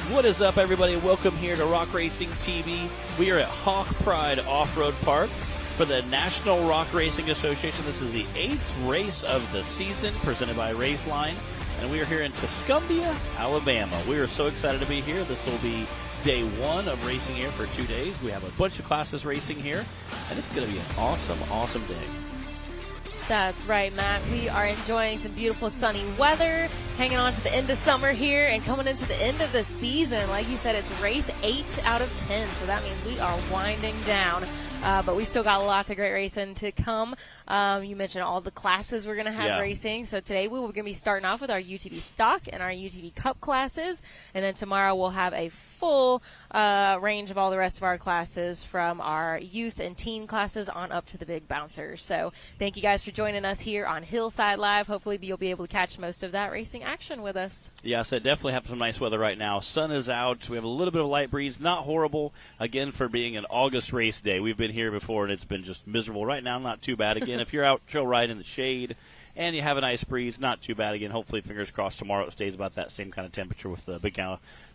What is up, everybody? Welcome here to Rock Racing TV. We are at HawkPride Offroad Park for the National Rock Racing Association. This is the 8th race of the season presented by Raceline, and we are here in Tuscumbia, Alabama. We are so excited to be here. This will be day one of racing here for 2 days. We have a bunch of classes racing here, and it's going to be an awesome, awesome day. That's right, Matt. We are enjoying some beautiful sunny weather, hanging on to the end of summer here and coming into the end of the season. Like you said, it's race 8 out of 10, so that means we are winding down. But we still got lots of great racing to come. You mentioned all the classes we're going to have racing. So today we will going to be starting off with our UTV stock and our UTV cup classes. And then tomorrow we'll have a full range of all the rest of our classes from our youth and teen classes on up to the big bouncers. So thank you guys for joining us here on Hillside Live. Hopefully you'll be able to catch most of that racing action with us. Yes, it definitely have some nice weather right now. Sun is out. We have a little bit of light breeze. Not horrible, again, for being an August race day. We've been here before, and it's been just miserable. Right now, not too bad. Again, if you're out trail riding in the shade and you have a nice breeze, not too bad. Again, hopefully, fingers crossed, tomorrow it stays about that same kind of temperature with the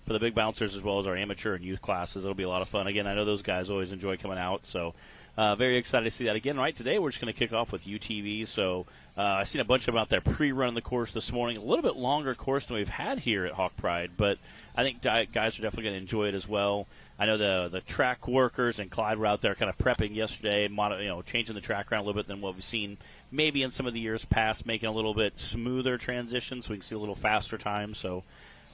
for the big bouncers as well as our amateur and youth classes. It'll be a lot of fun. Again, I know those guys always enjoy coming out, so very excited to see that. Again, right, today we're just going to kick off with UTV. So I've seen a bunch of them out there pre-running the course this morning. A little bit longer course than we've had here at HawkPride, but I think guys are definitely going to enjoy it as well. I know the track workers and Clyde were out there kind of prepping yesterday, changing the track around a little bit than what we've seen maybe in some of the years past, making a little bit smoother transition so we can see a little faster time. So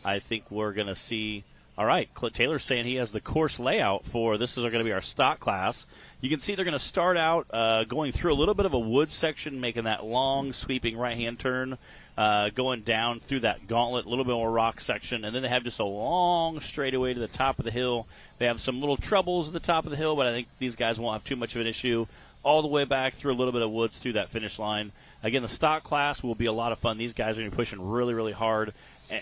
I think we're going to see. All right, Taylor's saying he has the course layout for this is going to be our stock class. You can see they're going to start out going through a little bit of a woods section, making that long sweeping right-hand turn, going down through that gauntlet, a little bit more rock section, and then they have just a long straightaway to the top of the hill. They have some little troubles at the top of the hill, but I think these guys won't have too much of an issue. All the way back through a little bit of woods through that finish line. Again, the stock class will be a lot of fun. These guys are going to be pushing really, really hard,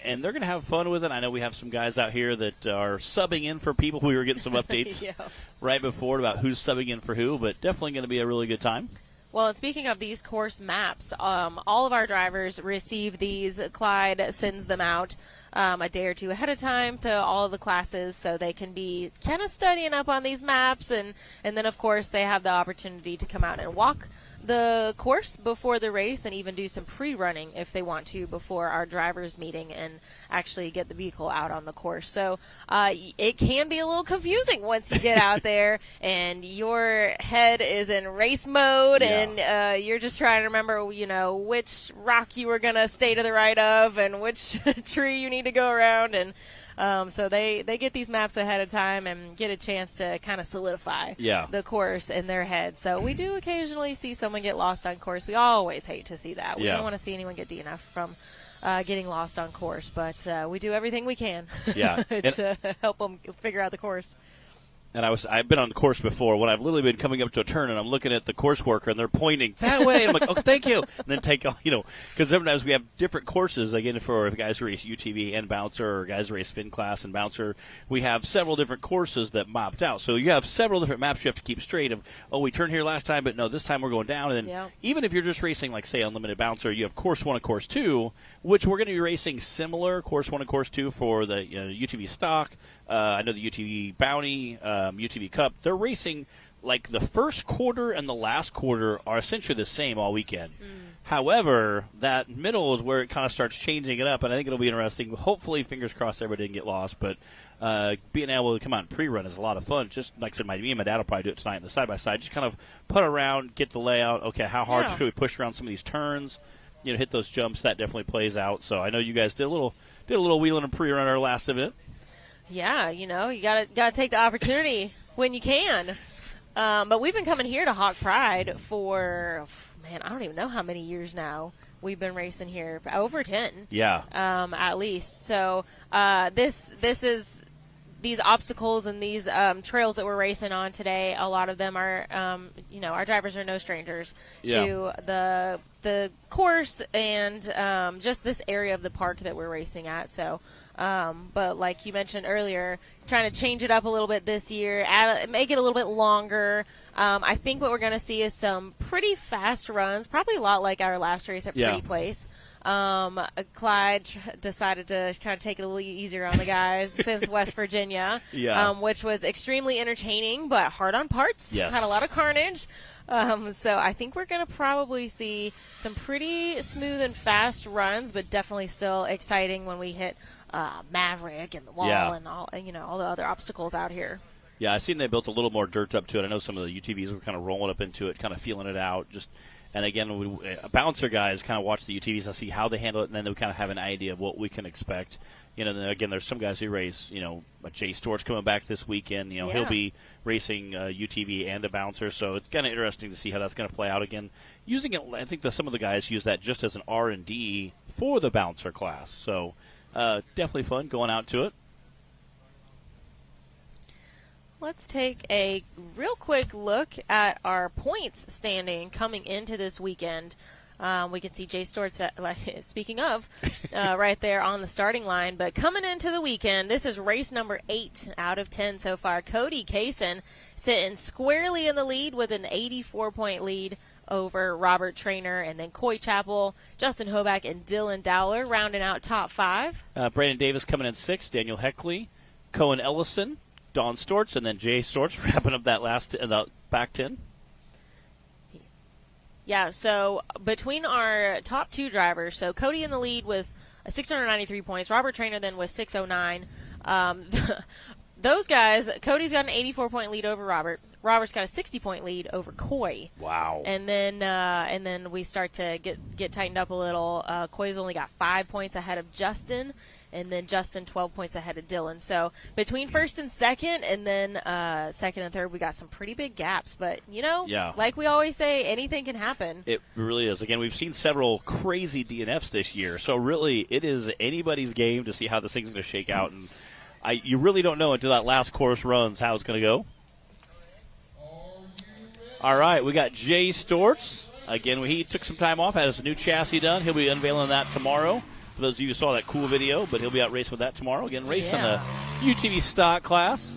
and they're going to have fun with it. I know we have some guys out here that are subbing in for people. We were getting some updates right before about who's subbing in for who, but definitely going to be a really good time. Well, and speaking of these course maps, all of our drivers receive these. Clyde sends them out a day or two ahead of time to all of the classes so they can be kind of studying up on these maps. And then, of course, they have the opportunity to come out and walk the course before the race and even do some pre-running if they want to before our drivers meeting and actually get the vehicle out on the course. So it can be a little confusing once you get out there and your head is in race mode and you're just trying to remember, which rock you were going to stay to the right of and which tree you need to go around. And so they get these maps ahead of time and get a chance to kind of solidify the course in their head. So we do occasionally see someone get lost on course. We always hate to see that. We don't want to see anyone get DNF from getting lost on course, but we do everything we can to help them figure out the course. And I've been on the course before when I've literally been coming up to a turn and I'm looking at the course worker and they're pointing that way. And I'm like, oh, thank you. And then take off, because sometimes we have different courses, again, for guys who race UTV and bouncer or guys who race spin class and bouncer. We have several different courses that mapped out. So you have several different maps you have to keep straight of, we turned here last time, but no, this time we're going down. And then even if you're just racing, like, say, Unlimited Bouncer, you have course 1 and course 2, which we're going to be racing similar, course 1 and course 2 for the UTV stock. I know the UTV Bounty, UTV Cup, they're racing like the first quarter and the last quarter are essentially the same all weekend. However, that middle is where it kind of starts changing it up, and I think it'll be interesting. Hopefully, fingers crossed, everybody didn't get lost, but being able to come out and pre-run is a lot of fun. Just like I said, me and my dad will probably do it tonight in the side-by-side. Just kind of put around, get the layout. Okay, how hard should we push around some of these turns? Hit those jumps. That definitely plays out. So I know you guys did a little wheeling and pre-run our last event. Yeah, you gotta take the opportunity when you can. But we've been coming here to HawkPride for, I don't even know how many years now. We've been racing here over 10. Yeah. At least. So this is these obstacles and these trails that we're racing on today. A lot of them are, our drivers are no strangers to the course and just this area of the park that we're racing at. So. But like you mentioned earlier, trying to change it up a little bit this year, make it a little bit longer. I think what we're going to see is some pretty fast runs, probably a lot like our last race at Pretty Place. Clyde decided to kind of take it a little easier on the guys since West Virginia, which was extremely entertaining, but hard on parts. Yes. Had a lot of carnage. So I think we're going to probably see some pretty smooth and fast runs, but definitely still exciting when we hit Maverick and the wall and all, all the other obstacles out here. Yeah, I seen they built a little more dirt up to it. I know some of the UTVs were kind of rolling up into it, kind of feeling it out. And again, bouncer guys kind of watch the UTVs and see how they handle it, and then they kind of have an idea of what we can expect. Then again, there's some guys who race, Jay Stort's coming back this weekend. He'll be racing UTV and a bouncer, so it's kind of interesting to see how that's going to play out again. Using it, I think that some of the guys use that just as an R&D for the bouncer class. So definitely fun going out to it. Let's take a real quick look at our points standing coming into this weekend. We can see Jay Stort's, speaking of, right there on the starting line. But coming into the weekend, this is race number 8 out of 10 so far. Cody Kaysen sitting squarely in the lead with an 84-point lead over Robert Traynor, and then Coy Chappell, Justin Hoback, and Dylan Dowler rounding out top 5. Brandon Davis coming in 6th, Daniel Heckley, Cohen Ellison, Don Stortz, and then Jay Stortz wrapping up that the back 10. Yeah, so between our top 2 drivers, so Cody in the lead with 693 points, Robert Traynor then with 609. Those guys, Cody's got an 84-point lead over Robert. Robert's got a 60-point lead over Coy. Wow. And then we start to get tightened up a little. Coy's only got 5 points ahead of Justin, and then Justin 12 points ahead of Dylan. So between first and second, and then second and third, we got some pretty big gaps. But, like we always say, anything can happen. It really is. Again, we've seen several crazy DNFs this year. So really, it is anybody's game to see how this thing's going to shake out. And you really don't know until that last course runs how it's going to go. All right, we got Jay Stortz. Again, he took some time off, had his new chassis done. He'll be unveiling that tomorrow. For those of you who saw that cool video, but he'll be out racing with that tomorrow. Again, racing the UTV stock class.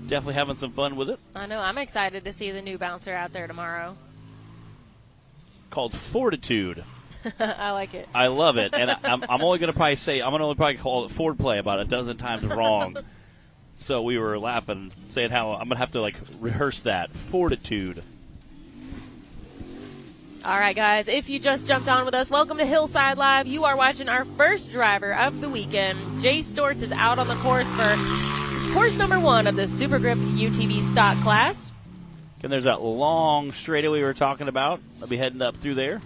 Definitely having some fun with it. I know. I'm excited to see the new bouncer out there tomorrow. Called Fortitude. I like it. I love it. And I'm only going to probably call it Ford Play about a dozen times wrong. So we were laughing, saying how I'm going to have to rehearse that. Fortitude. All right, guys, if you just jumped on with us, welcome to Hillside Live. You are watching our first driver of the weekend. Jay Stortz is out on the course for course number 1 of the Super Grip UTV stock class. And there's that long straightaway we were talking about. I'll be heading up through there.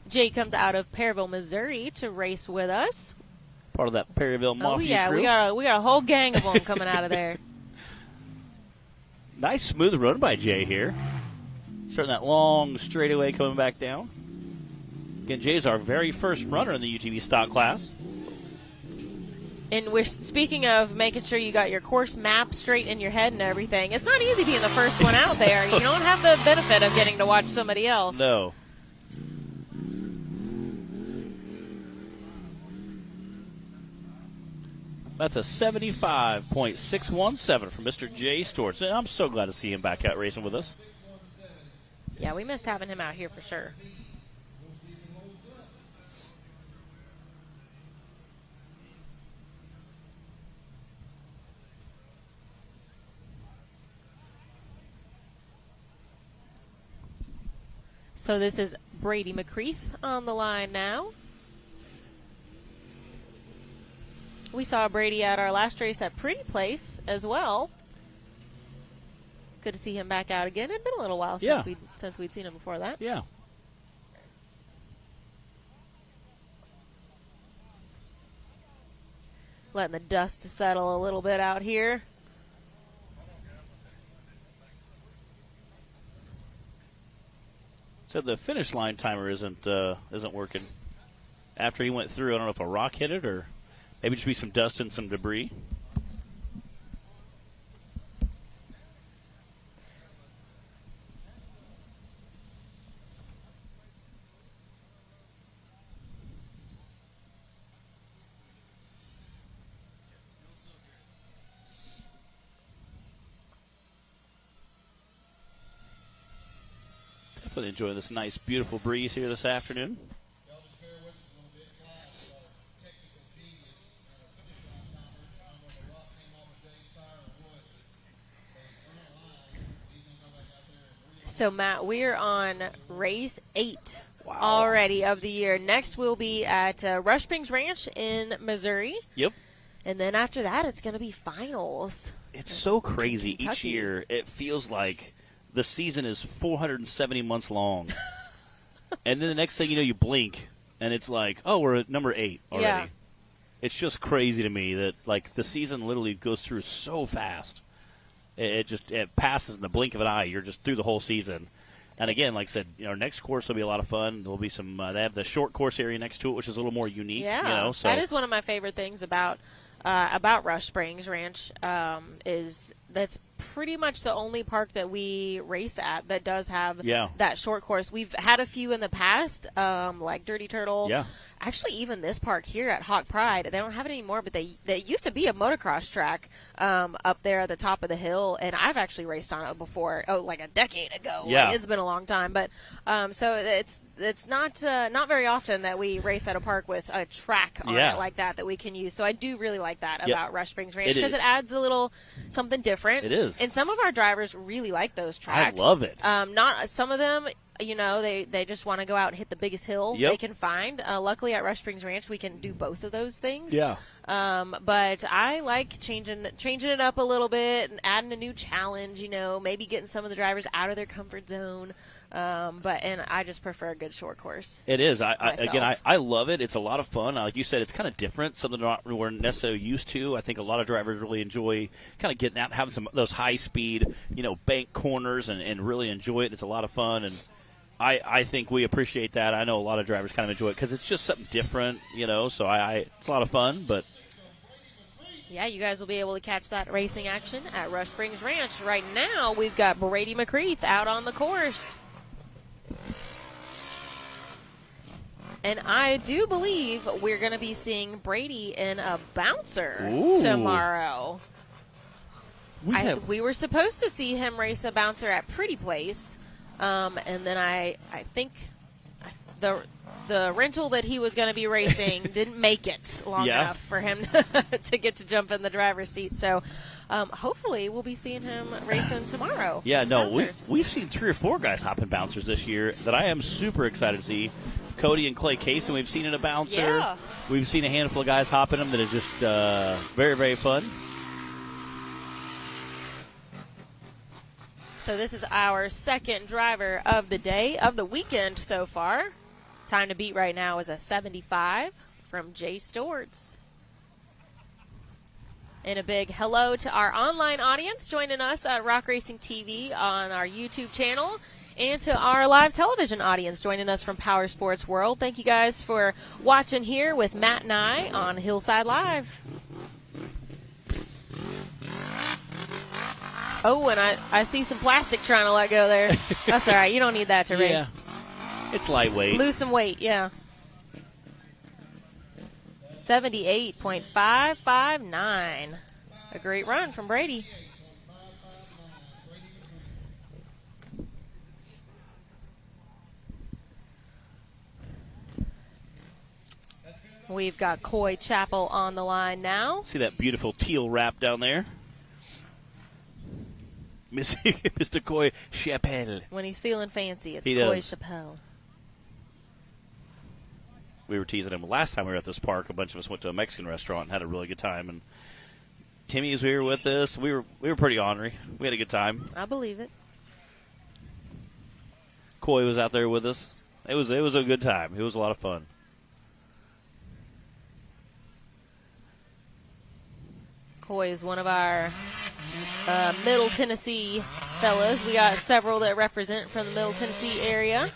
Jay comes out of Perryville, Missouri to race with us. Part of that Perryville Mafia Oh, yeah, crew. we got a whole gang of them coming out of there. Nice smooth run by Jay here. Starting that long straightaway coming back down. Again, Jay's our very first runner in the UTV stock class. And we're speaking of making sure you got your course map straight in your head and everything. It's not easy being the first one out there. You don't have the benefit of getting to watch somebody else. No. That's a 75.617 from Mr. Jay Stortz. And I'm so glad to see him back out racing with us. Yeah, we missed having him out here for sure. So this is Brady McCreef on the line now. We saw Brady at our last race at Pretty Place as well. Good to see him back out again. It'd been a little while since we'd seen him before that. Yeah. Letting the dust settle a little bit out here. So the finish line timer isn't working. After he went through, I don't know if a rock hit it or maybe just be some dust and some debris. Definitely enjoying this nice, beautiful breeze here this afternoon. So, Matt, we're on race 8 Wow. already of the year. Next, we'll be at Rush Springs Ranch in Missouri. Yep. And then after that, it's going to be finals. It's so crazy. Each Kentucky. year, it feels like the season is 470 months long. And then the next thing you know, you blink, and it's like, oh, we're at number 8 already. Yeah. It's just crazy to me that, like, the season literally goes through so fast. It passes in the blink of an eye. You're just through the whole season. And again, like I said, next course will be a lot of fun. There'll be some. They have the short course area next to it, which is a little more unique. Yeah, So that is one of my favorite things about Rush Springs Ranch. Is that's pretty much the only park that we race at that does have that short course. We've had a few in the past, like Dirty Turtle. Yeah. Actually, even this park here at HawkPride, they don't have it anymore, but they used to be a motocross track up there at the top of the hill, and I've actually raced on it before, like a decade ago. Yeah. Like, it's been a long time, but so it's not very often that we race at a park with a track on it like that we can use. So I do really like that about Rush Springs Ranch because it adds a little something different. It is. And some of our drivers really like those tracks. I love it. Not some of them, they just want to go out and hit the biggest hill they can find. Luckily at Rush Springs Ranch, we can do both of those things. Yeah. But I like changing it up a little bit and adding a new challenge, maybe getting some of the drivers out of their comfort zone. And I just prefer a good short course. It is. I love it. It's a lot of fun. Like you said, it's kind of different, something we're necessarily used to. I think a lot of drivers really enjoy kind of getting out and having some of those high-speed, bank corners and really enjoy it. It's a lot of fun, and I think we appreciate that. I know a lot of drivers kind of enjoy it because it's just something different, so it's a lot of fun, but yeah, you guys will be able to catch that racing action at Rush Springs Ranch. Right now, we've got Brady McCreath out on the course. And I do believe we're going to be seeing Brady in a bouncer tomorrow. We were supposed to see him race a bouncer at Pretty Place. And then I think the rental that he was going to be racing didn't make it long enough for him to get to jump in the driver's seat. So hopefully we'll be seeing him racing tomorrow. Yeah, no, we've seen 3 or 4 guys hop in bouncers this year that I am super excited to see. Cody and Clay Cason, we've seen in a bouncer. Yeah. We've seen a handful of guys hop in them that is just very, very fun. So this is our second driver of the day, of the weekend so far. Time to beat right now is a 75 from Jay Storts. And a big hello to our online audience joining us at Rock Racing TV on our YouTube channel, and to our live television audience joining us from Power Sports World. Thank you guys for watching here with Matt and I on Hillside Live. Oh, and I see some plastic trying to let go there. That's all right. You don't need that to race. Yeah. It's lightweight. Lose some weight, yeah. 78.559. A great run from Brady. We've got Coy Chapel on the line now. See that beautiful teal wrap down there? Mr. Coy Chapel. When he's feeling fancy, it's Coy Chapel. We were teasing him last time we were at this park. A bunch of us went to a Mexican restaurant and had a really good time. And Timmy was here with us. We were pretty ornery. We had a good time. I believe it. Coy was out there with us. It was a good time. It was a lot of fun. Coy is one of our Middle Tennessee fellas. We got several that represent from the Middle Tennessee area.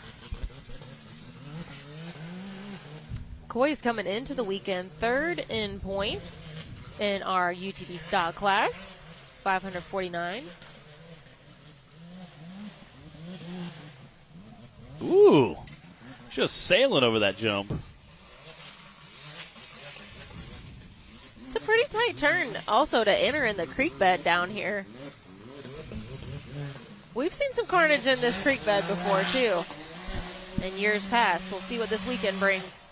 Coy is coming into the weekend third in points in our UTV style class, 549. Ooh, just sailing over that jump. It's a pretty tight turn also to enter in the creek bed down here. We've seen some carnage in this creek bed before, too, in years past. We'll see what this weekend brings.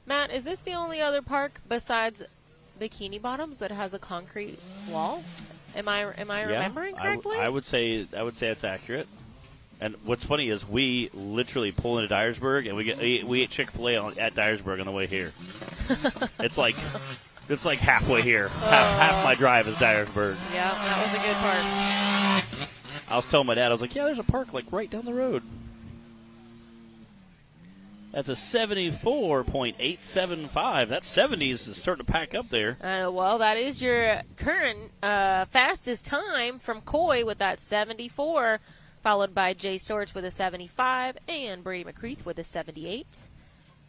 Matt, is this the only other park besides Bikini Bottoms that has a concrete wall? Am I remembering correctly? I would say it's accurate. And what's funny is we literally pull into Dyersburg and we ate Chick-fil-A at Dyersburg on the way here. It's like halfway here. Half my drive is Dyersburg. Yeah, that was a good park. I was telling my dad, I was like, yeah, there's a park like right down the road. That's a 74.875. That 70s is starting to pack up there. Well, that is your current fastest time from Coy with that 74, followed by Jay Storch with a 75 and Brady McCreath with a 78.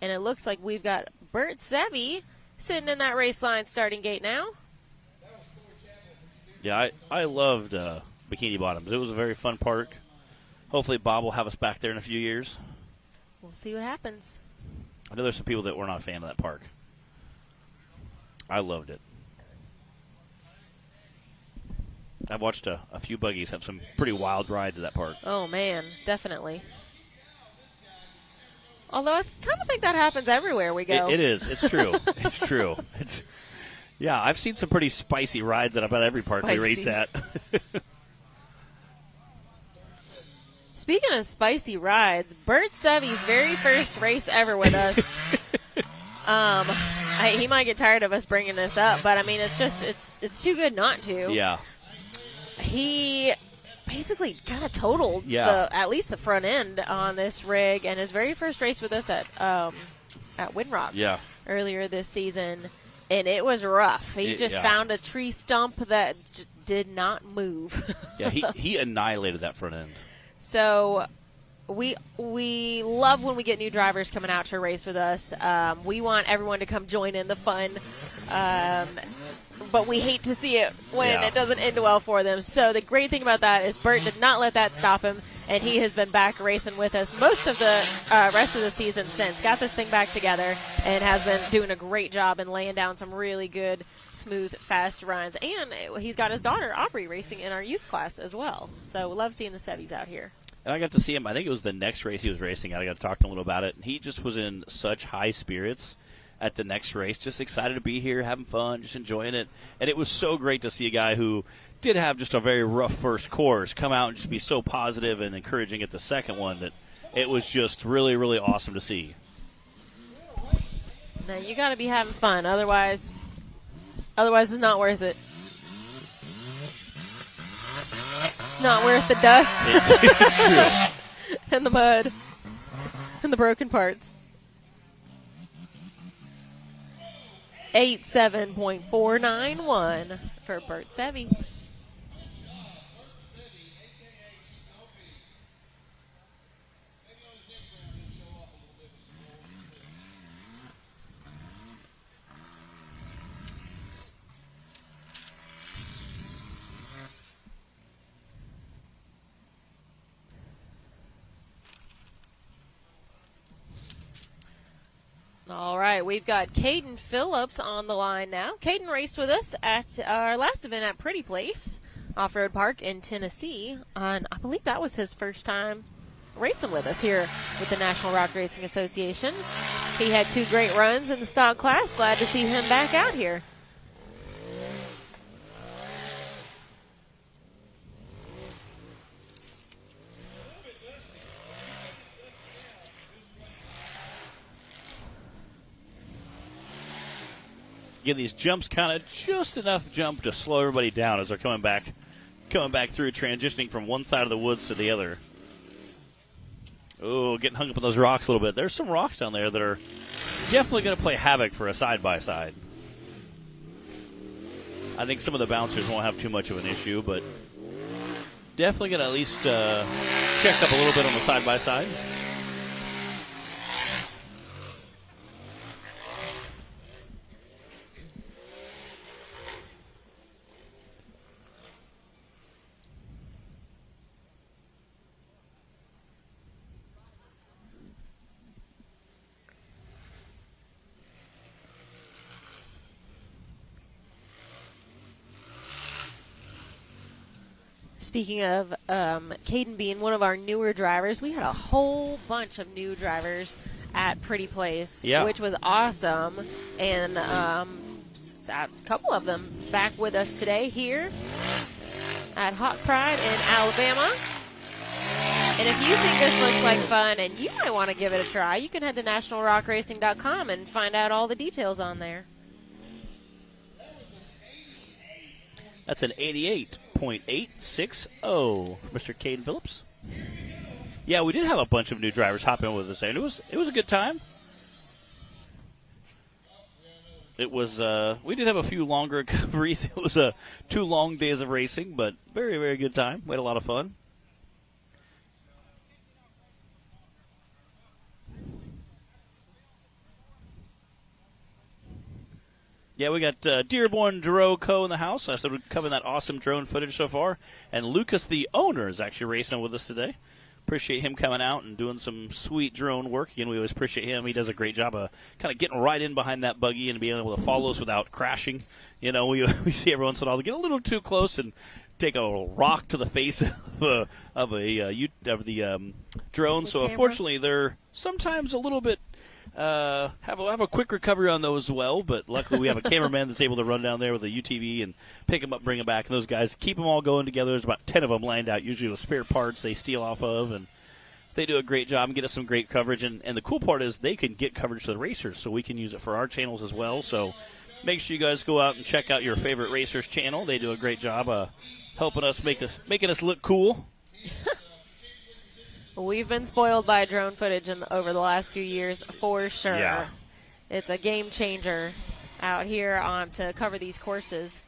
And it looks like we've got Bert Sevi sitting in that Raceline starting gate now. Yeah, I loved Bikini Bottoms. It was a very fun park. Hopefully Bob will have us back there in a few years. We'll see what happens. I know there's some people that were not a fan of that park. I loved it. I've watched a few buggies have some pretty wild rides at that park. Oh, man, definitely. Although I kind of think that happens everywhere we go. It is. It's true. It's true. Yeah, I've seen some pretty spicy rides at about every park we race at. Speaking of spicy rides, Bert Sevi's very first race ever with us. He might get tired of us bringing this up, but I mean, it's too good not to. Yeah. He basically kind of totaled at least the front end on this rig, and his very first race with us at Windrock earlier this season, and it was rough. He just found a tree stump that did not move. Yeah, he annihilated that front end. So we love when we get new drivers coming out to race with us. We want everyone to come join in the fun, but we hate to see it when it doesn't end well for them. So the great thing about that is Bert did not let that stop him, and he has been back racing with us most of the rest of the season since. Got this thing back together and has been doing a great job and laying down some really good, smooth, fast runs. And he's got his daughter, Aubrey, racing in our youth class as well. So we love seeing the Sevies out here. And I got to see him, I think it was the next race he was racing at. I got to talk to him a little about it. And he just was in such high spirits at the next race, just excited to be here, having fun, just enjoying it. And it was so great to see a guy who did have just a very rough first course come out and just be so positive and encouraging at the second one that it was just really, really awesome to see. Now, you got to be having fun. Otherwise it's not worth it. It's not worth the dust and the mud and the broken parts. 87.491 for Bert Sevi. All right, we've got Caden Phillips on the line now. Caden raced with us at our last event at Pretty Place Off-Road Park in Tennessee. And I believe that was his first time racing with us here with the National Rock Racing Association. He had 2 great runs in the stock class. Glad to see him back out here. Again, these jumps kind of just enough jump to slow everybody down as they're coming back through, transitioning from one side of the woods to the other. Oh, getting hung up on those rocks a little bit. There's some rocks down there that are definitely going to play havoc for a side-by-side. I think some of the bouncers won't have too much of an issue, but definitely going to at least check up a little bit on the side-by-side. Speaking of Caden being one of our newer drivers, we had a whole bunch of new drivers at Pretty Place, which was awesome. And a couple of them back with us today here at HawkPride in Alabama. And if you think this looks like fun and you might want to give it a try, you can head to nationalrockracing.com and find out all the details on there. That's an 88.860 for Mr. Caden Phillips. Yeah, we did have a bunch of new drivers hop in with us, and it was a good time. It was we did have a few longer recoveries. It was 2 long days of racing, but very, very good time. We had a lot of fun. Yeah, we got Dearborn Duro Co. in the house. I said we're covering that awesome drone footage so far. And Lucas, the owner, is actually racing with us today. Appreciate him coming out and doing some sweet drone work. Again, we always appreciate him. He does a great job of kind of getting right in behind that buggy and being able to follow us without crashing. You know, we see every once in a while they get a little too close and take a rock to the face of the drone. So unfortunately, they're sometimes a little bit have a quick recovery on those as well. But luckily, we have a cameraman that's able to run down there with a UTV and pick them up, bring them back. And those guys keep them all going together. There's about 10 of them lined out, usually with spare parts they steal off of, and they do a great job and get us some great coverage. And the cool part is they can get coverage to the racers, so we can use it for our channels as well. So make sure you guys go out and check out your favorite racers channel. They do a great job helping us, making us look cool. We've been spoiled by drone footage over the last few years, for sure. Yeah. It's a game changer out here to cover these courses.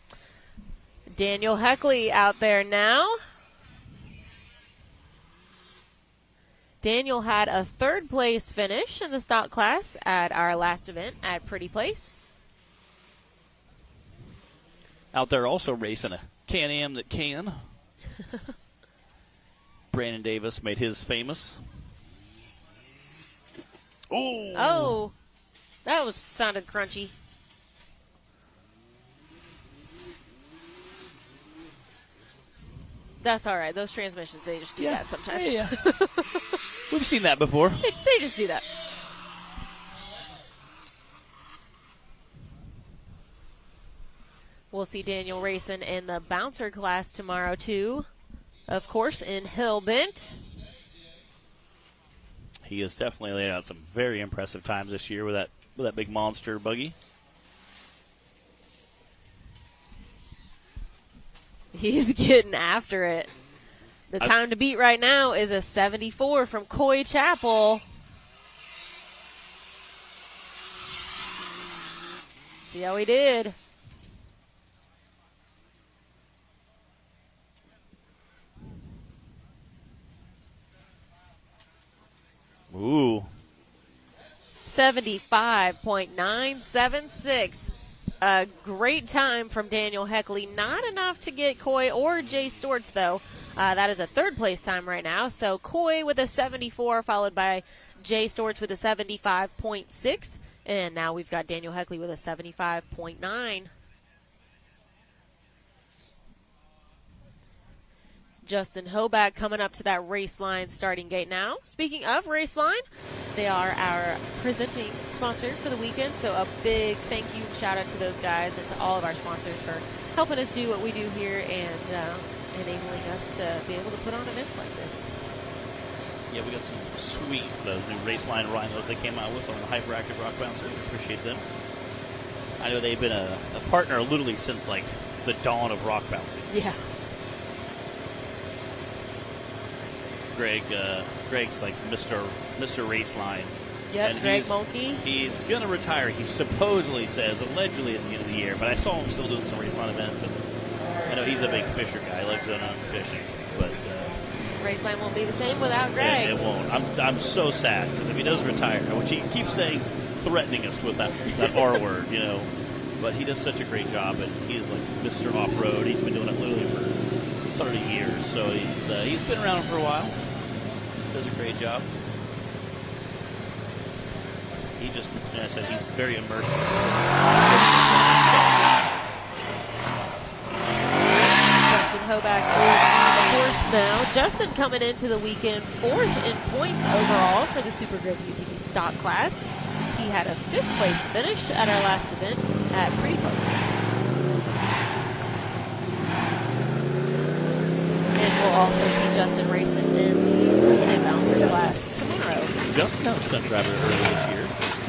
Daniel Heckley out there now. Daniel had a 3rd place finish in the stock class at our last event at Pretty Place. Out there also racing a Can-Am that can. Brandon Davis made his famous. Oh, that sounded crunchy. That's all right. Those transmissions, they just do that sometimes. Yeah. We've seen that before. They just do that. We'll see Daniel racing in the bouncer class tomorrow, too. Of course, in Hillbent. He has definitely laid out some very impressive times this year with that big monster buggy. He's getting after it. The time to beat right now is a 74 from Coy Chapel. See how he did. Ooh. 75.976. A great time from Daniel Heckley. Not enough to get Coy or Jay Storts, though. That is a 3rd place time right now. So Coy with a 74, followed by Jay Storts with a 75.6. And now we've got Daniel Heckley with a 75.9. Justin Hoback coming up to that Raceline starting gate now. Speaking of Raceline, they are our presenting sponsor for the weekend, so a big thank you and shout out to those guys and to all of our sponsors for helping us do what we do here and enabling us to be able to put on events like this. Yeah, we got some sweet those new Raceline rhinos they came out with on the hyperactive rock bouncer. We appreciate them. I know they've been a partner literally since like the dawn of rock bouncing. Yeah. Greg's like Mr. Raceline. Yep, Greg Mulkey. He's going to retire, he supposedly says, allegedly at the end of the year, but I saw him still doing some Raceline events, and I know he's a big fisher guy. He likes going out and fishing, but Raceline won't be the same without Greg. It won't. I'm so sad, because if he does retire, which he keeps saying, threatening us with that R word, you know, but he does such a great job, and he's like Mr. Off-Road. He's been doing it literally for 30 years, so he's been around for a while. Does a great job. He just, like I said, he's very immersed in Justin Hoback is on the now. Justin coming into the weekend 4th in points overall for the Super Grip UTV stock class. He had a 5th place finish at our last event at Pretty Close. And we'll also see Justin racing in the bouncer class tomorrow. Justin was a stunt driver earlier this year.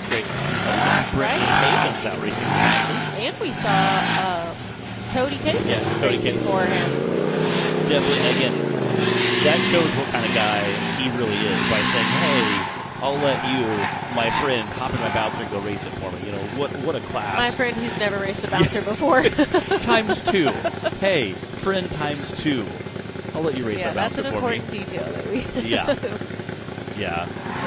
Great. That's right. Haven's out racing. And we saw Cody Casey racing for him. Definitely, again, that shows what kind of guy he really is by saying, hey, I'll let you, my friend, hop in my bouncer and go race it for me. You know, what a class. My friend who's never raced a bouncer before. Times 2. Hey, friend times 2. I'll let you race my bouncer for me. Yeah, that's an important detail that we... Yeah.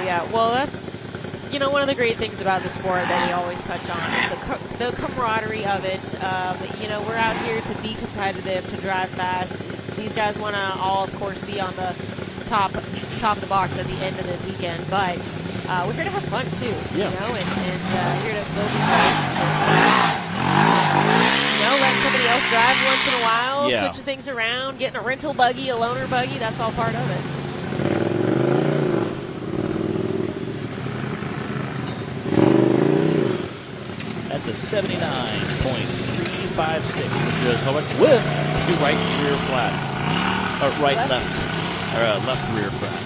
Yeah, well, that's, one of the great things about the sport that we always touch on is the camaraderie of it. We're out here to be competitive, to drive fast. These guys want to all, of course, be on the top of the box at the end of the weekend, but we're here to have fun too, and here to build relationships. Let somebody else drive once in a while, switching things around, getting a rental buggy, a loaner buggy, that's all part of it. That's a 79.356, which goes home with the right rear flat. Or left rear flat.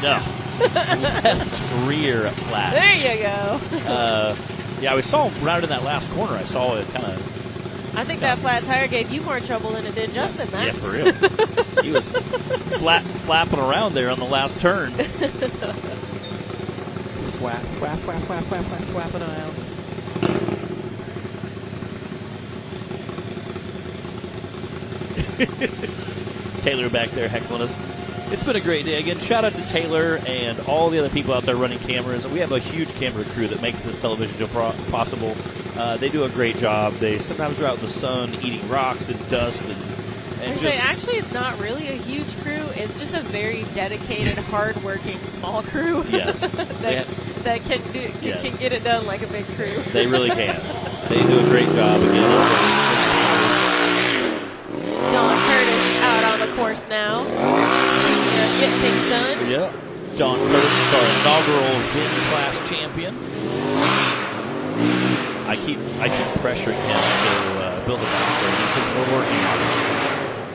No. Left rear flat. There you go. I saw him right in that last corner. I saw it kind of... I think that flat tire gave you more trouble than it did Justin, man. Yeah, for real. He was flapping around there on the last turn. Flapping around. Taylor back there heckling us. It's been a great day. Again, shout out to Taylor and all the other people out there running cameras. We have a huge camera crew that makes this television show possible. They do a great job. They sometimes are out in the sun eating rocks and dust. Actually, it's not really a huge crew. It's just a very dedicated, hard-working small crew. Yes. that can get it done like a big crew. They really can. They do a great job again. Don Curtis out on the course now. Getting things done. Yep. Don Curtis is our inaugural VIN class champion. I keep pressuring him to build a bouncer. He said, we're working on it.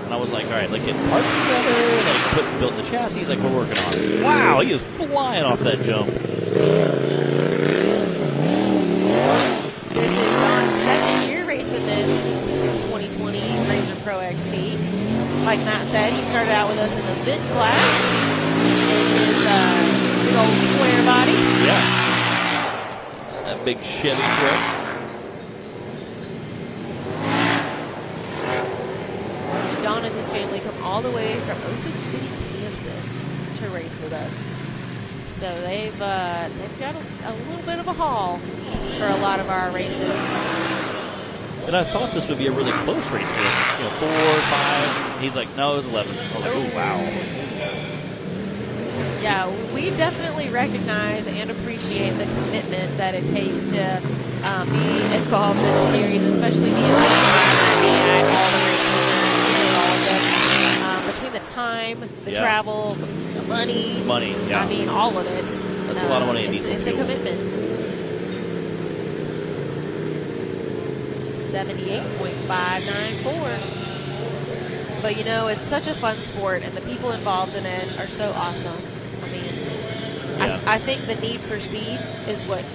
And I was like, all right, getting parts together, building the chassis. He's like, we're working on it. Wow, he is flying off that jump. This is Don's second year racing this 2020 Razor Pro XP. Like Matt said, he started out with us in the VIN class in his big old square body. Yeah. That big Chevy truck. Don and his family come all the way from Osage City, Kansas to race with us. So they've got a little bit of a haul for a lot of our races. And I thought this would be a really close race for him. 4 or 5. He's like, no, it was 11. I was like, oh, wow. Yeah, we definitely recognize and appreciate the commitment that it takes to be involved in a series, especially being at all the races, between the time, the travel, the money. Yeah. I mean, all of it. That's a lot of money. It's a commitment. 78.594. But it's such a fun sport, and the people involved in it are so awesome. I mean, I think the need for speed is what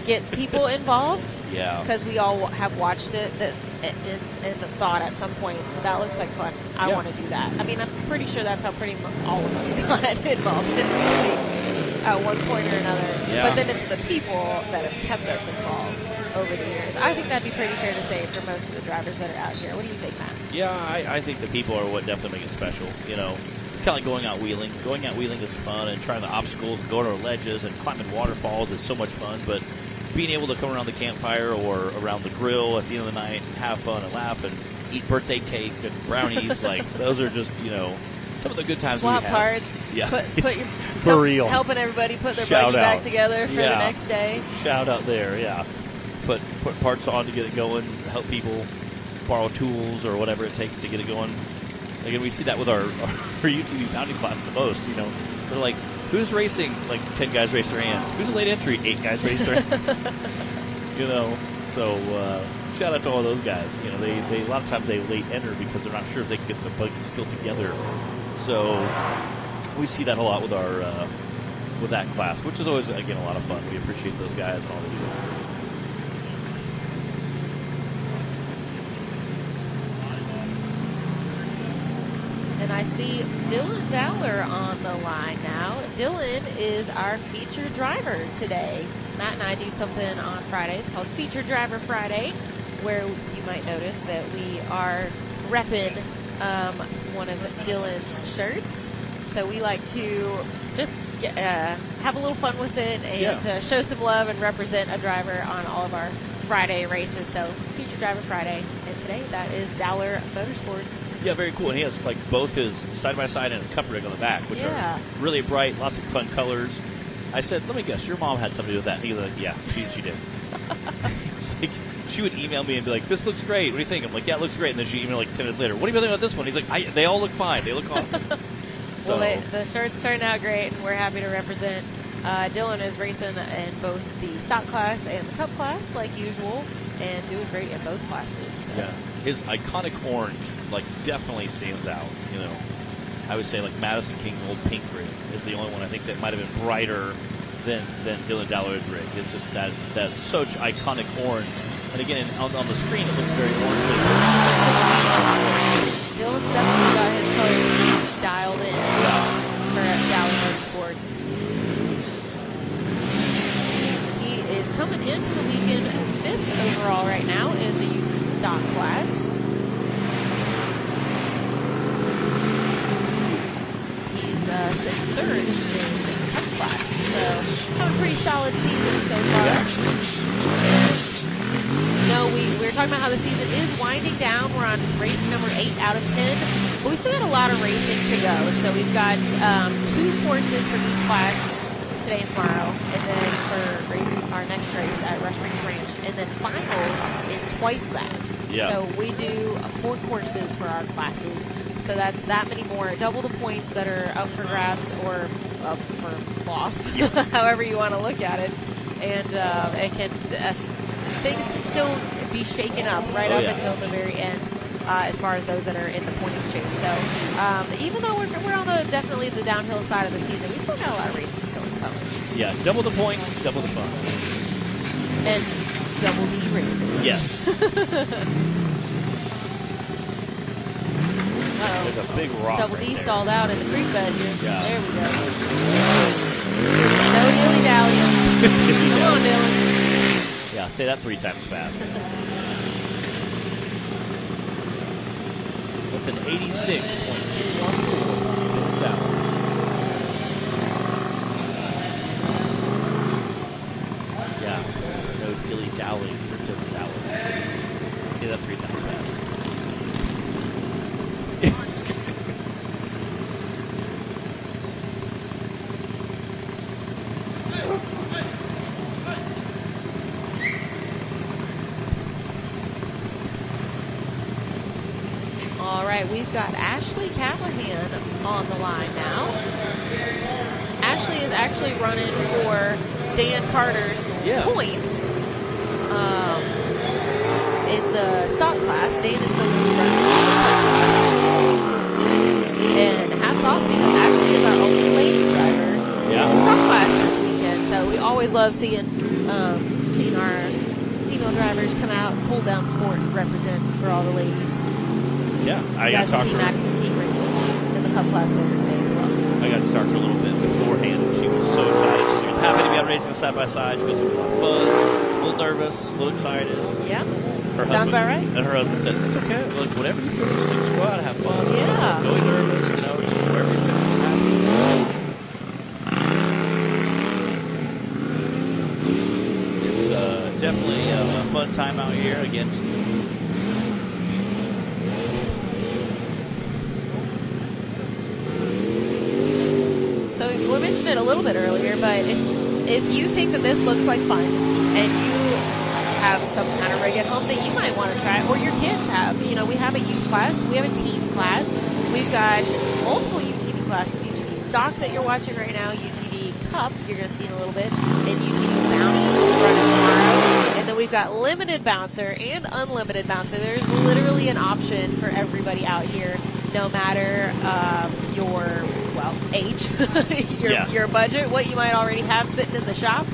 gets people involved. Yeah. Because we all have watched it and thought at some point, that looks like fun. I want to do that. I mean, I'm pretty sure that's how pretty much all of us got involved in racing at one point or another. Yeah. But then it's the people that have kept us involved over the years. I think that'd be pretty fair to say for most of the drivers that are out here. What do you think, Matt? Yeah, I think the people are what definitely make it special. It's kind of like going out wheeling. Going out wheeling is fun, and trying the obstacles, and going over ledges, and climbing waterfalls is so much fun. But being able to come around the campfire or around the grill at the end of the night and have fun and laugh and eat birthday cake and brownies, those are just, some of the good times Swap we have. parts. Yeah. Put your, For real. Helping everybody put their Shout buggy out. back together for the next day. Shout out there, yeah. Put parts on to get it going, help people borrow tools or whatever it takes to get it going. Again, we see that with our UTV pounding class the most. You know, they're like, who's racing? Like 10 guys raise their hand. Who's a late entry? 8 guys raise their hands. You know, so shout out to all those guys. You know, they a lot of times they late enter because they're not sure if they can get the buggy still together. So we see that a lot with our with that class, which is always, again, a lot of fun. We appreciate those guys and all they do. And I see Dylan Dowler on the line now. Dylan is our featured driver today. Matt and I do something on Fridays called Featured Driver Friday, where you might notice that we are repping one of Dylan's shirts. So we like to just have a little fun with it and show some love and represent a driver on all of our Friday races. So Featured Driver Friday. And today that is Dowler Motorsports. Yeah, very cool. And he has like both his side-by-side and his cup rig on the back, which are really bright, lots of fun colors. I said, let me guess, your mom had something to do with that. And he was like, yeah, she did. It's like, she would email me and be like, this looks great. What do you think? I'm like, yeah, it looks great. And then she emailed like 10 minutes later, what do you think about this one? He's like, they all look fine. They look awesome. So, well, the shirts turned out great, and we're happy to represent. Dylan is racing in both the stock class and the cup class, like usual, and doing great in both classes. So. Yeah, his iconic orange, like, definitely stands out. You know, I would say like Madison King Old Pink rig is the only one I think that might have been brighter than Dylan Dowler's rig. It's just that such iconic orange. And again, on the screen, it looks very orange. Dylan's definitely got his colors dialed in for Dowler Motorsports. He is coming into the weekend 5th overall right now in the UTV stock class. He's sitting 3rd in the cup class. So, have a pretty solid season so far. You know, we were talking about how the season is winding down. We're on race number 8 out of 10, but we still got a lot of racing to go. So we've got 2 courses for each class today and tomorrow, and then for our next race at Rush Springs Ranch, and then finals is twice that. Yeah. So we do 4 courses for our classes. So that's that many more, double the points that are up for grabs or up for loss, however you want to look at it, and it can. Things can still be shaken up right until the very end as far as those that are in the points chase. So even though we're on definitely the downhill side of the season, we still got a lot of racing still to come. Yeah, double the points, double the fun. And double D racing. Yes. There's a big rock Double D stalled out in the creek bed here. Yeah. There we go. No dilly-dallying. Come on, Dylan. Yeah, say that 3 times fast. That's an 86.214 down. Yeah, no dilly-dally for Dylan Dowler. Say that 3 times fast. We've got Ashley Callahan on the line now. Ashley is actually running for Dan Carter's points in the stock class. Dan is still going to be running in the stock class. And hats off, because Ashley is our only lady driver in the stock class this weekend. So we always love seeing our female drivers come out and hold down the fort and represent for all the ladies. Yeah, I got to talk to her. Madison King racing in the cup class later today as well. I got to start her a little bit beforehand, and she was so excited. She's happy to be out racing side by side. She goes, it's a lot of fun, a little nervous, a little excited. Yeah, sounds about right. And her husband said, it's okay, look, whatever you feel, just go out and have fun. Yeah. Don't be nervous, you know, just wherever you feel happy. It's definitely a fun time out here. Again, we mentioned it a little bit earlier, but if you think that this looks like fun and you have some kind of rig at home that you might want to try, or your kids have, you know, we have a youth class, we have a teen class, we we've got multiple UTV classes. UTV stock that you're watching right now, UTV Cup, you're going to see in a little bit, and UTV Bounty running tomorrow. And then we've got limited bouncer and unlimited bouncer. There's literally an option for everybody out here, no matter your, age, your budget, what you might already have sitting in the shop.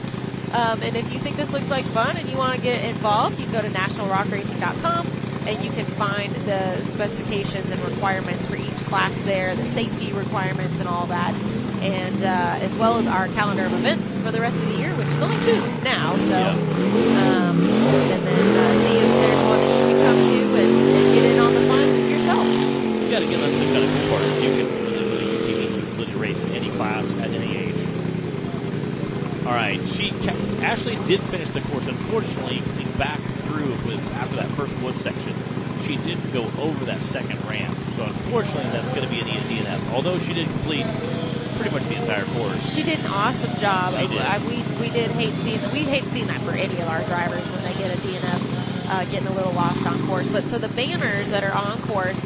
And if you think this looks like fun and you want to get involved, you can go to nationalrockracing.com and you can find the specifications and requirements for each class there, the safety requirements and all that, and as well as our calendar of events for the rest of the year, which is only 2 now. So, and then see if there's one that you can come to and get in on the fun yourself. Yeah, again, that's the kind of cool part. Is you can literally race any class at any age. All right, Ashley did finish the course. Unfortunately, coming back through after that first wood section, she didn't go over that second ramp. So unfortunately, that's going to be an DNF. Although she did complete pretty much the entire course. She did an awesome job. She did. We hate seeing that for any of our drivers when they get a DNF, getting a little lost on course. But so the banners that are on course.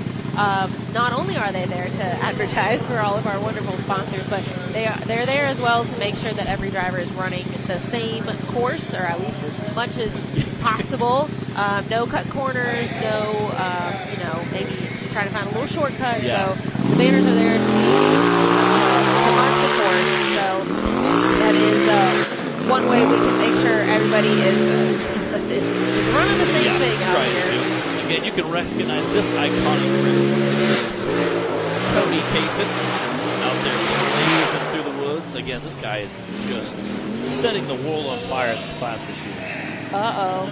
Not only are they there to advertise for all of our wonderful sponsors, but they're there as well to make sure that every driver is running the same course, or at least as much as possible. No cut corners, no, maybe to try to find a little shortcut. Yeah. So the banners are there to mark the course. So that is one way we can make sure everybody is running the same thing out here. Again, you can recognize this iconic group. Cody Kaysen out there blazing through the woods. Again, this guy is just setting the world on fire in this class this year. Uh-oh.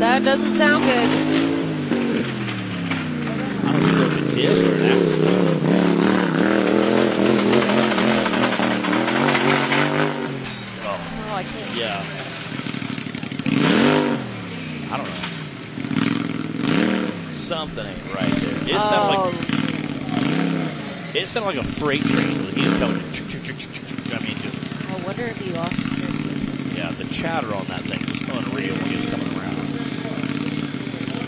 That doesn't sound good. I don't know if it did or an accident. Oh, I can't. Yeah. I don't know. Something ain't right there. It sounded like a freight train. He was coming. I mean, just. I wonder if he lost him. Yeah, the chatter on that thing was unreal when he was coming around.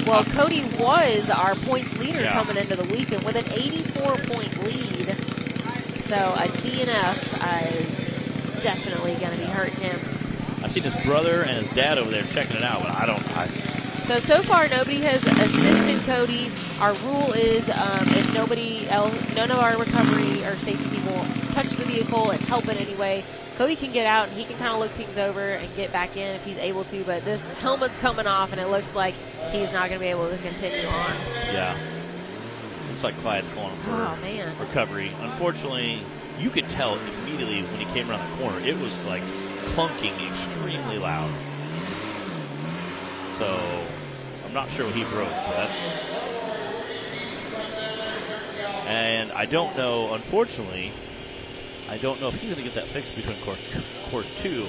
Well, Cody was our points leader coming into the weekend with an 84-point lead. So a DNF is definitely going to be hurting him. I've seen his brother and his dad over there checking it out, but So far, nobody has assisted Cody. Our rule is if nobody else, none of our recovery or safety people touch the vehicle and help in any way, Cody can get out and he can kind of look things over and get back in if he's able to. But this helmet's coming off, and it looks like he's not going to be able to continue on. Yeah. Looks like Clyde's going for recovery. Unfortunately, you could tell immediately when he came around the corner, it was like clunking extremely loud. So I'm not sure what he broke, but and I don't know, unfortunately, I don't know if he's going to get that fixed between course 2,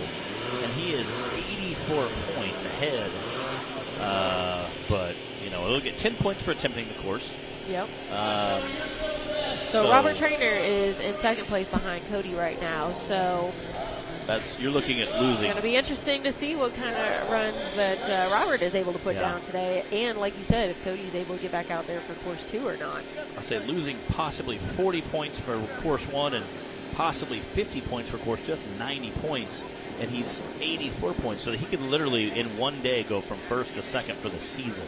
and he is 84 points ahead. But, he'll get 10 points for attempting the course. Yep. So Robert Trainer is in second place behind Cody right now, so you're looking at losing. It's going to be interesting to see what kind of runs that Robert is able to put down today. And like you said, if Cody's able to get back out there for course 2 or not. I say losing possibly 40 points for course 1 and possibly 50 points for course 2. That's 90 points. And he's 84 points. So he could literally in one day go from first to second for the season.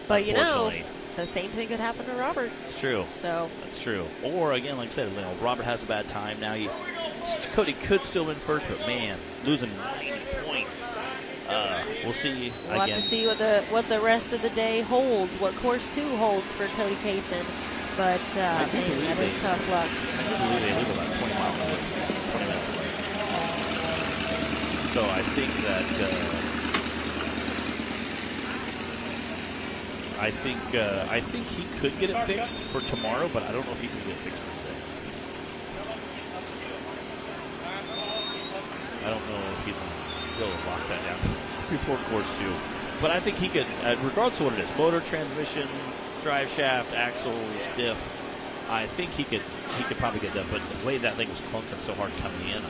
But the same thing could happen to Robert. It's true. So that's true. Or again, like I said, Robert has a bad time. Now Cody could still win first, but man, losing 90 points. We'll see. We'll have to see what the rest of the day holds, what course 2 holds for Cody Kaysen. But that is tough luck. I believe they live about 20 miles away, 20 minutes away. So I think that I think he could get it fixed for tomorrow, but I don't know if he's going to get it fixed for today. I don't know if he's going to lock that down before course 2. But I think he could, regardless of what it is, motor, transmission, drive shaft, axles, diff, I think he could probably get that. But the way that thing was clunking so hard coming in,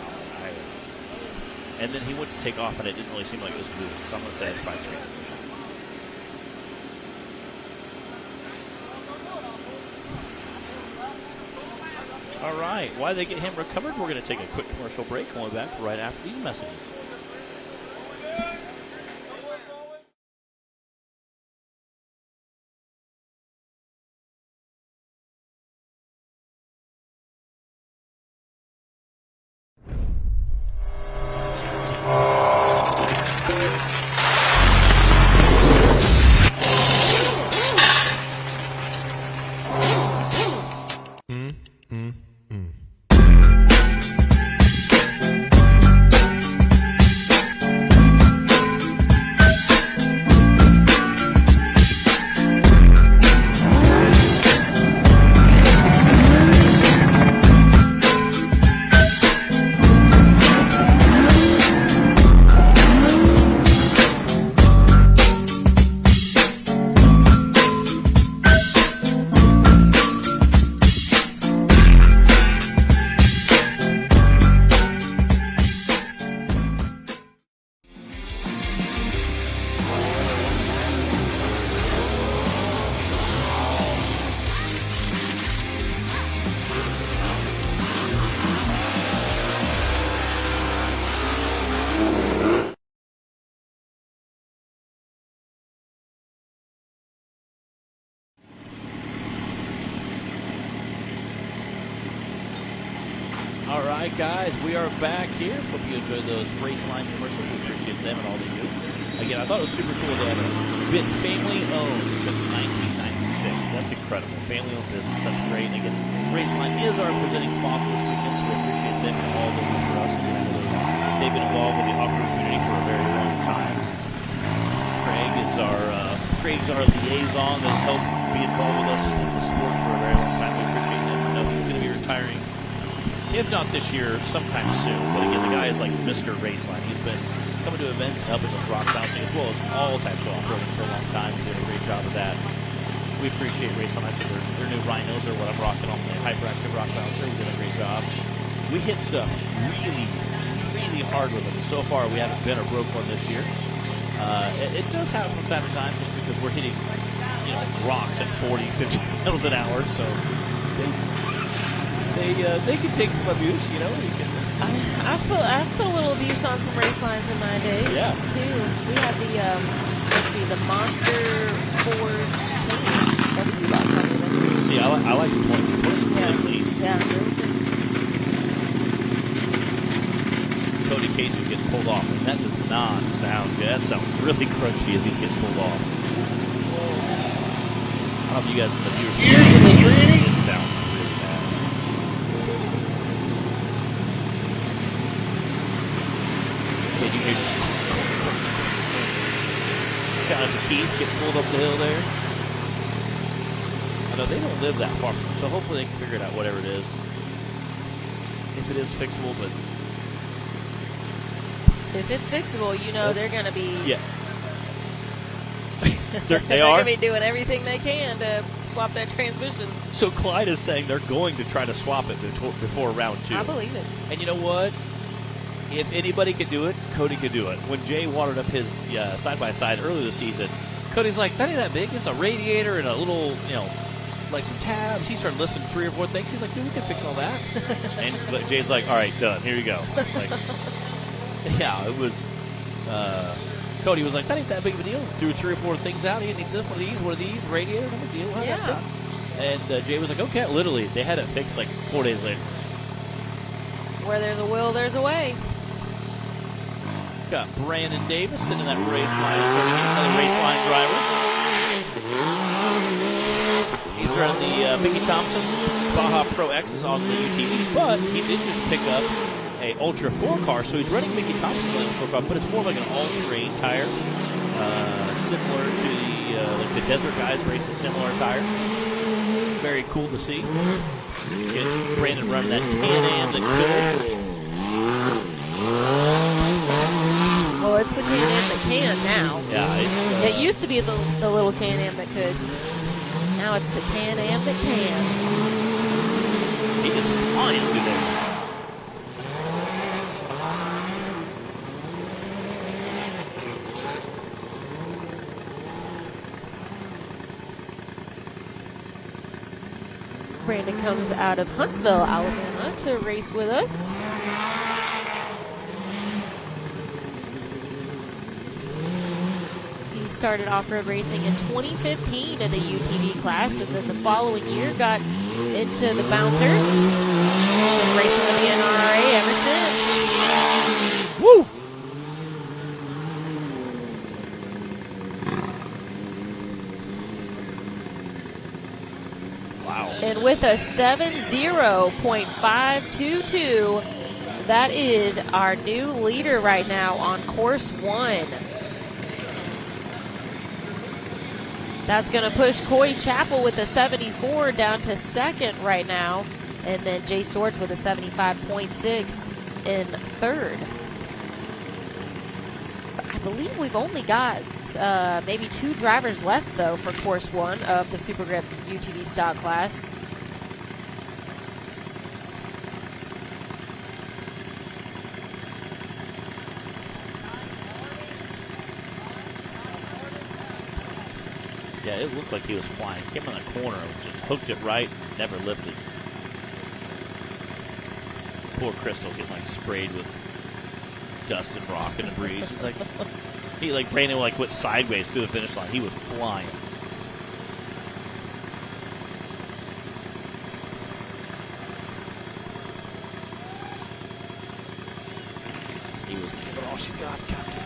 and then he went to take off, and it didn't really seem like it was moving. So I'm going to say it's probably transmission. All right, why they get him recovered, we're going to take a quick commercial break. We'll be back right after these messages. All right, guys, we are back here. Hope you enjoyed those Raceline commercials. We appreciate them and all they do. Again, I thought it was super cool that it's been family-owned since 1996. That's incredible. Family-owned business. That's great. And again, Raceline is our presenting sponsor this weekend, so we appreciate them and all they do for us. And they've been involved with the off-road community for a very long time. Craig's our liaison that's helped be involved with us in the sport for a very long time. We appreciate him. I know he's going to be retiring, if not this year, sometime soon. But again, the guy is like Mr. Raceline. He's been coming to events and helping with rock bouncing as well as all types of off-roading for a long time. He's doing a great job of that. We appreciate Raceline. I said their new Rhinos are what I'm rocking on the hyperactive rock bouncer. We're doing a great job. We hit stuff really, really hard with them. So far, we haven't been or broke one this year. It does happen from time to time just because we're hitting, rocks at 40, 50 miles an hour. So they can take some abuse, You can. I've put a little abuse on some race lines in my day. Yeah. Too. We had the Monster Ford W box on it. See, I like the 20. Yeah. Really clean. Yeah. Really clean. Cody Casey getting pulled off, and that does not sound good. That sounds really crunchy as he gets pulled off. I don't know if you guys in the viewers it sounds really bad. Can you hear kind of the teeth get pulled up the hill there? I know they don't live that far from it, so hopefully they can figure it out, whatever it is. If it is fixable, but if it's fixable, they're going to be. Yeah. They're are. going to be doing everything they can to swap that transmission. So Clyde is saying they're going to try to swap it before round 2. I believe it. And you know what? If anybody could do it, Cody could do it. When Jay watered up his side-by-side earlier this season, Cody's like, that ain't that big. It's a radiator and a little, like some tabs. He started listing 3 or 4 things. He's like, dude, we can fix all that. And Jay's like, all right, done. Here you go. Like, yeah, it was. Cody was like, that ain't that big of a deal. Threw 3 or 4 things out. He needs this, one of these, radiator, no big deal. We'll have that fixed. And Jay was like, okay. Literally, they had it fixed like 4 days later. Where there's a will, there's a way. Got Brandon Davis sitting in that Raceline, another Raceline driver. He's running the Mickey Thompson Baja Pro X on the UTV, but he did just pick up a Ultra 4 car, so he's running Mickey Thompson on the 4 car, but it's more like an all-terrain tire, similar to the Desert Guys race a similar tire. Very cool to see. Get Brandon running that Can-Am that could. Well, it's the Can-Am that can now. Yeah, it used to be the little Can-Am that could. Now it's the Can-Am that can. He is flying through there. Brandon comes out of Huntsville, Alabama to race with us. He started off-road racing in 2015 in the UTV class, and then the following year got into the bouncers. Been racing with the NRRA ever since. Woo! Wow. And with a 70.522, that is our new leader right now on course 1. That's going to push Coy Chappell with a 74 down to second right now. And then Jay Storch with a 75.6 in third. I believe we've only got maybe 2 drivers left, though, for course 1 of the Super Grip UTV stock class. Yeah, it looked like he was flying. Came on the corner, just hooked it right, never lifted. Poor Crystal getting like sprayed with dust and rock and debris. He's like Brandon went sideways through the finish line. He was flying. He was giving all she got, Captain.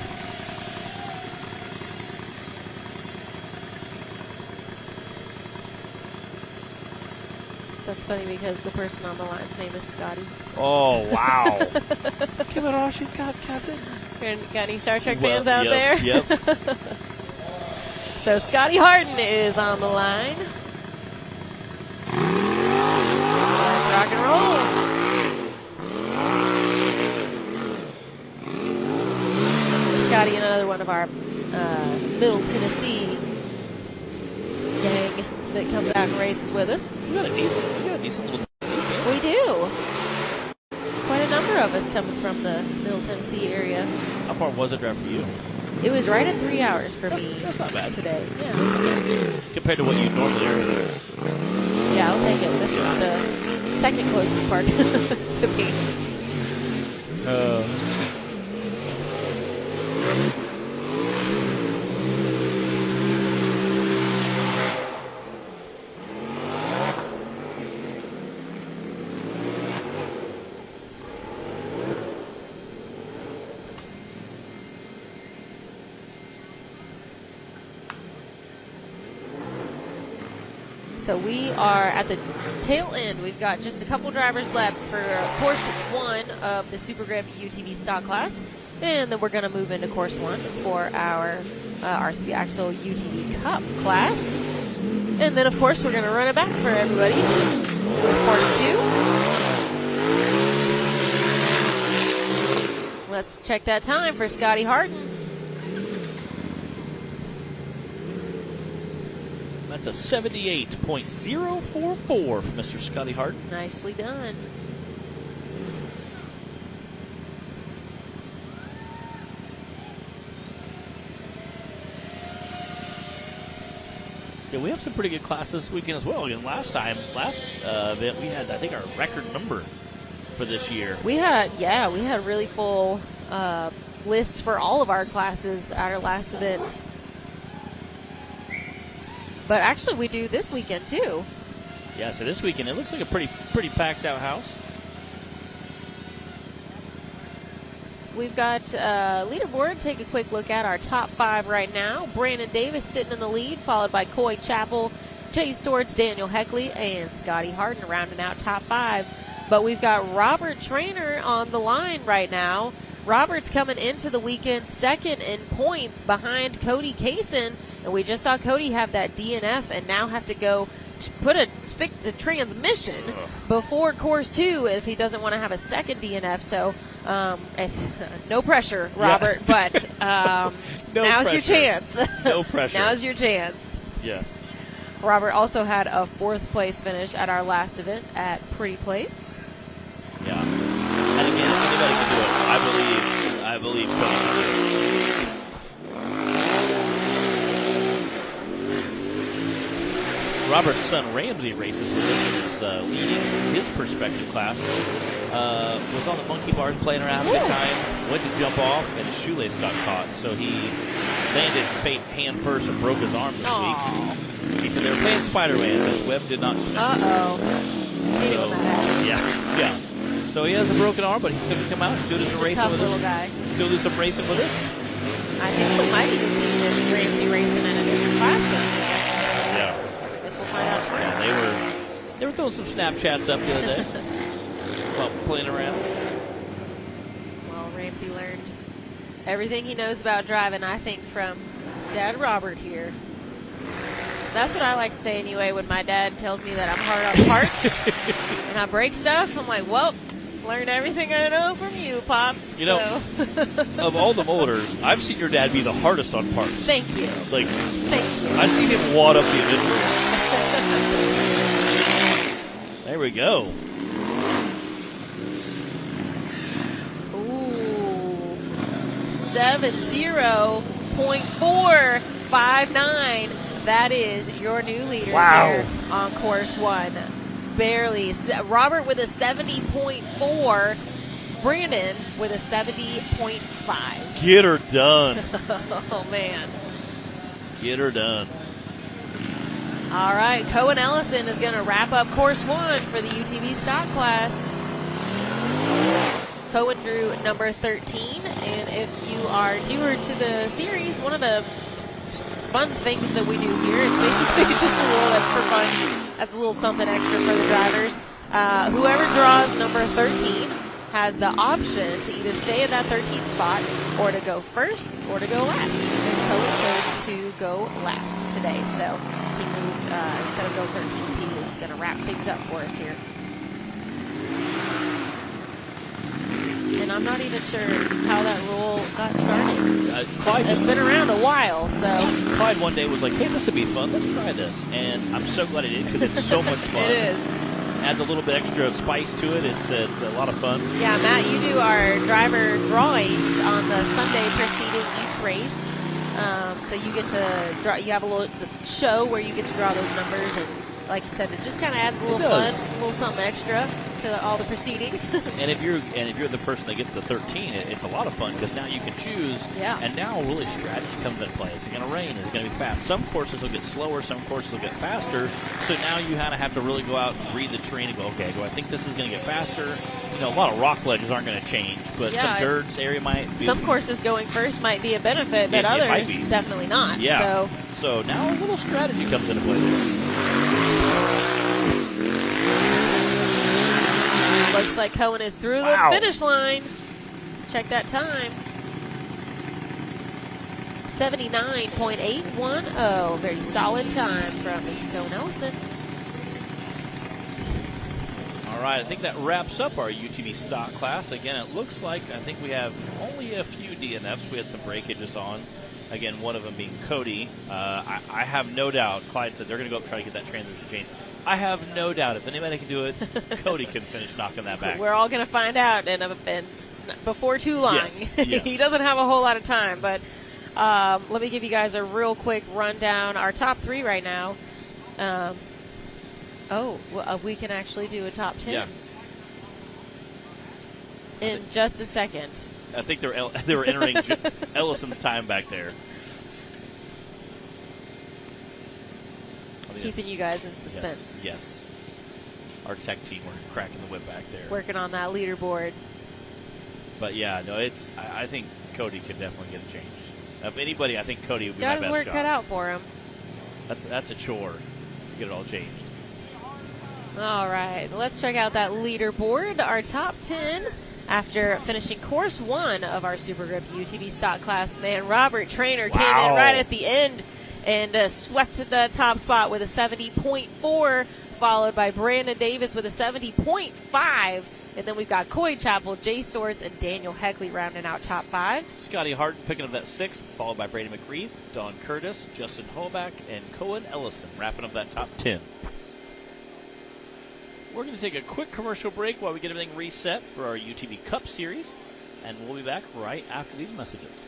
That's funny because the person on the line's name is Scotty. Oh, wow. Give it all she got, Captain. Got any Star Trek fans out there? Yep. So Scotty Harden is on the line. Let's rock and roll. Scotty, another one of our Middle Tennessee gang that comes out and races with us. We got a decent little team. We do. Quite a number of us coming from the Middle Tennessee area. How far was it drive for you? It was right at 3 hours for me. That's not bad Today. Yeah. Compared to what you normally are. Yeah, I'll take it. This is the second closest park to me. So we are at the tail end. We've got just a couple drivers left for course 1 of the Super Grip UTV stock class. And then we're going to move into course 1 for our RCB Axle UTV Cup class. And then, of course, we're going to run it back for everybody with course 2. Let's check that time for Scotty Harden. That's a 78.044 for Mr. Scotty Harden. Nicely done. Yeah, we have some pretty good classes this weekend as well. Again, last event we had, I think, our record number for this year. We had really full lists for all of our classes at our last event. But actually, we do this weekend too. Yeah, so this weekend it looks like a pretty packed out house. We've got leaderboard. Take a quick look at our top 5 right now. Brandon Davis sitting in the lead, followed by Coy Chappell, Jay Storch, Daniel Heckley, and Scotty Harden rounding out top 5. But we've got Robert Trainer on the line right now. Robert's coming into the weekend second in points behind Cody Kaysen. And we just saw Cody have that DNF and now have to go fix a transmission before course 2 if he doesn't want to have a second DNF. So it's no pressure, Robert, yeah. but No now's pressure. your chance. No pressure. Now's your chance. Yeah. Robert also had a 4th place finish at our last event at Pretty Place. Yeah. And again, anybody can do it. I believe Cody can do it. Robert's son Ramsey races with us. Is leading his perspective class. Was on the monkey bars playing around a good time. Went to jump off, and his shoelace got caught. So he landed hand first and broke his arm this week. He said they were playing Spider-Man. His web did not connect. Yeah. So he has a broken arm, but he's going to come out and still do some racing with us. Still do some racing with us. I think we might even see this Ramsey racing in a different class this weekend. Yeah. I guess we'll find out tomorrow. Yeah, they were throwing some Snapchats up the other day while playing around. Well, Ramsey learned everything he knows about driving, I think, from his dad Robert here. That's what I like to say anyway when my dad tells me that I'm hard on parts and I break stuff. I'm like, well, learned everything I know from you, Pops. You know, of all the molders, I've seen your dad be the hardest on parts. Thank you. Like, thank you. I've seen him wad up the initial. There we go. Ooh. 70.459. That is your new leader here on course 1. Barely. Robert with a 70.4. Brandon with a 70.5. Get her done. Oh, man. Get her done. All right. Cohen Ellison is going to wrap up course 1 for the UTV stock class. Cohen drew number 13. And if you are newer to the series, one of the fun things that we do here, it's basically just a little that's for fun. That's a little something extra for the drivers. Whoever draws number 13 has the option to either stay at that 13th spot or to go first or to go last. And Cohen chose to go last today. So he moved, instead of going 13, he is going to wrap things up for us here. And I'm not even sure how that rule got started. It's been around a while, so. Clyde one day was like, hey, this would be fun. Let's try this. And I'm so glad it did because it's so much fun. It is. Adds a little bit extra spice to it. It's a lot of fun. Yeah, Matt, you do our driver drawings on the Sunday preceding each race. So you get to draw, you have a little show where you get to draw those numbers, and like you said, it just kind of adds a little fun, a little something extra to all the proceedings. and if you're the person that gets the 13, it's a lot of fun because now you can choose. Yeah. And now really strategy comes into play. Is it going to rain? Is it going to be fast? Some courses will get slower. Some courses will get faster. So now you kind of have to really go out and read the terrain and go, okay, do I think this is going to get faster? You know, a lot of rock ledges aren't going to change, but some dirt area might be. Some courses going first might be a benefit, but others definitely not. Yeah. So now a little strategy comes into play. Looks like Cohen is through the finish line. Let's check that time. 79.810. Very solid time from Mr. Cohen Ellison. All right, I think that wraps up our UTV stock class. Again, it looks like I think we have only a few DNFs. We had some breakages on. Again, one of them being Cody. I have no doubt. Clyde said they're going to go up and try to get that transmission changed. I have no doubt if anybody can do it, Cody can finish knocking that back. We're all going to find out and before too long. Yes. He doesn't have a whole lot of time, but let me give you guys a real quick rundown. Our top 3 right now. We can actually do a top 10 in just a second. I think they were entering Ellison's time back there. Keeping you guys in suspense. Yes. Our tech team were cracking the whip back there. Working on that leaderboard. But yeah, no, I think Cody could definitely get it changed. If anybody, I think Cody would be my best shot. He's got his work cut out for him. That's a chore to get it all changed. All right, let's check out that leaderboard. Our top 10 after finishing course 1 of our Super Grip UTV stock class. Man, Robert Trainer came in right at the end and swept to the top spot with a 70.4, followed by Brandon Davis with a 70.5. And then we've got Coy Chappell, Jay Storts, and Daniel Heckley rounding out top 5. Scotty Harden picking up that 6th, followed by Brady McGreeth, Don Curtis, Justin Holback, and Cohen Ellison wrapping up that top 10. We're going to take a quick commercial break while we get everything reset for our UTV Cup Series, and we'll be back right after these messages.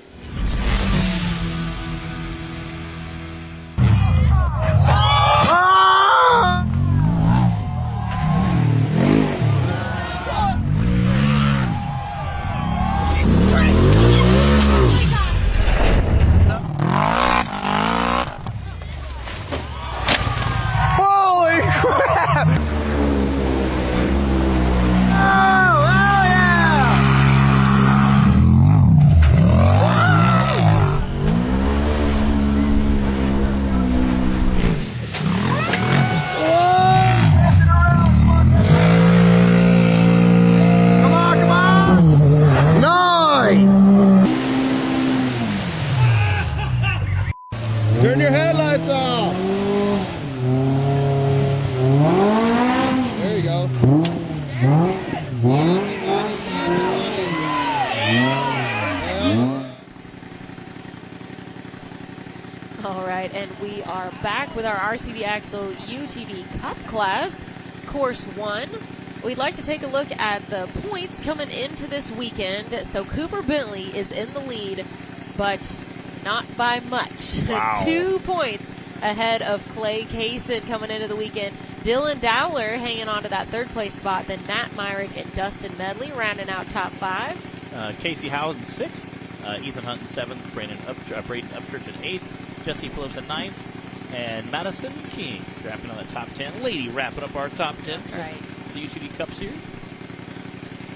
We are back with our RCV Axle UTV Cup class, Course 1. We'd like to take a look at the points coming into this weekend. So Cooper Bentley is in the lead, but not by much. Wow. 2 points ahead of Clay Kaysen coming into the weekend. Dylan Dowler hanging on to that third place spot. Then Matt Myrick and Dustin Medley rounding out top 5. Casey Howell in 6th. Ethan Hunt in 7th. Braden Upchurch in 8th. Jesse Phillips in 9th. And Madison King wrapping on the top 10. Lady wrapping up our top 10. That's right. The UTV Cup Series.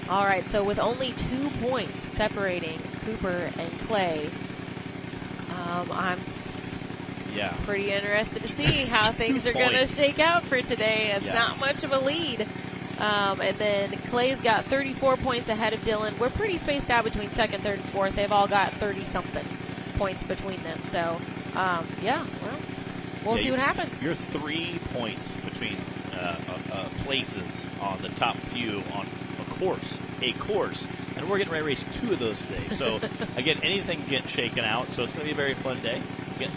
All right, so with only 2 points separating Cooper and Clay, I'm pretty interested to see how things are going to shake out for today. It's not much of a lead. And then Clay's got 34 points ahead of Dylan. We're pretty spaced out between 2nd, 3rd, and 4th. They've all got 30-something points between them. So, we'll see what happens. You're 3 points between places on the top few on a course, and we're getting ready to race 2 of those today. So, again, anything gets shaken out, so it's going to be a very fun day. Again,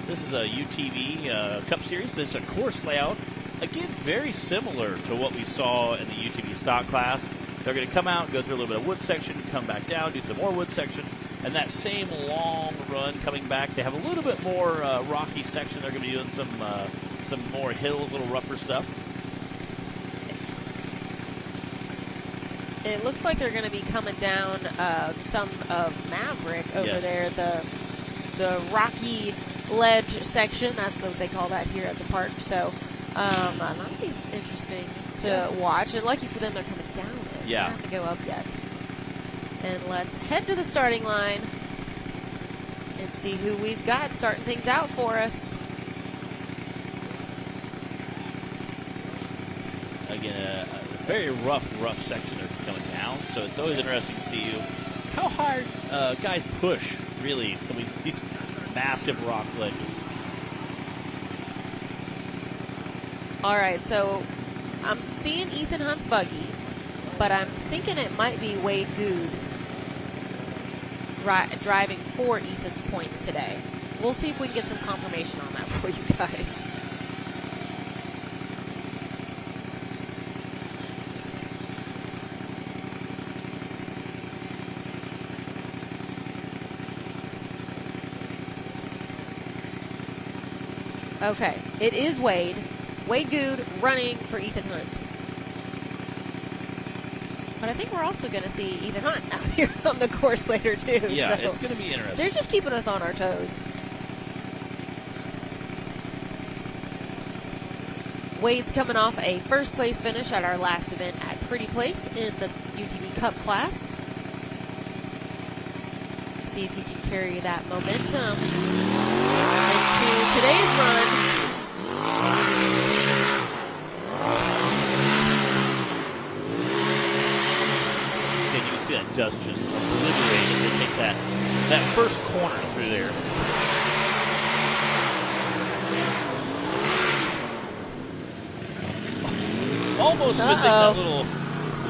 this is a UTV Cup Series. This is a course layout. Again, very similar to what we saw in the UTV stock class. They're going to come out, go through a little bit of wood section, come back down, do some more wood section, and that same long run coming back. They have a little bit more rocky section. They're going to be doing some more hills, little rougher stuff. It looks like they're going to be coming down some of Maverick over there, the rocky ledge section. That's what they call that here at the park. So that'll be interesting to watch. And lucky for them, they're coming down it. They don't have to go up yet. And let's head to the starting line and see who we've got starting things out for us. Again, a very rough section they're coming down, so it's always interesting to see how hard guys push, really, these massive rock ledges. All right, so I'm seeing Ethan Hunt's buggy, but I'm thinking it might be Wade Good driving for Ethan's points today. We'll see if we can get some confirmation on that for you guys. Okay, it is Wade. Wade Good running for Ethan Hunt. But I think we're also going to see Ethan Hunt out here on the course later, too. Yeah, so it's going to be interesting. They're just keeping us on our toes. Wade's coming off a first-place finish at our last event at Pretty Place in the UTV Cup class. See if he can carry that momentum into today's run. And you can see that dust just obliterated. They take that first corner through there. Almost missing that little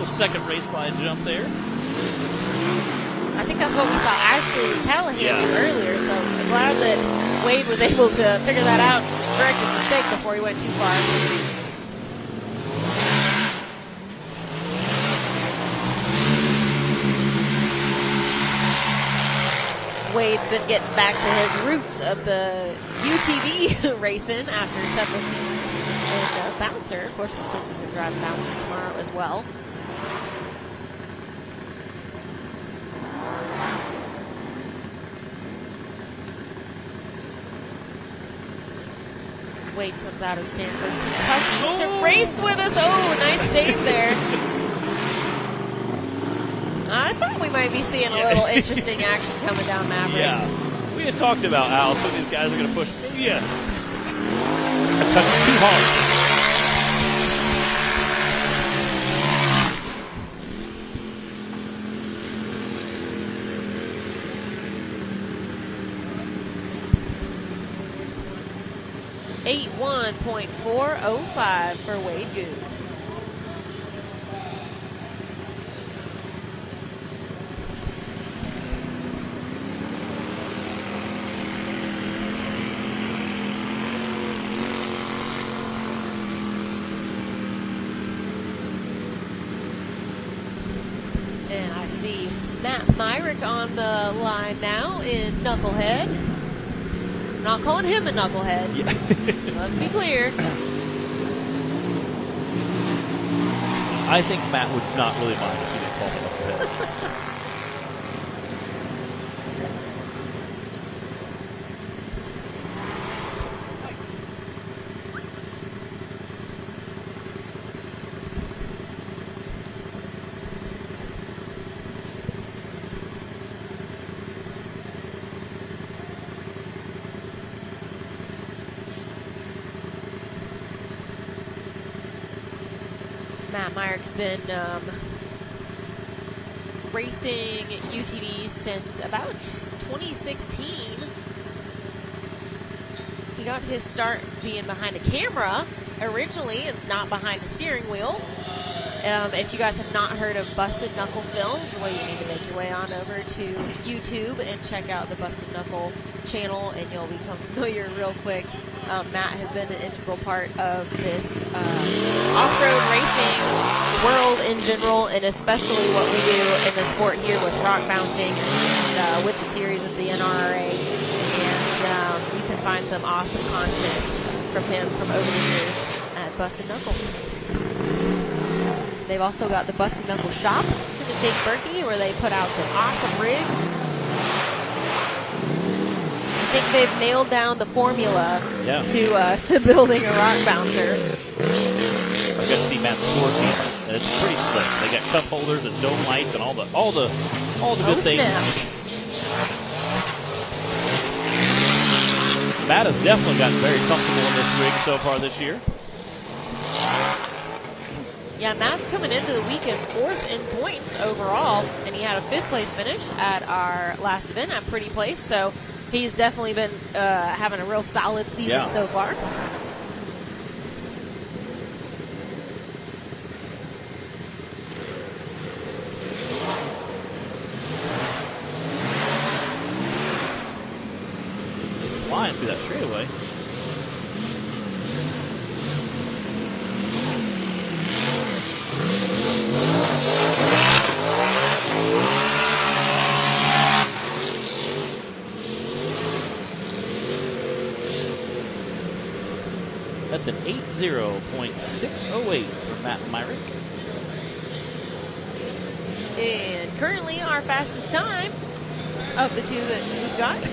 second Raceline jump there. I think that's what we saw Ashley Callahan do earlier, so I'm glad that Wade was able to figure that out and correct his mistake before he went too far. Wade's been getting back to his roots of the UTV racing after several seasons in Bouncer. Of course, we'll still see him drive Bouncer tomorrow as well. Wade comes out of Stanford, Kentucky to race with us. Oh, nice save there. I thought we might be seeing a little interesting action coming down Maverick. Yeah. We had talked about how some of these guys are going to push maybe a touch too hard. 81.405 for Wade Good. see Matt Myrick on the line now in Knucklehead. I'm not calling him a knucklehead. Yeah. Let's be clear. I think Matt would not really mind if you didn't call him a knucklehead. Matt Myrick's been racing UTV since about 2016. He got his start being behind a camera originally, and not behind a steering wheel. If you guys have not heard of Busted Knuckle Films, well, you need to make your way on over to YouTube and check out the Busted Knuckle channel, and you'll become familiar real quick. Matt has been an integral part of this off-road racing world in general, and especially what we do in the sport here with rock bouncing and with the series with the NRRA. And you can find some awesome content from him from over the years at Busted Knuckle. They've also got the Busted Knuckle Shop in Big Berkey, where they put out some awesome rigs. I think they've nailed down the formula to building a rock bouncer. I got to see Matt's floor team, and it's pretty slick. They got cup holders and dome lights and all the good things. Matt has definitely gotten very comfortable in this rig so far this year. Yeah, Matt's coming into the weekend 4th in points overall, and he had a 5th place finish at our last event at Pretty Place, so he's definitely been having a real solid season so far. Flying through that straightaway. That's an 80.608 for Matt Myrick. And currently our fastest time of the two that we've got.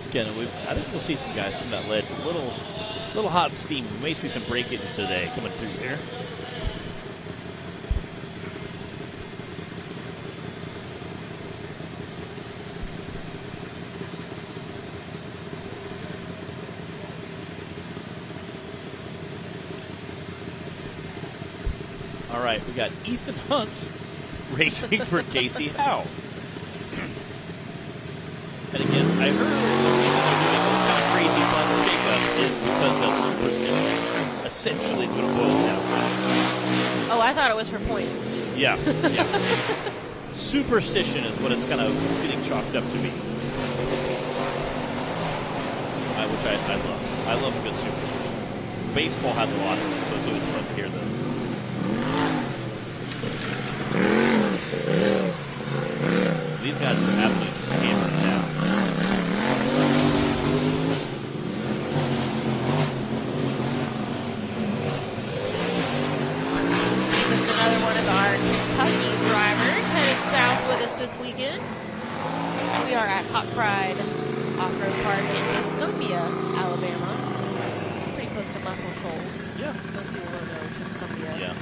Again, I think we'll see some guys from that ledge. A little hot steam. We may see some breakage today coming through here. All right, we got Ethan Hunt racing for Casey Howe. And again, I heard the reason they're doing this kind of crazy fun shakeup is because of superstition. Essentially, it's going to boil down. Oh, I thought it was for points. Yeah. Superstition is what it's kind of getting chalked up to be. Which I love. I love a good superstition. Baseball has a lot of them, so it's always fun to hear those. These guys are absolutely just hammering it down. Another one of our Kentucky drivers heading south with us this weekend. We are at HawkPride Offroad Park in Tuscumbia, Alabama. Pretty close to Muscle Shoals. Yeah. Most people don't know Tuscumbia. Yeah.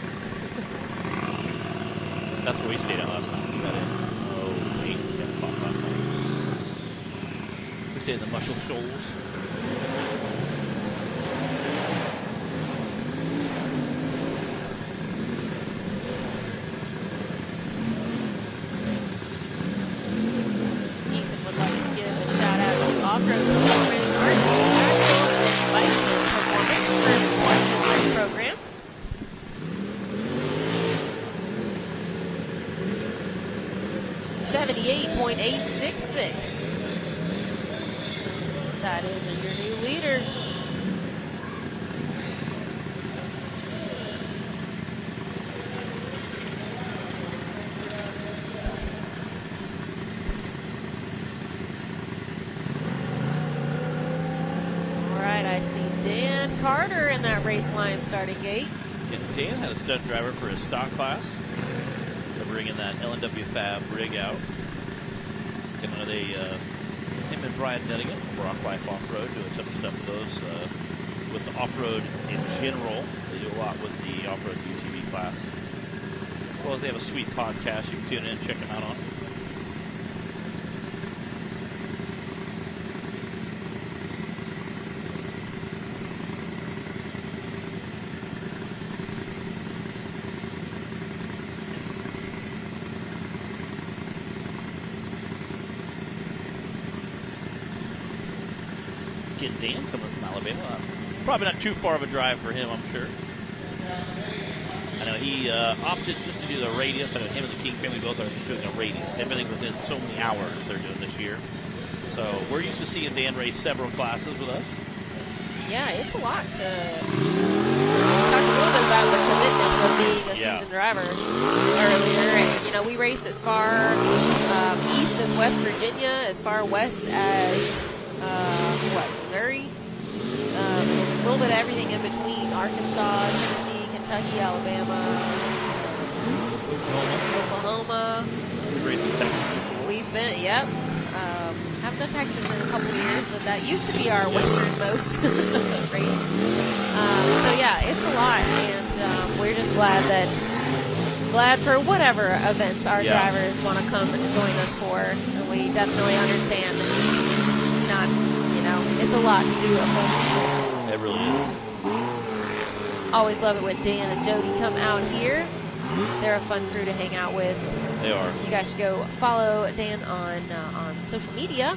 That's where we stayed at last night. We got in 8, 10 o'clock last night. We stayed in the Muscle Shoals. Ethan would like to give a shout out to Off-Road Performance, and Bike Performance for supporting this program. $78.866 6. That is your new leader. I see Dan Carter in that Raceline starting gate. And Dan had a stunt driver for his stock class. They're bringing that LNW Fab rig out. And him and Brian Nettigan from HawkPride Offroad doing some stuff with those. With the off-road in general, they do a lot with the off-road UTV class. As well as they have a sweet podcast you can tune in and check them out on. Dan coming from Alabama. Probably not too far of a drive for him, I'm sure. I know he opted just to do the radius. I know him and the King family both are just doing a radius. Everything within so many hours they're doing this year. So we're used to seeing Dan race several classes with us. Yeah, it's a lot to talk a little bit about the commitment of being a seasoned driver earlier. And, we race as far east as West Virginia, as far west as Missouri, a little bit of everything in between: Arkansas, Tennessee, Kentucky, Alabama, Oklahoma. We've raced in Texas before. We've been, yep. Haven't done Texas in a couple of years, but that used to be our westernmost race. So yeah, it's a lot, and we're just glad for whatever events our drivers want to come and join us for. And we definitely understand that it's a lot to do a full season. It really is. Always love it when Dan and Jody come out here. They're a fun crew to hang out with. They are. You guys should go follow Dan on social media.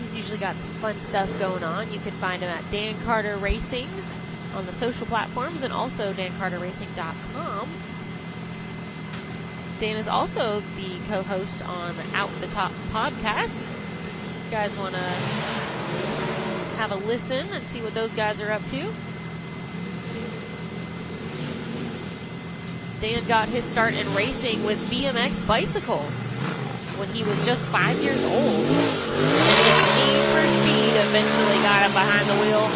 He's usually got some fun stuff going on. You can find him at Dan Carter Racing on the social platforms and also dancarterracing.com. Dan is also the co-host on Out the Top podcast. If you guys want to have a listen and see what those guys are up to. Dan got his start in racing with BMX bicycles when he was just 5 years old. And his need for speed eventually got him behind the wheel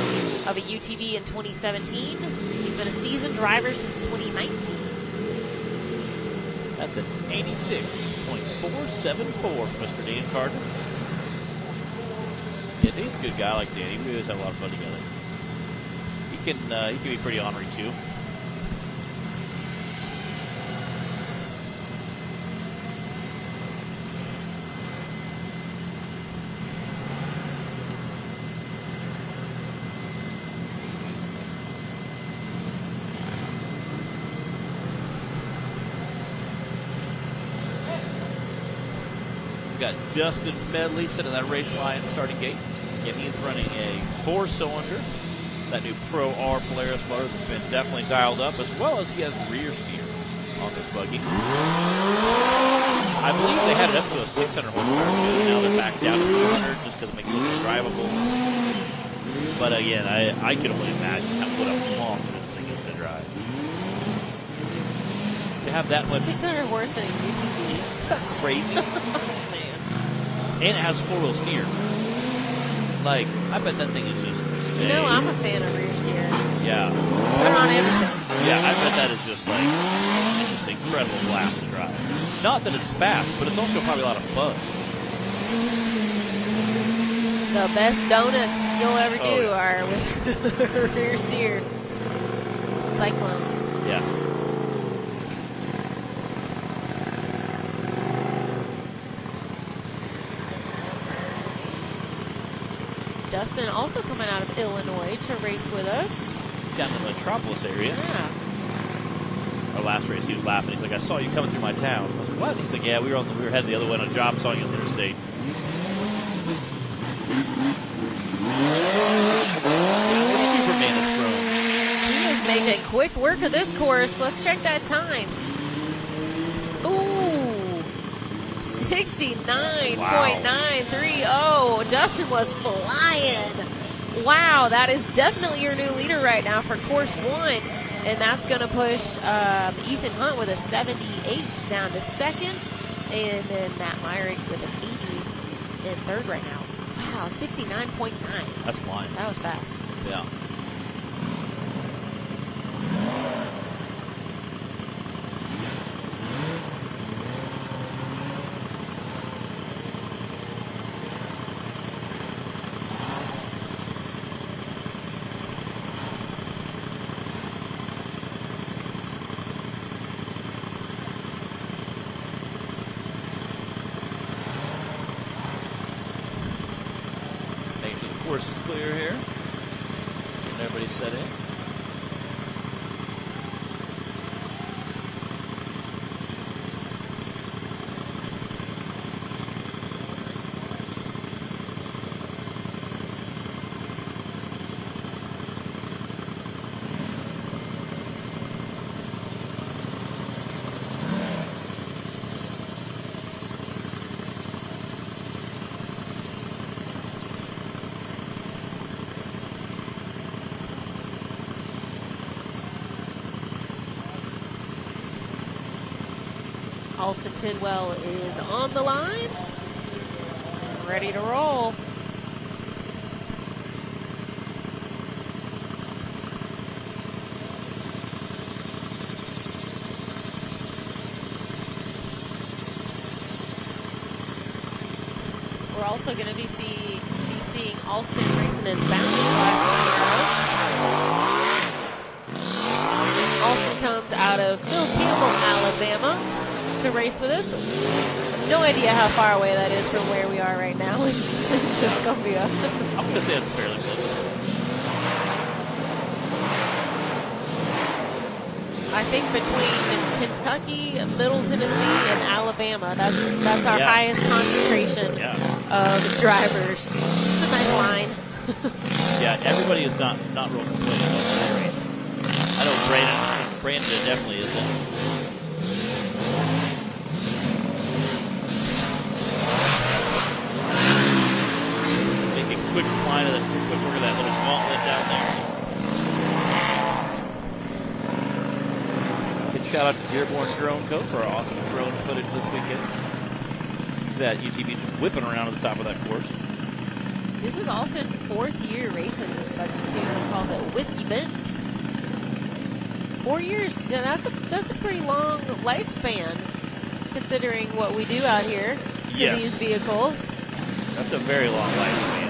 of a UTV in 2017. He's been a seasoned driver since 2019. That's an 86.474 for Mr. Dan Carter. Yeah, Dan's a good guy. I like Dan. We always have a lot of fun together. He can be pretty ornery too. Got Justin Medley sitting at that Raceline starting gate. Again, he's running a 4-cylinder. That new Pro R Polaris motor that's been definitely dialed up, as well as he has rear steer on this buggy. I believe they had it up to a 600 horsepower. Now they're back down to 200 just because it makes it a little drivable. But again, I can only imagine what a monster this thing is to drive. To have that much 600 horse in a UTV. Is that crazy? And it has 4-wheel steer. Like, I bet that thing is just... I'm a fan of rear steer. Yeah. Put it on everything. Yeah, I bet that is just like just an incredible blast to drive. Not that it's fast, but it's also probably a lot of fun. The best donuts you'll ever do are with rear steer. Some Cyclones. Yeah. Dustin also coming out of Illinois to race with us. Down in the Metropolis area. Yeah. Our last race, he was laughing. He's like, I saw you coming through my town. I was like, what? He's like, yeah, we were heading the other way on a job, saw you on the interstate. He is making quick work of this course. Let's check that time. Ooh. 69.930. Oh, Dustin was flying. Wow, that is definitely your new leader right now for course 1. And that's going to push Ethan Hunt with a 78 down to second. And then Matt Myrick with an 80 in third right now. Wow, 69.9. That's flying. That was fast. Yeah. Course is clear here. Getting everybody set in. Alston Tidwell is on the line and ready to roll. We're also going to be seeing Alston racing in bounding class tomorrow. Alston comes out of Phil Campbell, Alabama, to race with us. No idea how far away that is from where we are right now in Tuscumbia. I'm going to say it's fairly close. I think between Kentucky, Middle Tennessee, and Alabama, that's our highest concentration of drivers. It's a nice line. Yeah, everybody is not real complaining about this race. I know Brandon definitely isn't. Quick work of that little gauntlet down there. Good shout out to Dearborn Drone Co. for our awesome drone footage this weekend. He's that UTV just whipping around at the top of that course. This is Alston's 4th year racing this buggy too. He calls it Whiskey Bend. 4 years, yeah, that's a pretty long lifespan considering what we do out here to these vehicles. That's a very long lifespan.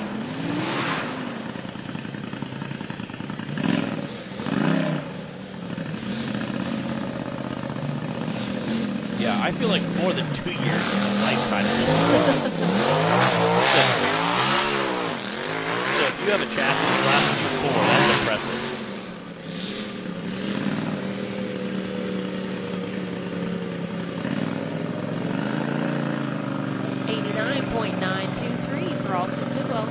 Yeah, I feel like more than 2 years is a lifetime. So if you have a chassis that lasts you 4, that's impressive. .923 for Alston Tidwell.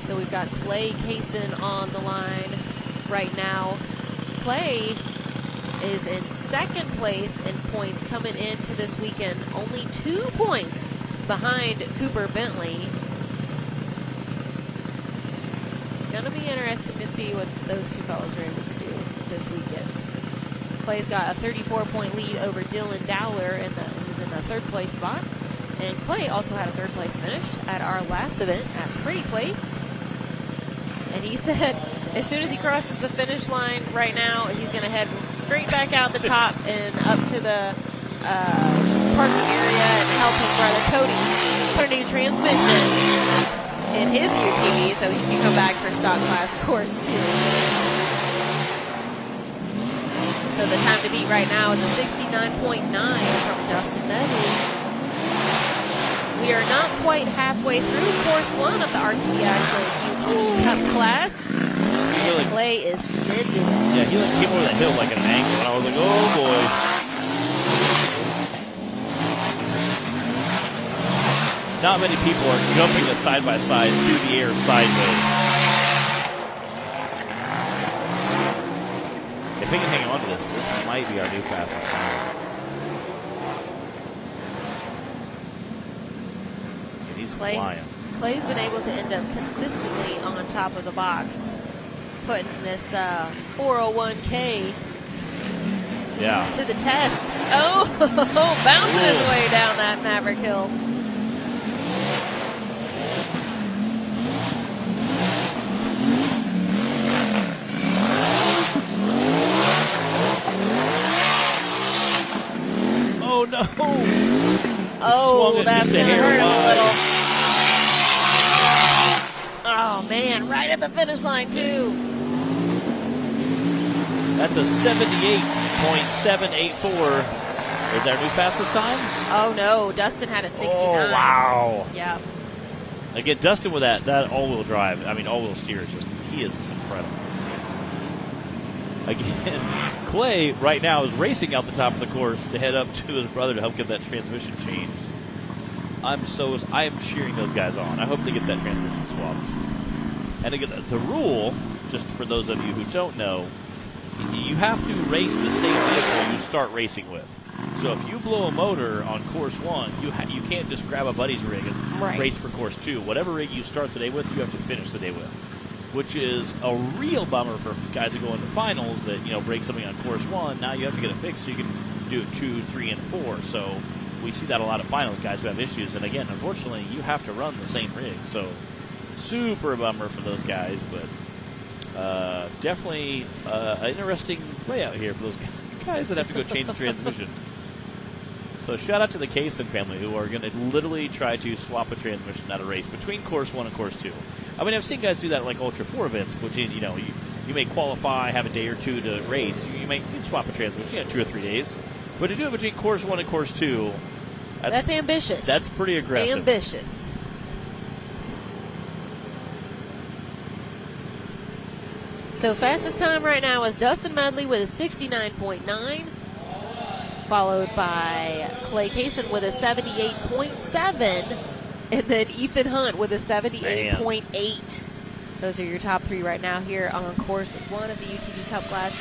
So we've got Clay Kaysen on the line right now. Clay is in 2nd place in points coming into this weekend. Only 2 points behind Cooper Bentley. Gonna be interesting to see what those two fellows are able to do this weekend. Clay's got a 34-point lead over Dylan Dowler, who's in the 3rd place spot. And Clay also had a 3rd place finish at our last event at Pretty Place. And he said as soon as he crosses the finish line right now, he's going to head straight back out the top and up to the parking area and help his brother Cody put a new transmission in his UTV so he can come back for stock class course 2. So the time to beat right now is a 69.9 from Dustin Medley. We are not quite halfway through course 1 of the RTD Axle UTV Cup class. And Clay is sending it. Yeah, he came over that hill like an angle, and I was like, oh boy. not many people are jumping a side-by-side through the air sideways. If we can hang on to this, this might be our new fastest time. And he's flying. Clay's been able to end up consistently on top of the box, putting this 401k to the test. Oh, bouncing his way down that Maverick Hill. Oh, no. Oh, that's going to hurt him a little. Oh, man, right at the finish line, too. That's a 78.784. Is that our new fastest time? Oh, no. Dustin had a 69. Oh, wow. Yeah. Again, Dustin with that all-wheel drive, all-wheel steer, he is just incredible. Again, Clay right now is racing out the top of the course to head up to his brother to help get that transmission changed. I am cheering those guys on. I hope they get that transmission swapped. And again, the rule, just for those of you who don't know, you have to race the same vehicle you start racing with. So if you blow a motor on course 1, you can't just grab a buddy's rig and race for course 2. Whatever rig you start the day with, you have to finish the day with, which is a real bummer for guys that go into finals that break something on course 1. Now you have to get it fixed so you can do it 2, 3, and 4. So we see that a lot of finals, guys who have issues. And again, unfortunately, you have to run the same rig. So super bummer for those guys, but definitely an interesting layout here for those guys that have to go change the transmission. So shout out to the Kaysen family who are going to literally try to swap a transmission at a race between course 1 and course 2. I've seen guys do that like Ultra 4 events, which you may qualify, have a day or two to race. You swap a transmission, 2 or 3 days. But to do it between course 1 and course 2, that's ambitious. That's pretty aggressive. Ambitious. So fastest time right now is Dustin Medley with a 69.9, followed by Clay Kaysen with a 78.7, and then Ethan Hunt with a 78.8. Those are your top 3 right now here on course 1 of the UTV Cup class.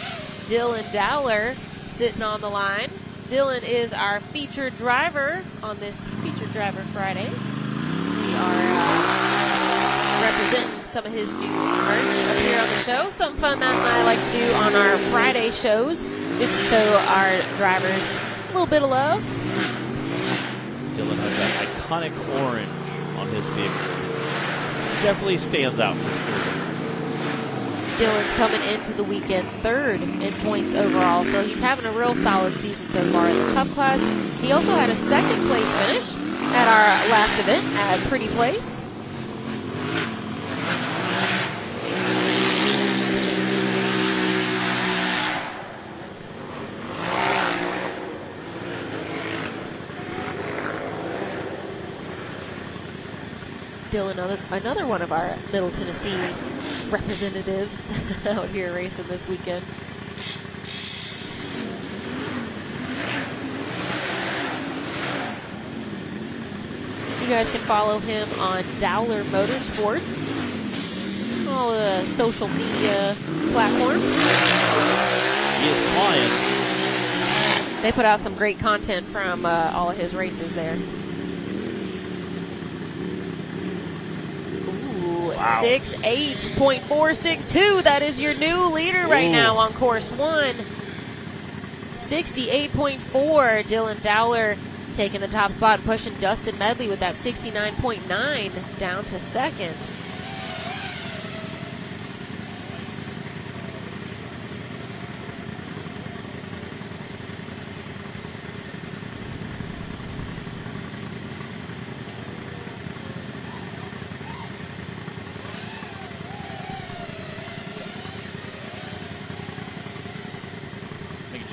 Dylan Dowler sitting on the line. Dylan is our featured driver on this Featured Driver Friday. We are representing some of his new merch up here on the show. Something fun that I like to do on our Friday shows, just to show our drivers a little bit of love. Dylan has that iconic orange on his vehicle. Definitely stands out for sure. Dylan's coming into the weekend 3rd in points overall, so he's having a real solid season so far in the Cup class. He also had a 2nd place finish at our last event at Pretty Place. Dylan, another one of our Middle Tennessee representatives out here racing this weekend. You guys can follow him on Dowler Motorsports, all the social media platforms. He is flying. They put out some great content from all of his races there. Wow. 68.462. That is your new leader right now on course 1. 68.4. Dylan Dowler taking the top spot and pushing Dustin Medley with that 69.9 down to 2nd.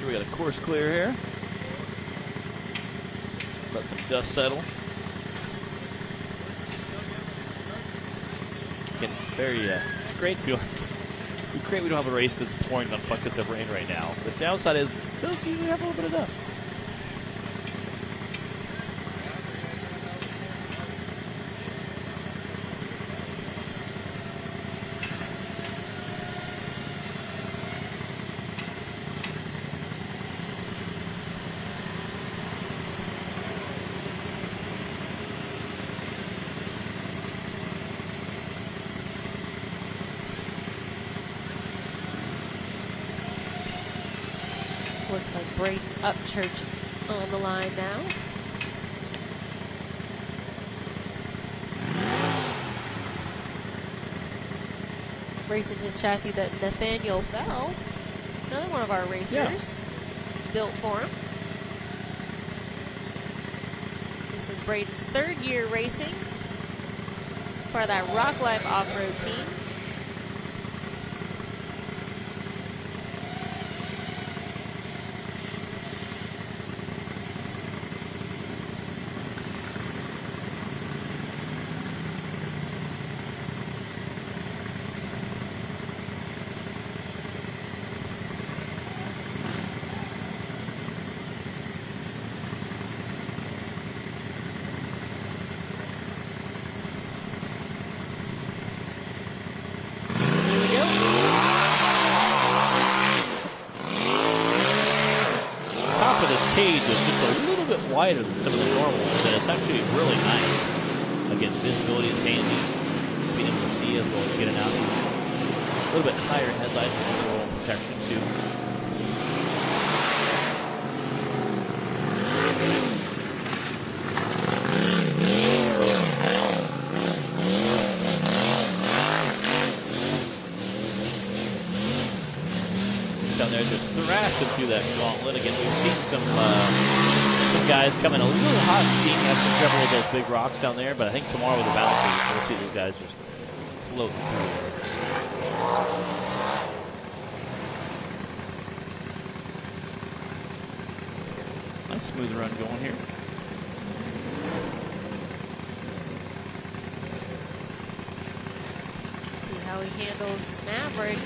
We got a course clear here. Let some dust settle. Again, it's very it's great. It's great we don't have a race that's pouring on buckets of rain right now. The downside is it does usually have a little bit of dust. Looks like Braden Upchurch on the line now. Racing his chassis that Nathaniel Bell, another one of our racers, built for him. This is Braden's 3rd year racing, part of that Rock Life Offroad team. Cage is just a little bit wider than some of the normals, and it's actually really nice. Again, visibility is handy, being able to see as well as getting out. A little bit higher headlights and roll protection too. Down there just thrashing through that gauntlet. Again, we've seen some guys coming a little hot and steamy after several of those big rocks down there, but I think tomorrow with the bouncers, we'll see these guys just floating through. Nice smooth run going here. See how he handles Maverick.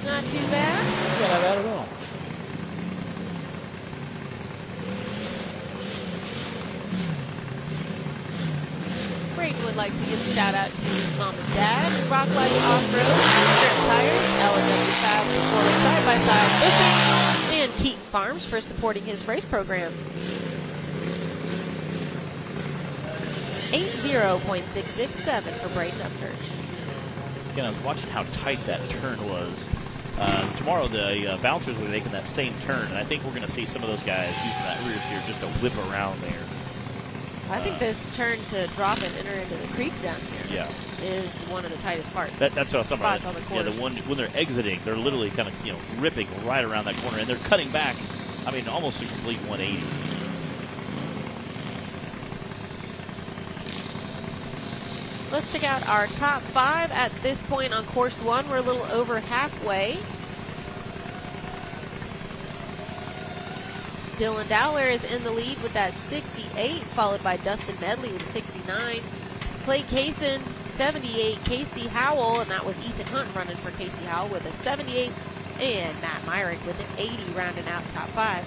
Not too bad. Not bad at all. Braden would like to give a shout out to his mom and dad, Rock Life Offroad, Dirt Tires, LW5 Performance Side-by-Side Fishing, and Keaton Farms for supporting his race program. 80.667 for Braden Upchurch. Again, I was watching how tight that turn was. Tomorrow the bouncers will be making that same turn, and I think we're going to see some of those guys using that rear steer just to whip around there. I think this turn to drop and enter into the creek down here is one of the tightest parts. That's what I was talking about. Spots on the course. Yeah, the one when they're exiting, they're literally kind of ripping right around that corner, and they're cutting back. I mean, almost a complete 180. Let's check out our top 5 at this point on course 1. We're a little over halfway. Dylan Dowler is in the lead with that 68, followed by Dustin Medley with 69. Clay Kaysen, 78. Casey Howell, and that was Ethan Hunt running for Casey Howell with a 78. And Matt Myrick with an 80, rounding out top 5.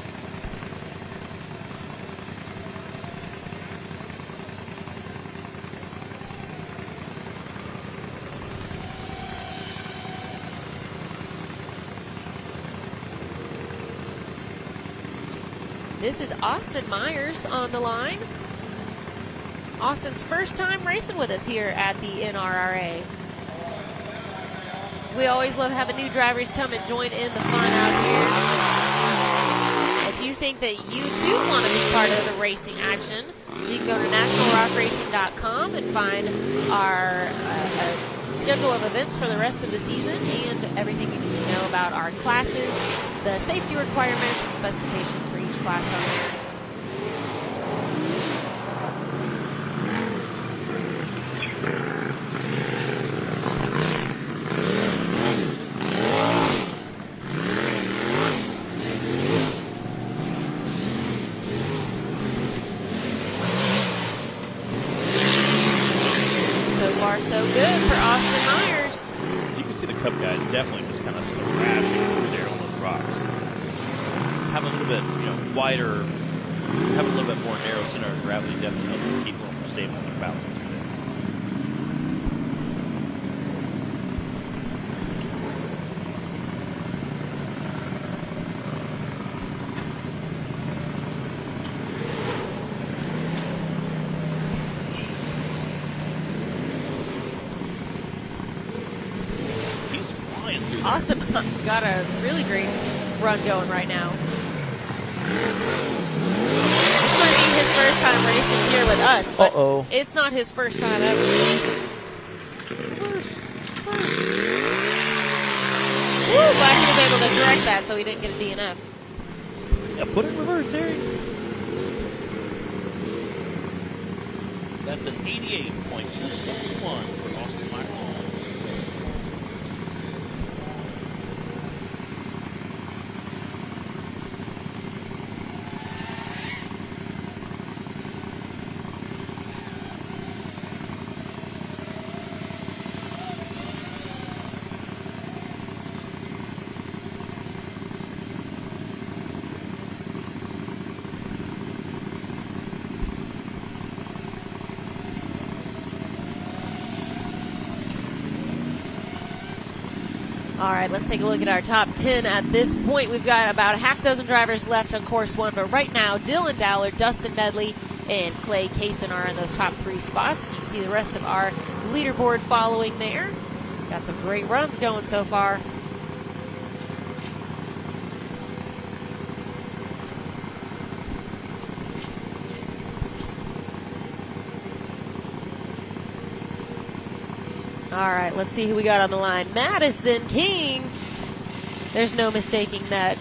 This is Austin Myers on the line. Austin's first time racing with us here at the NRRA. We always love having new drivers come and join in the fun out here. If you think that you too want to be part of the racing action, you can go to nationalrockracing.com and find our schedule of events for the rest of the season and everything you need to know about our classes, the safety requirements and specifications for each class on there. So far, so good for Austin Myers. You can see the Cup guys definitely just kind of thrashing through there on those rocks. Have a little bit, wider, have a little bit more narrow center of gravity definitely helps them keep them stable and bouncing through there. Awesome got a really great run going right now. It's going to be his first time racing here with us, but it's not his first time ever. Woo, but he was able to direct that so he didn't get a DNF. Yeah, put it in reverse, Terry. That's an 88.261 for Austin Myers. All right, let's take a look at our top 10 at this point. We've got about a half dozen drivers left on course 1, but right now, Dylan Dowler, Dustin Medley, and Clay Kaysen are in those top 3 spots. You can see the rest of our leaderboard following there. Got some great runs going so far. All right, let's see who we got on the line. Madison King. There's no mistaking that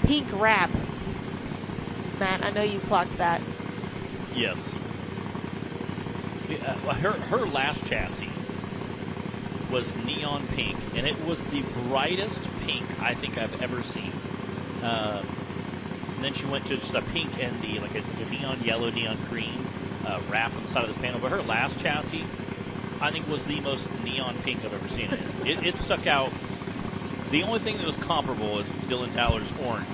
pink wrap. Matt, I know you clocked that. Yes. Her last chassis was neon pink, and it was the brightest pink I think I've ever seen. And then she went to just a pink and the neon yellow, neon green wrap on the side of this panel. But her last chassis, I think, was the most neon pink I've ever seen. It stuck out. The only thing that was comparable is Dylan Dowler's orange.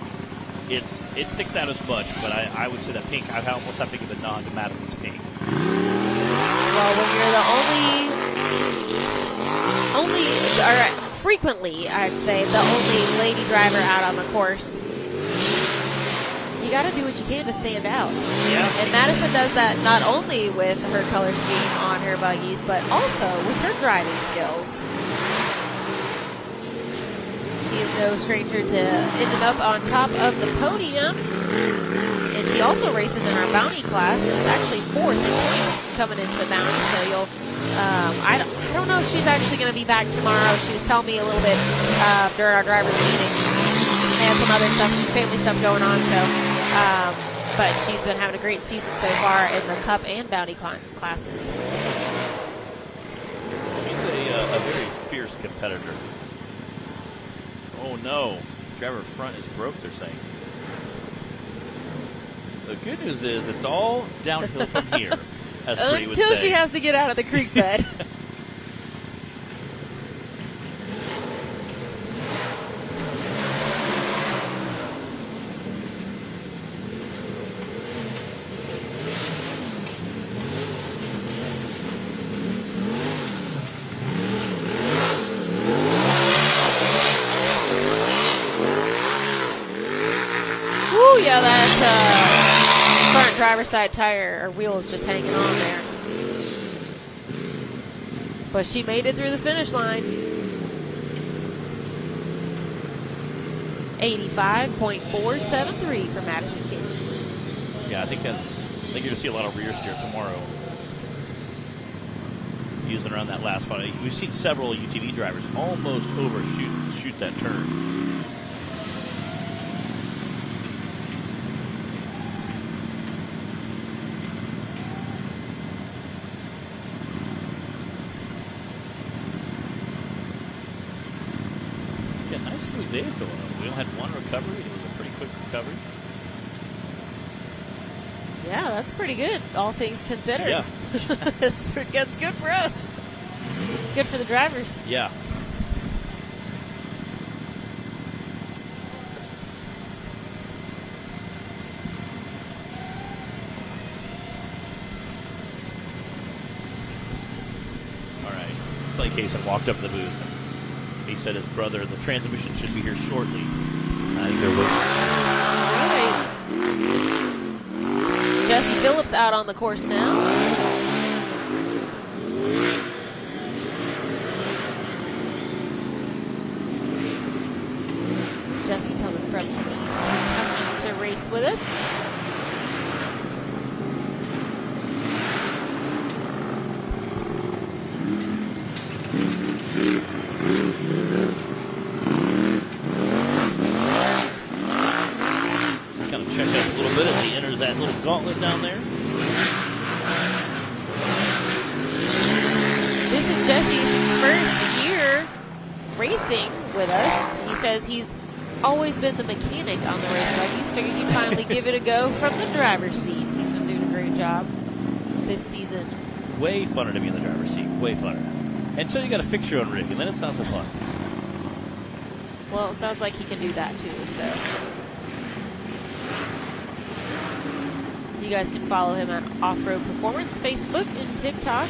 It sticks out as much, but I would say that pink, I almost have to give a nod to Madison's pink. Well, when you're the frequently, I'd say, the only lady driver out on the course, you got to do what you can to stand out. Yeah. And Madison does that not only with her color scheme on her buggies, but also with her driving skills. She is no stranger to ending up on top of the podium. And she also races in our bounty class. It's actually 4th in points coming into the bounty. So you'll, I don't know if she's actually going to be back tomorrow. She was telling me a little bit during our driver's meeting. They had some other stuff, family stuff going on. So, but she's been having a great season so far in the Cup and bounty classes. She's a very fierce competitor. Oh no, driver front is broke, they're saying. The good news is it's all downhill from here, as Bree would say. Until she has to get out of the creek bed. Yeah, that front driver's side tire or wheel is just hanging on there. But she made it through the finish line. 85.473 for Madison King. Yeah, I think you're going to see a lot of rear steer tomorrow. Using around that last spot. We've seen several UTV drivers almost overshoot that turn. Smooth day going on. We only had one recovery. It was a pretty quick recovery. Yeah, that's pretty good, all things considered. Yeah. That's good for us. Good for the drivers. Yeah. All right. Clay Kaysen walked up to the booth. He said his brother, the transmission should be here shortly. I think they're waiting. All right. Jesse Phillips out on the course now. says he's always been the mechanic on the race bike. He's figured he'd finally give it a go from the driver's seat. He's been doing a great job this season. Way funner to be in the driver's seat. Way funner. Until you got to fix your own rig, and then it's not so fun. Well, it sounds like he can do that too, so. You guys can follow him on Off-Road Performance, Facebook and TikTok.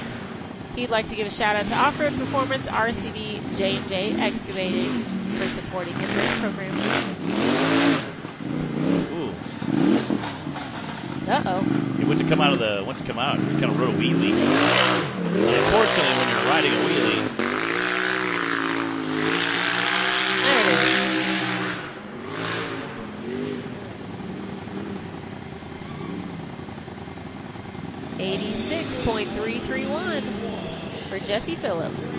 He'd like to give a shout out to Off-Road Performance, RCV, J&J Excavating for supporting his race program. Ooh. Uh-oh. He went to come out, he kind of rode a wheelie. Unfortunately, when you're riding a wheelie. There it is. 86.331 for Jesse Phillips.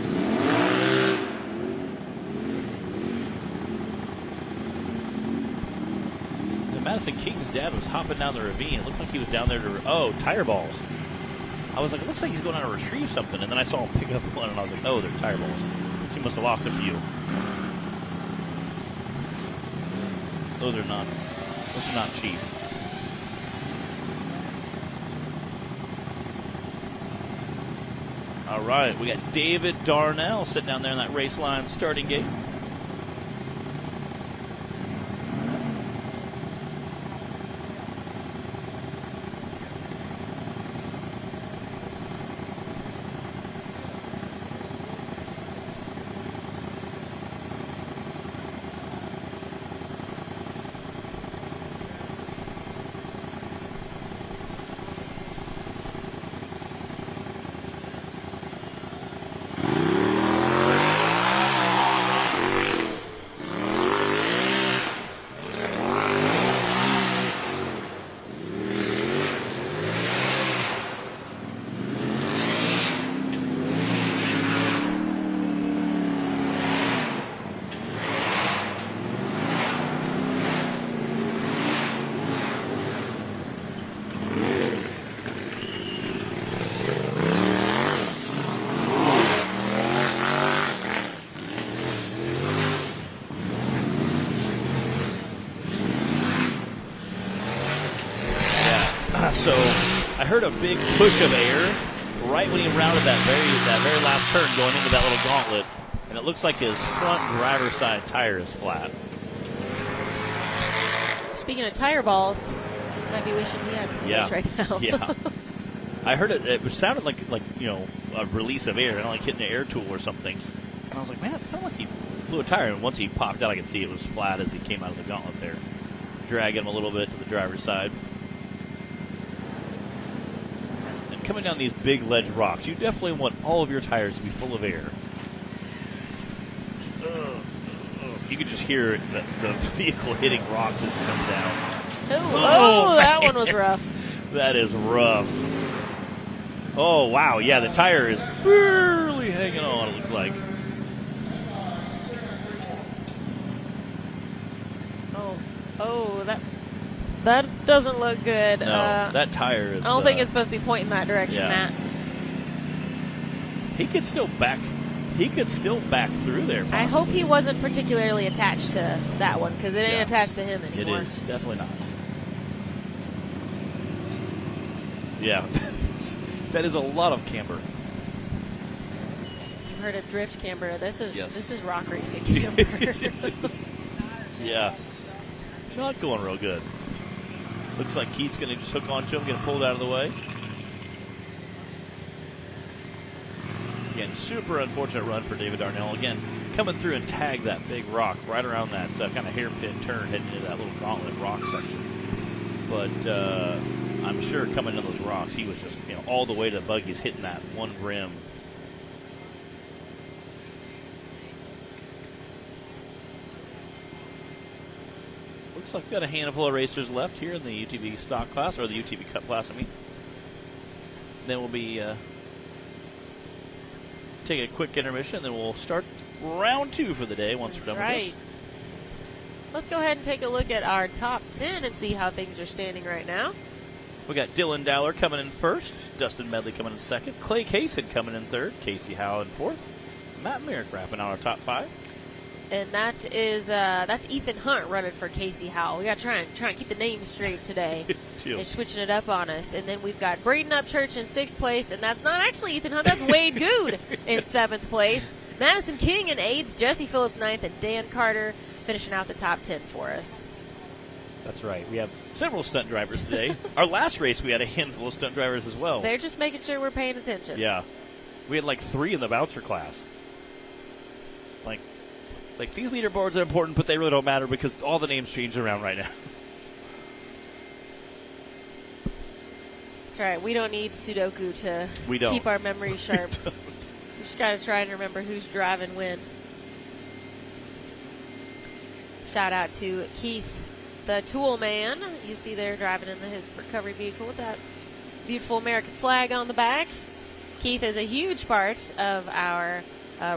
Madison King's dad was hopping down the ravine. It looked like he was down there to, tire balls. I was like, it looks like he's going out to retrieve something. And then I saw him pick up one, and I was like, oh, they're tire balls. He must have lost a few. Those are not cheap. All right, we got David Darnell sitting down there in that Raceline starting gate. So I heard a big push of air right when he rounded that very last turn going into that little gauntlet, and it looks like his front driver's side tire is flat. Speaking of tire balls, might be wishing he had some of those right now. Yeah. I heard it sounded like a release of air, like hitting an air tool or something. And I was like, man, it sounded like he blew a tire. And once he popped out, I could see it was flat as he came out of the gauntlet there, dragging him a little bit to the driver's side. Coming down these big ledge rocks, you definitely want all of your tires to be full of air. You can just hear the vehicle hitting rocks as it comes down. Oh, that one was rough. That is rough. Oh, wow. Yeah, the tire is barely hanging on, it looks like. Oh, that doesn't look good. No, that tire is... I don't think it's supposed to be pointing that direction, Matt. He could still back through there, possibly. I hope he wasn't particularly attached to that one, because it ain't attached to him anymore. It is, definitely not. Yeah, that is a lot of camber. You've heard of drift camber. This is rock racing camber. Yeah. Not going real good. Looks like Keith's going to just hook onto him, get him pulled out of the way. Again, super unfortunate run for David Darnell. Again, coming through and tag that big rock right around that kind of hairpin turn heading into that little gauntlet rock section. But I'm sure coming into those rocks, he was just all the way to the buggies hitting that one rim. Looks like we've got a handful of racers left here in the UTV stock class, or the UTV Cup class, I mean. Then we'll be taking a quick intermission, and then we'll start round 2 for the day once we're done with this. Let's go ahead and take a look at our top 10 and see how things are standing right now. We got Dylan Dowler coming in first, Dustin Medley coming in second, Clay Kaysen coming in third, Casey Howe in fourth, Matt Merrick wrapping out our top 5. And that's Ethan Hunt running for Casey Howell. We got to try and keep the names straight today. They're switching it up on us. And then we've got Braden Upchurch in 6th place, and that's not actually Ethan Hunt. That's Wade Good in 7th place. Madison King in 8th, Jesse Phillips 9th, and Dan Carter finishing out the top 10 for us. That's right. We have several stunt drivers today. Our last race, we had a handful of stunt drivers as well. They're just making sure we're paying attention. Yeah. We had like 3 in the voucher class. It's like these leaderboards are important, but they really don't matter because all the names change around right now. That's right. We don't need Sudoku to keep our memory sharp. We just got to try and remember who's driving when. Shout out to Keith, the tool man. You see there driving in his recovery vehicle with that beautiful American flag on the back. Keith is a huge part of our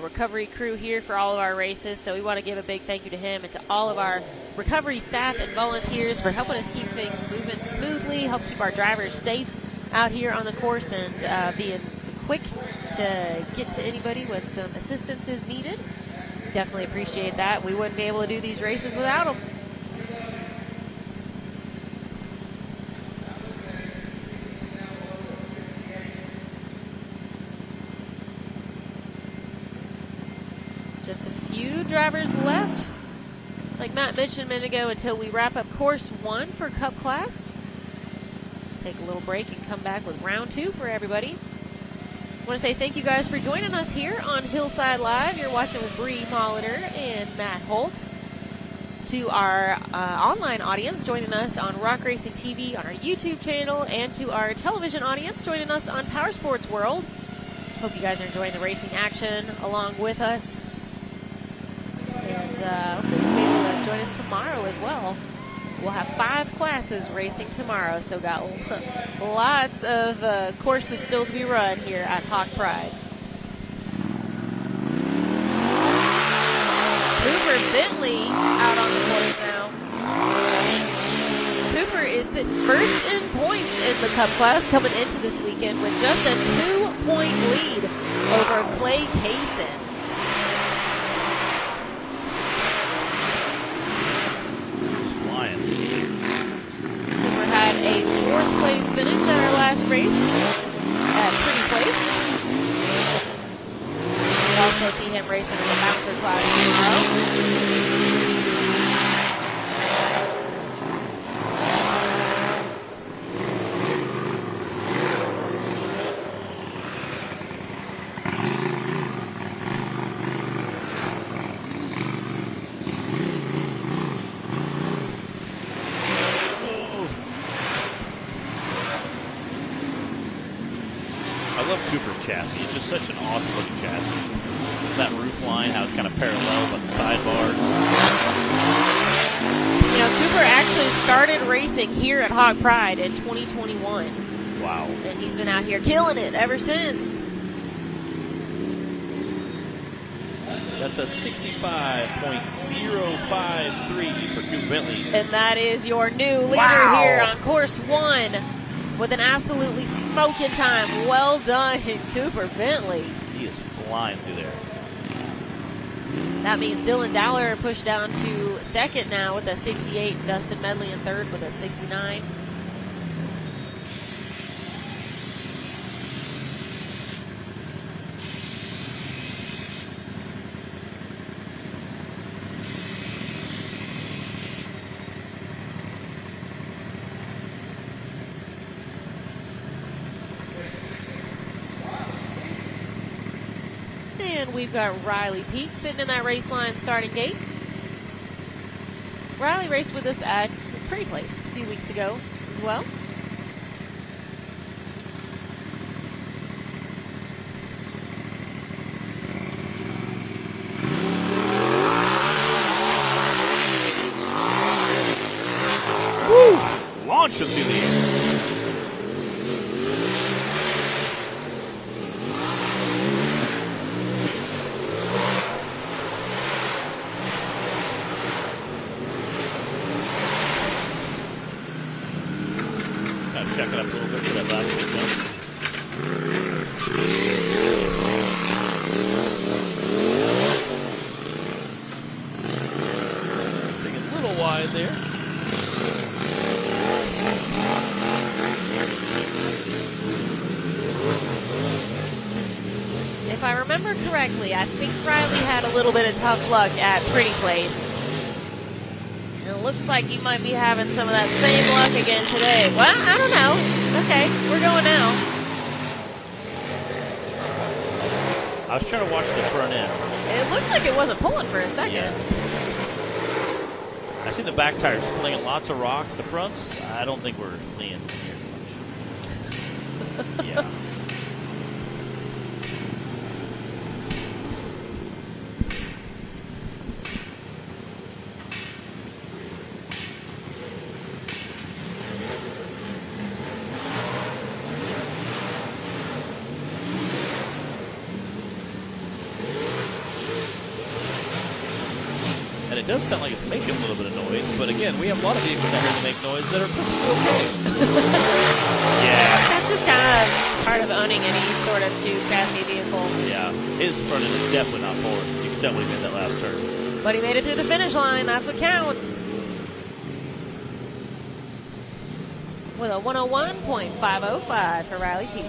recovery crew here for all of our races, so we want to give a big thank you to him and to all of our recovery staff and volunteers for helping us keep things moving smoothly, help keep our drivers safe out here on the course, and being quick to get to anybody when some assistance is needed. Definitely appreciate that. We wouldn't be able to do these races without them. Just a few drivers left, like Matt mentioned a minute ago, until we wrap up course 1 for Cup class. Take a little break and come back with round 2 for everybody. I want to say thank you guys for joining us here on Hillside Live. You're watching with Bree Molitor and Matt Holt. To our online audience joining us on Rock Racing TV on our YouTube channel, and to our television audience joining us on Power Sports World. Hope you guys are enjoying the racing action along with us. And hopefully you'll be able to join us tomorrow as well. We'll have 5 classes racing tomorrow, so got lots of courses still to be run here at HawkPride. Cooper Bentley out on the course now. Cooper is sitting first in points in the Cup class coming into this weekend with just a 2-point lead over Clay Kaysen. Cooper had a 4th place finish at our last race at Pretty Place. We also see him racing in the bouncer class tomorrow. I love Cooper's chassis. It's just such an awesome looking chassis. That roof line, how it's kind of parallel with the sidebar. You know, Cooper actually started racing here at HawkPride in 2021. Wow. And he's been out here killing it ever since. That's a 65.053 for Cooper Bentley. And that is your new leader here on course 1 with an absolutely smoking time. Well done, Cooper Bentley. He is flying through there. That means Dylan Dowler pushed down to 2nd now with a 68. Dustin Medley in 3rd with a 69. And we've got Riley Peak sitting in that Raceline starting gate. Riley raced with us at Pretty Place a few weeks ago as well. Woo! Launch him through the air. Check it up a little bit for that last one jump. if I remember correctly, I think Riley had a little bit of tough luck at Pretty Place. And it looks like he might be having some of that same luck again today. Well, I don't know. Okay, we're going now. I was trying to watch the front end. It looked like it wasn't pulling for a second. Yeah. I see the back tires flinging lots of rocks. The fronts, I don't think we're fleeing near as much. Yeah. And it does sound like it's making a little bit of noise, but again, we have a lot of vehicles out here that make noise that are perfectly okay. Yeah. That's just kind of part of owning any sort of two chassis vehicle. Yeah. His front end is definitely not forward. You can tell when he made that last turn. But he made it through the finish line. That's what counts. With a 101.505 for Riley P.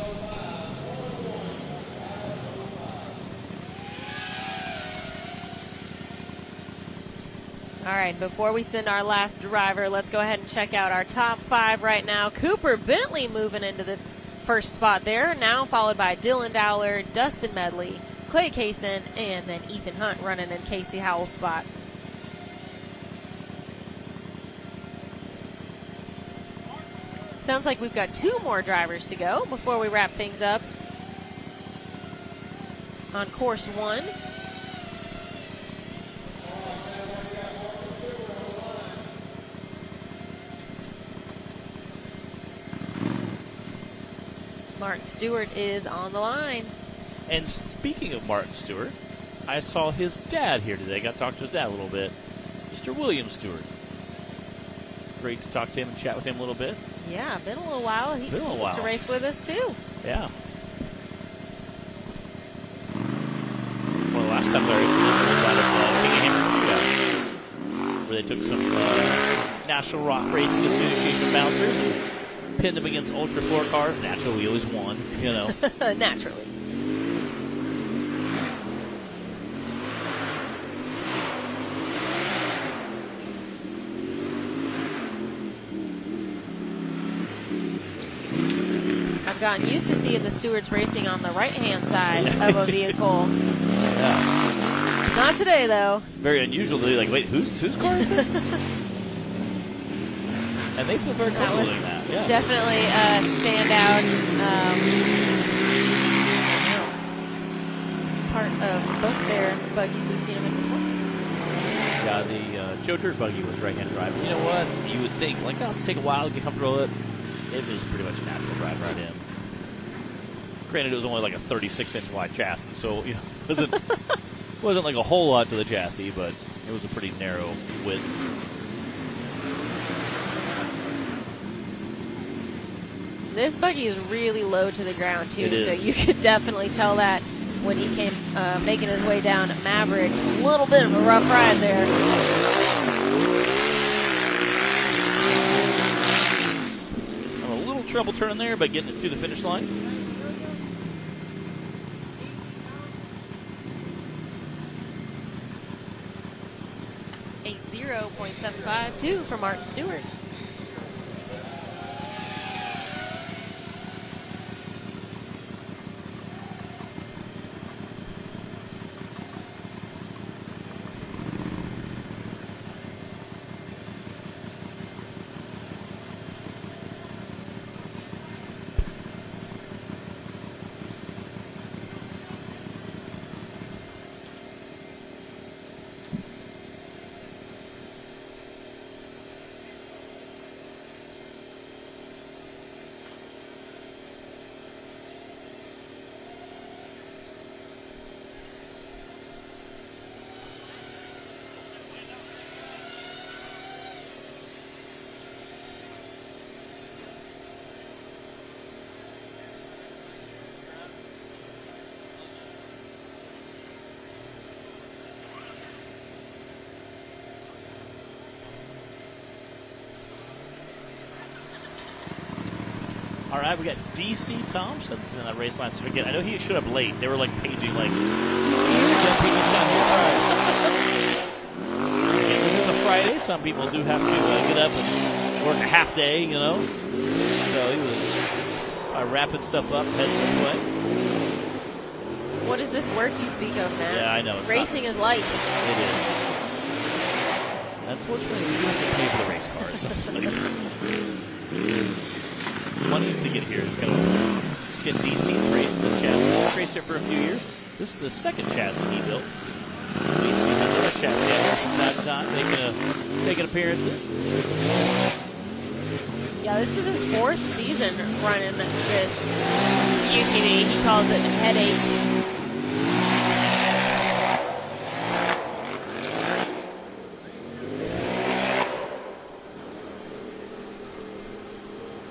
All right, before we send our last driver, let's go ahead and check out our top 5 right now. Cooper Bentley moving into the first spot there, now followed by Dylan Dowler, Dustin Medley, Clay Kaysen, and then Ethan Hunt running in Casey Howell's spot. Sounds like we've got 2 more drivers to go before we wrap things up on course 1. Martin Stewart is on the line. And speaking of Martin Stewart, I saw his dad here today. Got to talk to his dad a little bit. Mr. William Stewart. Great to talk to him and chat with him a little bit. Yeah, been a little while. He used to race with us too. Yeah. Well, the last time they raced with us was out of King Hammer Shootout, where they took some National Rock Racing Association bouncers and pinned them against Ultra 4 cars. Naturally, we always won, you know. Naturally. I've gotten used to seeing the Stewarts racing on the right-hand side of a vehicle. Yeah. Not today, though. Very unusual to be like, wait, whose car is this? And they feel very comfortable doing that. Yeah. Definitely a standout. Part of both their buggies we've seen them in before. Yeah, the Joe Dirt buggy was right-hand drive. You know what? You would think, like, oh, let's take a while to get comfortable with it. It was pretty much a natural drive right in. Granted, it was only like a 36-inch wide chassis, so you know, wasn't like a whole lot to the chassis, but it was a pretty narrow width. This buggy is really low to the ground, too, so is. you could definitely tell that when he came making his way down at Maverick. A little bit of a rough ride there. A little trouble turning there, but getting it to the finish line. .752 for Martin Stewart. All right, we got DC Thompson sitting on that race line. So again, I know he showed up late. They were like paging, like, he's here. All right. Again, this is a Friday. Some people do have to get up and work a half day, you know. So he was wrapping stuff up, heading this way. What is this work you speak of, Matt? Yeah, I know. Racing is life. It is. Unfortunately, we do have to pay for the race cars. Money to get here is going to get DC's race in this chassis. He's raced it for a few years. This is the second chassis he built. DC has a chassis out here from time to time, making appearances. Yeah, this is his 4th season running this UTV. He calls it Headache.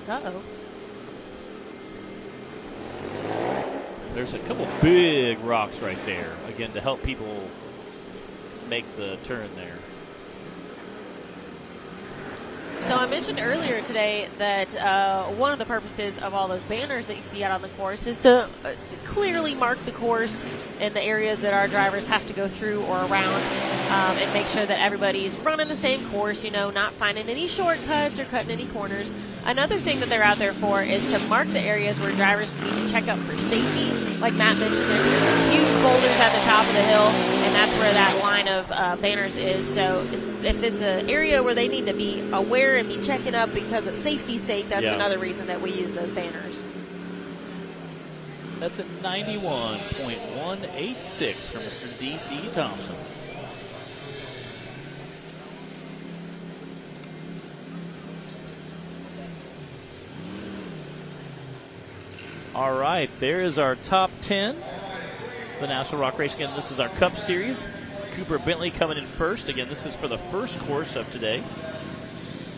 Uh-oh. There's a couple big rocks right there, again, to help people make the turn there. So I mentioned earlier today that one of the purposes of all those banners that you see out on the course is to clearly mark the course in the areas that our drivers have to go through or around, and make sure that everybody's running the same course, you know, not finding any shortcuts or cutting any corners. Another thing that they're out there for is to mark the areas where drivers need to check up for safety. Like Matt mentioned, there's huge boulders at the top of the hill, and that's where that line of banners is. So if it's an area where they need to be aware and be checking up because of safety's sake, that's another reason that we use those banners. That's a 91.186 from Mr. DC Thompson. All right, there is our top 10. The National Rock Race. Again, this is our Cup Series. Cooper Bentley coming in first. Again, this is for the first course of today.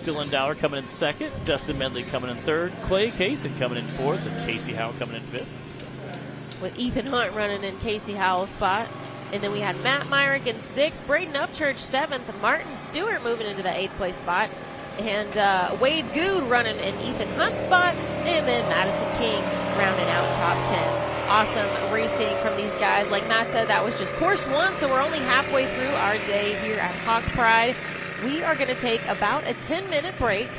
Dylan Dowler coming in second. Dustin Medley coming in third. Clay Kaysen coming in fourth. And Casey Howell coming in fifth. With Ethan Hunt running in Casey Howell's spot. And then we had Matt Myrick in sixth. Braden Upchurch seventh. Martin Stewart moving into the 8th place spot. And Wade Good running in Ethan Hunt's spot. And then Madison King rounding out top 10. Awesome racing from these guys. Like Matt said, that was just course 1, so we're only halfway through our day here at HawkPride. We are going to take about a 10-minute break.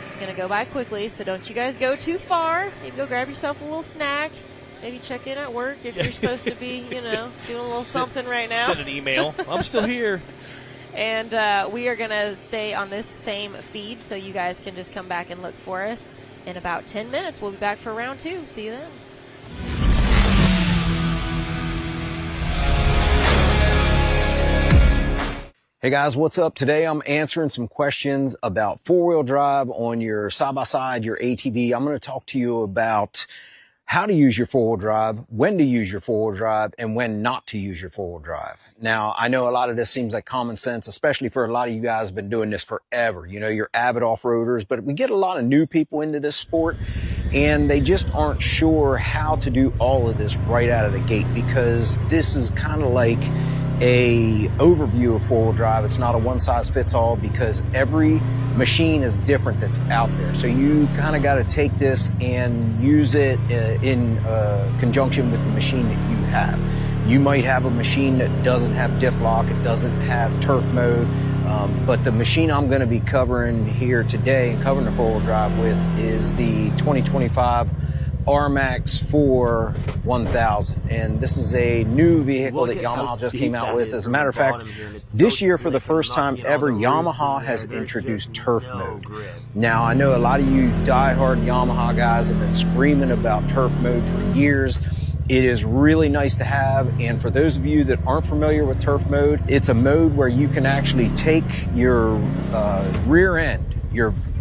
It's going to go by quickly, so don't you guys go too far. Maybe go grab yourself a little snack. Maybe check in at work if you're supposed to be, you know, doing a little something right now. Send an email. I'm still here. And we are going to stay on this same feed, so you guys can just come back and look for us. In about 10 minutes, we'll be back for round 2. See you then. Hey guys, what's up? Today I'm answering some questions about four-wheel drive on your side-by-side, your ATV. I'm going to talk to you about how to use your four-wheel drive, when to use your four-wheel drive, and when not to use your four-wheel drive. Now, I know a lot of this seems like common sense, especially for a lot of you guys who have been doing this forever. You know, you're avid off-roaders, but we get a lot of new people into this sport, and they just aren't sure how to do all of this right out of the gate, because this is kind of like a overview of four-wheel drive. It's not a one-size-fits-all, because every machine is different that's out there. So you kind of got to take this and use it in conjunction with the machine that you have. You might have a machine that doesn't have diff lock, it doesn't have turf mode, but the machine I'm going to be covering here today and covering the four-wheel drive with is the 2025 RMAX 4 1000, and this is a new vehicle that Yamaha just came out with. As a matter of fact, this year for the first time ever, Yamaha has introduced turf mode. Now, I know a lot of you diehard Yamaha guys have been screaming about turf mode for years. It is really nice to have, and for those of you that aren't familiar with turf mode, it's a mode where you can actually take your rear end,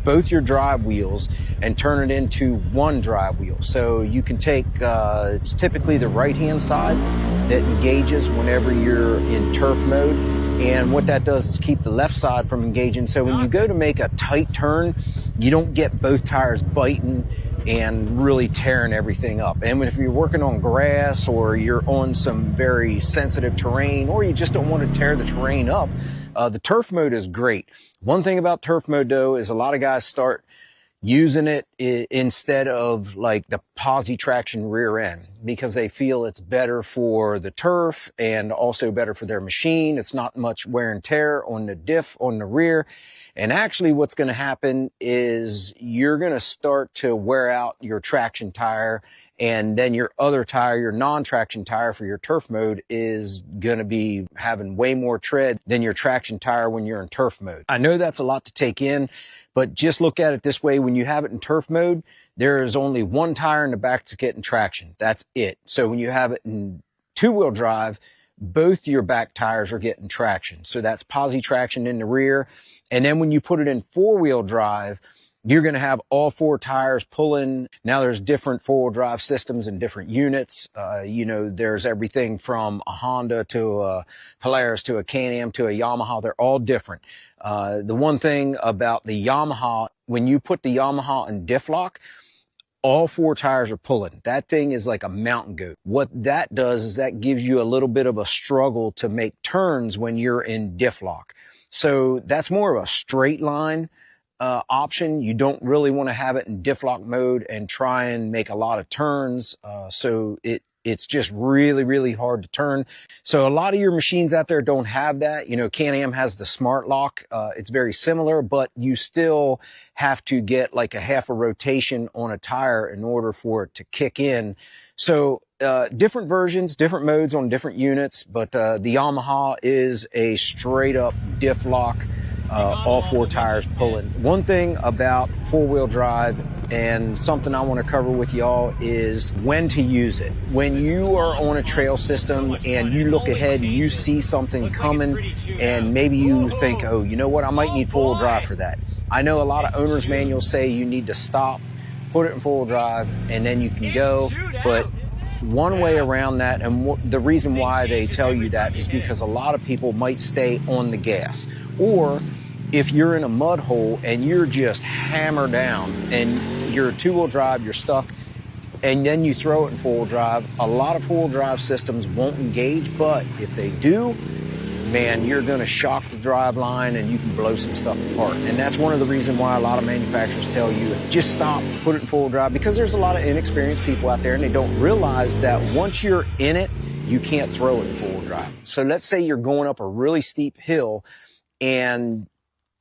both your drive wheels, and turn it into one drive wheel. So you can take, it's typically the right-hand side that engages whenever you're in turf mode. And what that does is keep the left side from engaging. So when you go to make a tight turn, you don't get both tires biting and really tearing everything up. And if you're working on grass, or you're on some very sensitive terrain, or you just don't want to tear the terrain up, the turf mode is great. One thing about turf mode, though, is a lot of guys start using it instead of like the posi traction rear end, because they feel it's better for the turf and also better for their machine. It's not much wear and tear on the diff on the rear. And actually what's going to happen is you're going to start to wear out your traction tire, and then your other tire, your non-traction tire for your turf mode, is going to be having way more tread than your traction tire when you're in turf mode. I know that's a lot to take in, but just look at it this way. When you have it in turf mode, there is only one tire in the back to getting traction. That's it. So when you have it in two-wheel drive, both your back tires are getting traction. So that's posi traction in the rear. And then when you put it in four-wheel drive, you're going to have all four tires pulling. Now there's different four-wheel drive systems and different units. There's everything from a Honda to a Polaris to a Can-Am to a Yamaha. They're all different. The one thing about the Yamaha, when you put the Yamaha in diff lock, all four tires are pulling. That thing is like a mountain goat. What that does is that gives you a little bit of a struggle to make turns when you're in diff lock. So that's more of a straight line option. You don't really want to have it in diff lock mode and try and make a lot of turns. So it's just really, really hard to turn. So a lot of your machines out there don't have that. Can-Am has the smart lock. It's very similar, but you still have to get like a half a rotation on a tire in order for it to kick in. So different versions, different modes on different units, but the Yamaha is a straight up diff lock. All four tires pulling. One thing about four-wheel drive, and something I want to cover with y'all, is when to use it. When you are on a trail system and you look ahead and you see something coming, and maybe you think, oh, you know what, I might need four-wheel drive for that. I know a lot of owner's manuals say you need to stop, put it in four-wheel drive, and then you can go. But one way around that, and the reason why they tell you that, is because a lot of people might stay on the gas. Or if you're in a mud hole and you're just hammered down and you're two-wheel drive, you're stuck, and then you throw it in four-wheel drive, a lot of four-wheel drive systems won't engage, but if they do, man, you're going to shock the drive line and you can blow some stuff apart. And that's one of the reasons why a lot of manufacturers tell you, just stop, put it in four-wheel drive, because there's a lot of inexperienced people out there and they don't realize that once you're in it, you can't throw it in four-wheel drive. So let's say you're going up a really steep hill and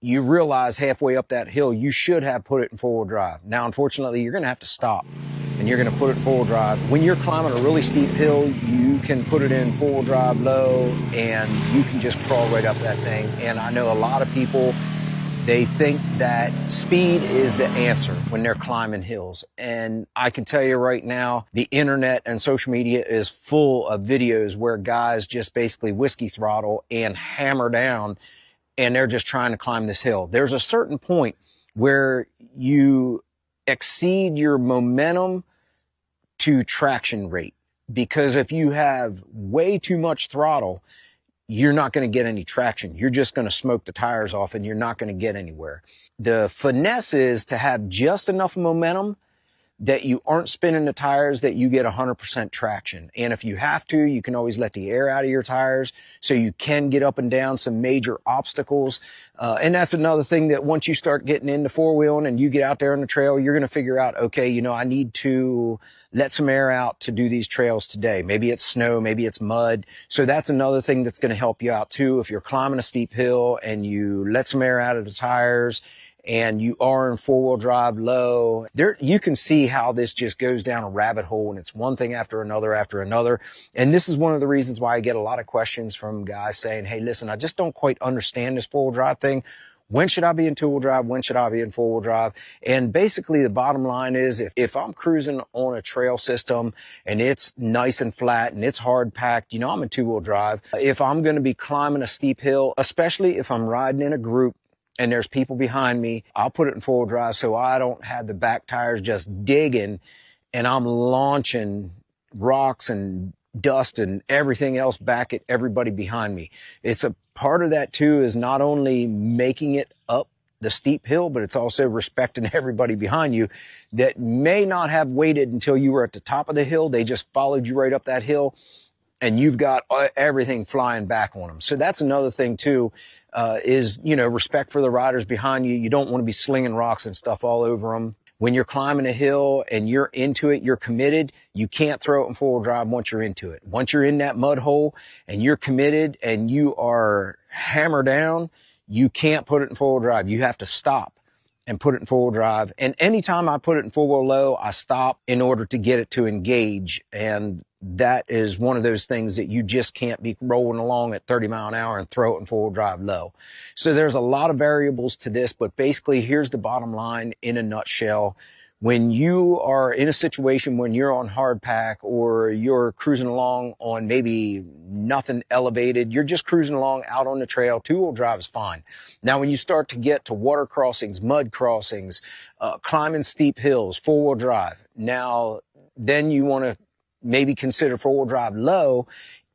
you realize halfway up that hill you should have put it in four-wheel drive. Now, unfortunately, you're going to have to stop and you're going to put it in four-wheel drive. When you're climbing a really steep hill, you can put it in four-wheel drive low and you can just crawl right up that thing. And I know a lot of people, they think that speed is the answer when they're climbing hills. And I can tell you right now, the internet and social media is full of videos where guys just basically whiskey throttle and hammer down, and they're just trying to climb this hill. There's a certain point where you exceed your momentum to traction rate, because if you have way too much throttle, you're not going to get any traction. You're just going to smoke the tires off and you're not going to get anywhere. The finesse is to have just enough momentum that you aren't spinning the tires, that you get 100% traction. And if you have to, you can always let the air out of your tires so you can get up and down some major obstacles. And that's another thing, that once you start getting into four-wheeling and you get out there on the trail, you're going to figure out, okay, I need to let some air out to do these trails today. Maybe it's snow, maybe it's mud. So that's another thing that's going to help you out too. If you're climbing a steep hill and you let some air out of the tires, and you are in four-wheel drive low, you can see how this just goes down a rabbit hole, and it's one thing after another after another. And this is one of the reasons why I get a lot of questions from guys saying, hey, listen, I just don't quite understand this four-wheel drive thing. When should I be in two-wheel drive? When should I be in four-wheel drive? And basically the bottom line is, if I'm cruising on a trail system and it's nice and flat and it's hard packed, I'm in two-wheel drive. If I'm going to be climbing a steep hill, especially if I'm riding in a group and there's people behind me, I'll put it in four-wheel drive so I don't have the back tires just digging and I'm launching rocks and dust and everything else back at everybody behind me. It's a part of that too, is not only making it up the steep hill, but it's also respecting everybody behind you that may not have waited until you were at the top of the hill. They just followed you right up that hill and you've got everything flying back on them. So that's another thing too. is, respect for the riders behind you. You don't want to be slinging rocks and stuff all over them. When you're climbing a hill and you're into it, you're committed, you can't throw it in four-wheel drive once you're into it. Once you're in that mud hole and you're committed and you are hammered down, you can't put it in four-wheel drive. You have to stop and put it in four-wheel drive. And anytime I put it in four-wheel low, I stop in order to get it to engage. And that is one of those things that you just can't be rolling along at 30 mile an hour and throw it in four-wheel drive low. So there's a lot of variables to this, but basically here's the bottom line in a nutshell. When you are in a situation when you're on hard pack or you're cruising along on maybe nothing elevated, you're just cruising along out on the trail, two-wheel drive is fine. Now, when you start to get to water crossings, mud crossings, climbing steep hills, four-wheel drive, now then you want to maybe consider four-wheel drive low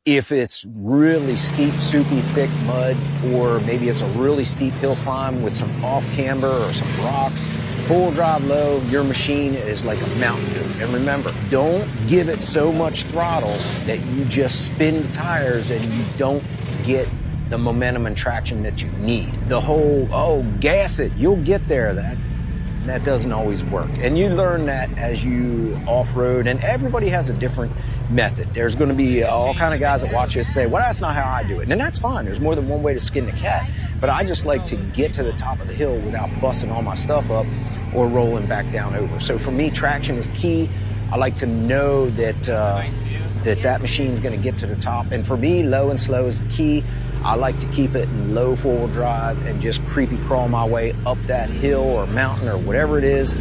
if it's really steep, soupy, thick mud, or maybe it's a really steep hill climb with some off camber or some rocks. Four-wheel drive low, your machine is like a mountain dude. And remember, don't give it so much throttle that you just spin the tires and you don't get the momentum and traction that you need. The whole, gas it, you'll get there, that doesn't always work. And you learn that as you off-road, and everybody has a different method. There's going to be all kind of guys that watch this say, well, that's not how I do it. And that's fine. There's more than one way to skin the cat. But I just like to get to the top of the hill without busting all my stuff up or rolling back down over. So for me, traction is key. I like to know that that machine's going to get to the top. And for me, low and slow is the key. I like to keep it in low four-wheel drive and just creepy crawl my way up that hill or mountain or whatever it is.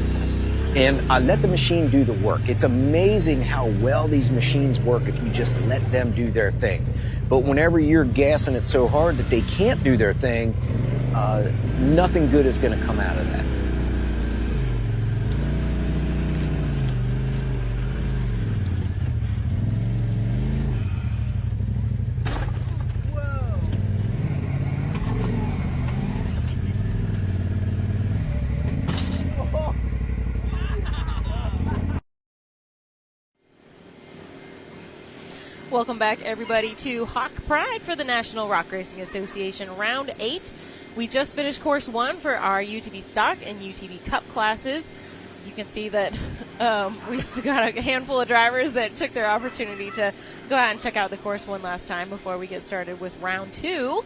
And I let the machine do the work. It's amazing how well these machines work if you just let them do their thing. But whenever you're gassing it so hard that they can't do their thing, nothing good is going to come out of that. Welcome back, everybody, to HawkPride for the National Rock Racing Association Round 8. We just finished Course 1 for our UTV Stock and UTV Cup classes. You can see that we still got a handful of drivers that took their opportunity to go out and check out the Course 1 last time before we get started with Round 2.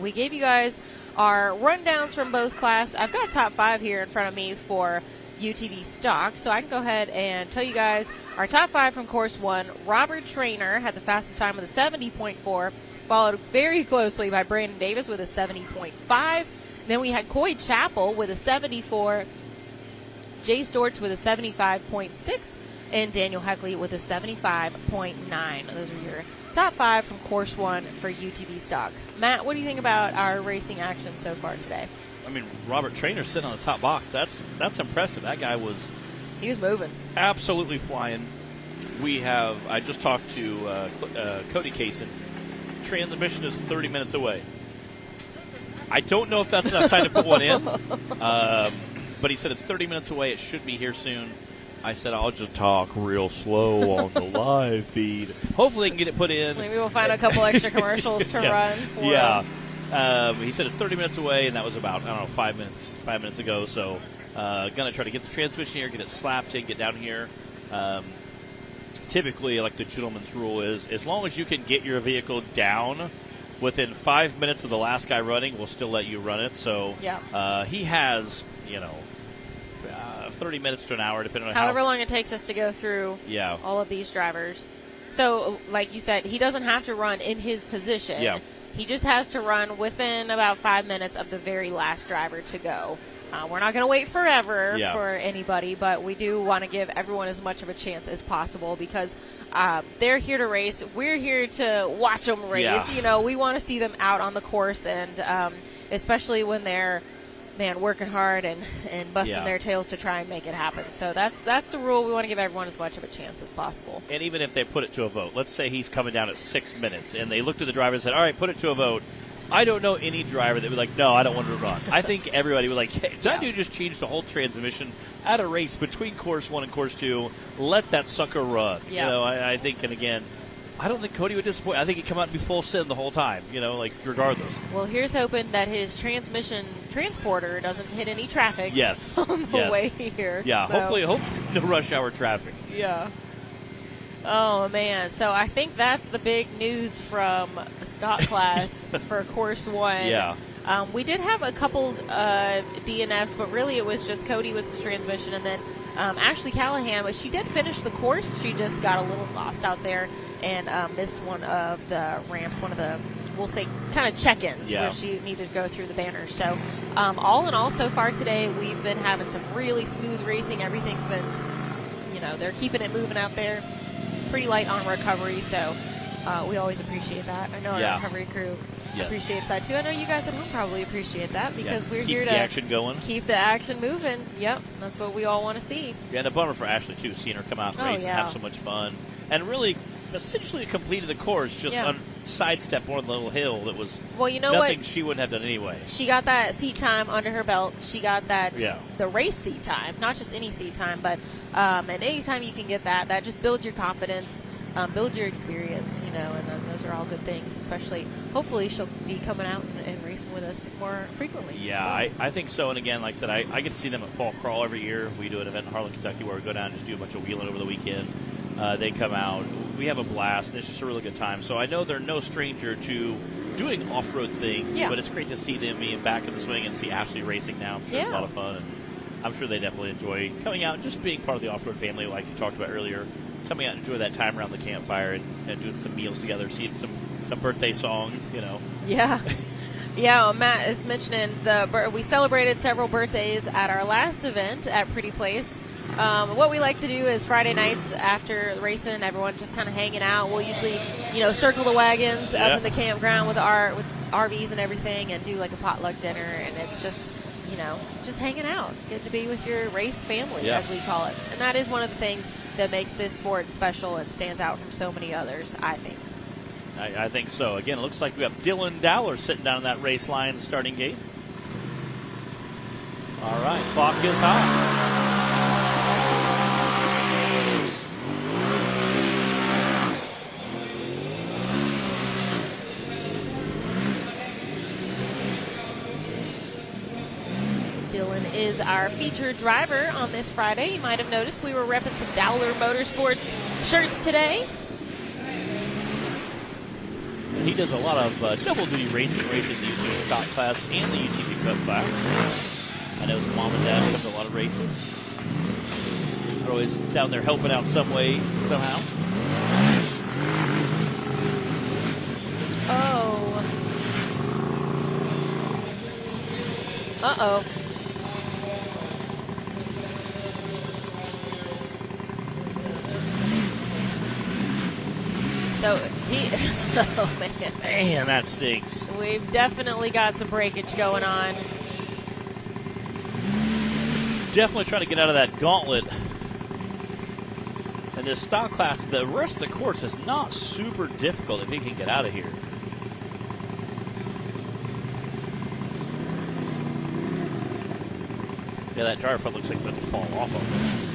We gave you guys our rundowns from both class. I've got top 5 here in front of me for UTV Stock, so I can go ahead and tell you guys our top 5 from Course 1. Robert Trainer had the fastest time with a 70.4, followed very closely by Brandon Davis with a 70.5. Then we had Coy Chappell with a 74, Jay Storch with a 75.6, and Daniel Heckley with a 75.9. Those are your top 5 from Course 1 for UTV Stock. Matt, what do you think about our racing action so far today? I mean, Robert Trainer sitting on the top box. That's impressive. That guy was... He was moving. Absolutely flying. I just talked to Cody Kaysen. Transmission is 30 minutes away. I don't know if that's enough time to put one in. But he said it's 30 minutes away. It should be here soon. I said, I'll just talk real slow on the live feed. Hopefully they can get it put in. Maybe we'll find a couple extra commercials to run for him. He said it's 30 minutes away, and that was about, 5 minutes ago. So going to try to get the transmission here, get it slapped in, get down here. Typically, like the gentleman's rule is, as long as you can get your vehicle down within 5 minutes of the last guy running, we'll still let you run it. So he has, 30 minutes to an hour, depending on however long it takes us to go through all of these drivers. So, like you said, he doesn't have to run in his position. Yeah. He just has to run within about 5 minutes of the very last driver to go. We're not going to wait forever for anybody, but we do want to give everyone as much of a chance as possible because they're here to race. We're here to watch them race. Yeah. We want to see them out on the course, and especially when they're working hard and busting their tails to try and make it happen. So that's the rule. We want to give everyone as much of a chance as possible. And even if they put it to a vote, let's say he's coming down at 6 minutes, and they looked at the driver and said, all right, put it to a vote. I don't know any driver that would be like, no, I don't want to run. I think everybody would like, hey, that dude just changed the whole transmission at a race between Course 1 and Course 2. Let that sucker run. Yeah. I think, and again, I don't think Cody would disappoint. I think he'd come out and be full send the whole time, like regardless. Well, here's hoping that his transmission transporter doesn't hit any traffic. Yes. On the way here. Yeah, so. hopefully no rush hour traffic. Yeah. Oh, man. So I think that's the big news from stock class for Course 1. Yeah. We did have a couple DNFs, but really it was just Cody with the transmission, and then Ashley Callahan, but she did finish the course. She just got a little lost out there and missed one of the ramps, one of the, we'll say, kind of check-ins where she needed to go through the banners. So all in all, so far today, we've been having some really smooth racing. Everything's been, they're keeping it moving out there. Pretty light on recovery, so we always appreciate that. I know our recovery crew appreciates that too. I know you guys at home probably appreciate that because we're here to keep the action going. Keep the action moving. Yep, that's what we all want to see. Yeah, and a bummer for Ashley too, seeing her come out and race and have so much fun. And really, essentially completed the course, just on sidestep one little hill that was nothing she wouldn't have done anyway. She got that seat time under her belt. She got that the race seat time, not just any seat time, but and anytime you can get that just builds your confidence. Build your experience, and then those are all good things, especially, hopefully she'll be coming out and racing with us more frequently. Yeah, I think so. And again, like I said, I get to see them at Fall Crawl every year. We do an event in Harlan, Kentucky where we go down and just do a bunch of wheeling over the weekend. They come out. We have a blast, and it's just a really good time. So I know they're no stranger to doing off-road things, but it's great to see them being back in the swing and see Ashley racing now. I'm sure it's a lot of fun, and I'm sure they definitely enjoy coming out and just being part of the off-road family like you talked about earlier. Coming out and enjoy that time around the campfire and doing some meals together, seeing some birthday songs, Yeah. Yeah, well, Matt is mentioning we celebrated several birthdays at our last event at Pretty Place. What we like to do is Friday nights after racing, everyone just kind of hanging out. We'll usually, circle the wagons up in the campground with RVs and everything and do like a potluck dinner, and it's just, just hanging out. Get to be with your race family, as we call it. And that is one of the things that makes this sport special and stands out from so many others, I think. I think so. Again, it looks like we have Dylan Dowler sitting down in that race line starting gate. All right, clock is hot. Dylan is our featured driver on this Friday. You might have noticed we were repping some Dowler Motorsports shirts today. And he does a lot of double-duty racing the UTV stock class and the UTV Cup class. I know his mom and dad does a lot of races. They're always down there helping out some way, somehow. Oh. Uh-oh. So oh man. Man, that stinks. We've definitely got some breakage going on. Definitely trying to get out of that gauntlet. And this stock class, the rest of the course is not super difficult if he can get out of here. Yeah, that driver front looks like it's going to fall off of him.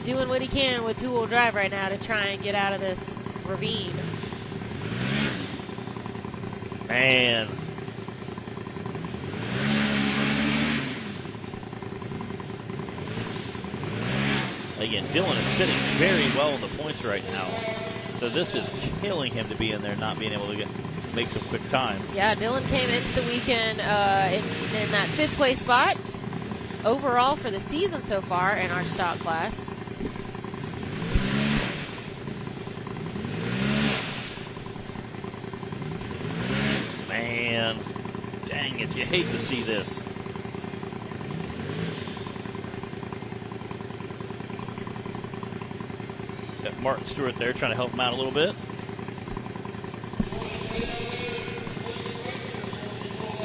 Doing what he can with two-wheel drive right now to try and get out of this ravine. Man. Again, Dylan is sitting very well in the points right now. So this is killing him to be in there, not being able to make some quick time. Yeah, Dylan came into the weekend in that fifth place spot overall for the season so far in our stock class. Man, dang it, you hate to see this. Got Martin Stewart there trying to help him out a little bit.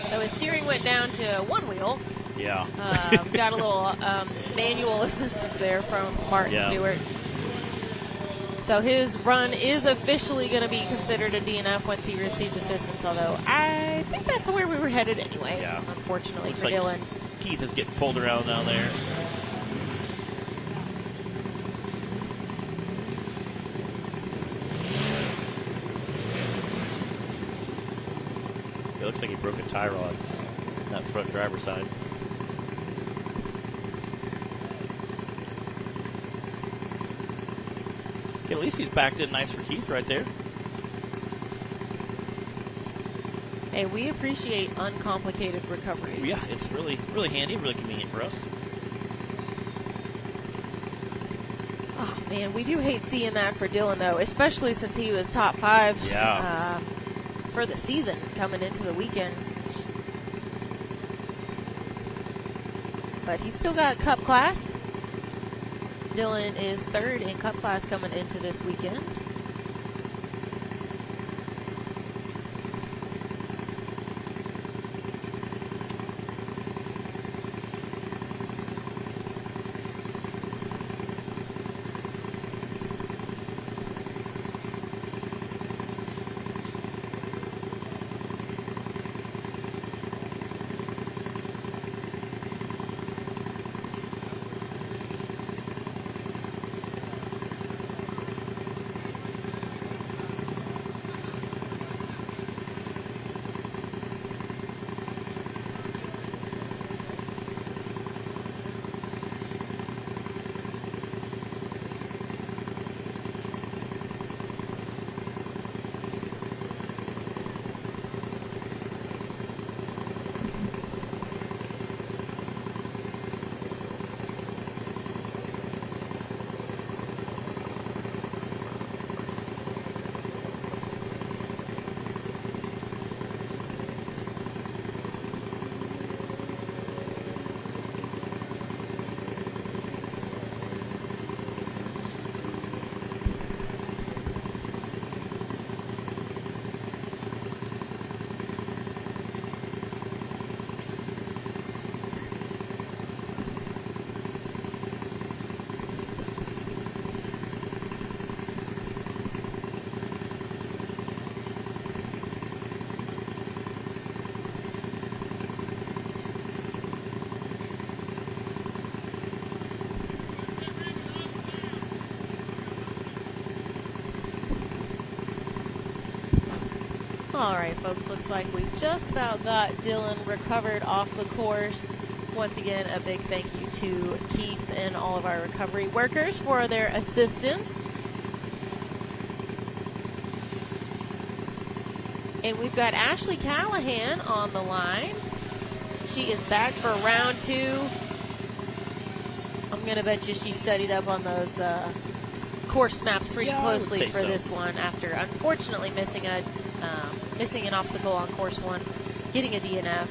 So his steering went down to one wheel. Yeah. We've got a little manual assistance there from Martin Stewart. So his run is officially going to be considered a DNF once he received assistance, although I think that's where we were headed anyway, Yeah. unfortunately Looks for like Dylan. Keith is getting pulled around down there. It looks like he broke a tie rod that front driver's side. Okay, at least he's backed in nice for Keith right there. Hey, we appreciate uncomplicated recoveries. Yeah, it's really, really handy, really convenient for us. Oh, man, we do hate seeing that for Dylan, though, especially since he was top 5 for the season coming into the weekend. But he's still got Cup class. Dylan is 3rd in Cup class coming into this weekend. All right, folks, looks like we just about got Dylan recovered off the course. Once again, a big thank you to Keith and all of our recovery workers for their assistance. And we've got Ashley Callahan on the line. She is back for round 2. I'm going to bet you she studied up on those course maps pretty closely for this one after unfortunately missing an obstacle on course 1, getting a DNF.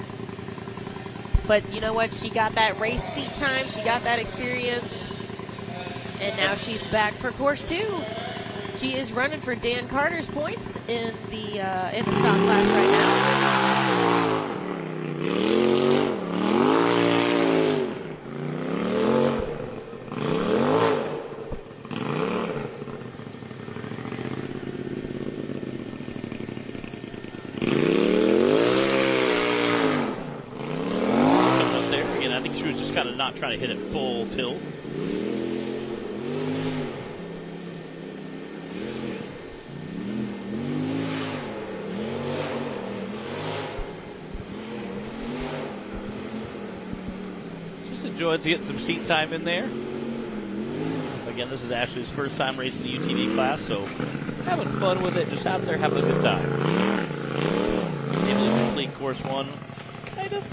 But you know what? She got that race seat time. She got that experience. And now she's back for course 2. She is running for Dan Carter's points in the stock class right now. Not trying to hit it full tilt. Just enjoying getting some seat time in there. Again, this is Ashley's first time racing the UTV class, so having fun with it, just out there having a good time. Able to complete course 1, kind of.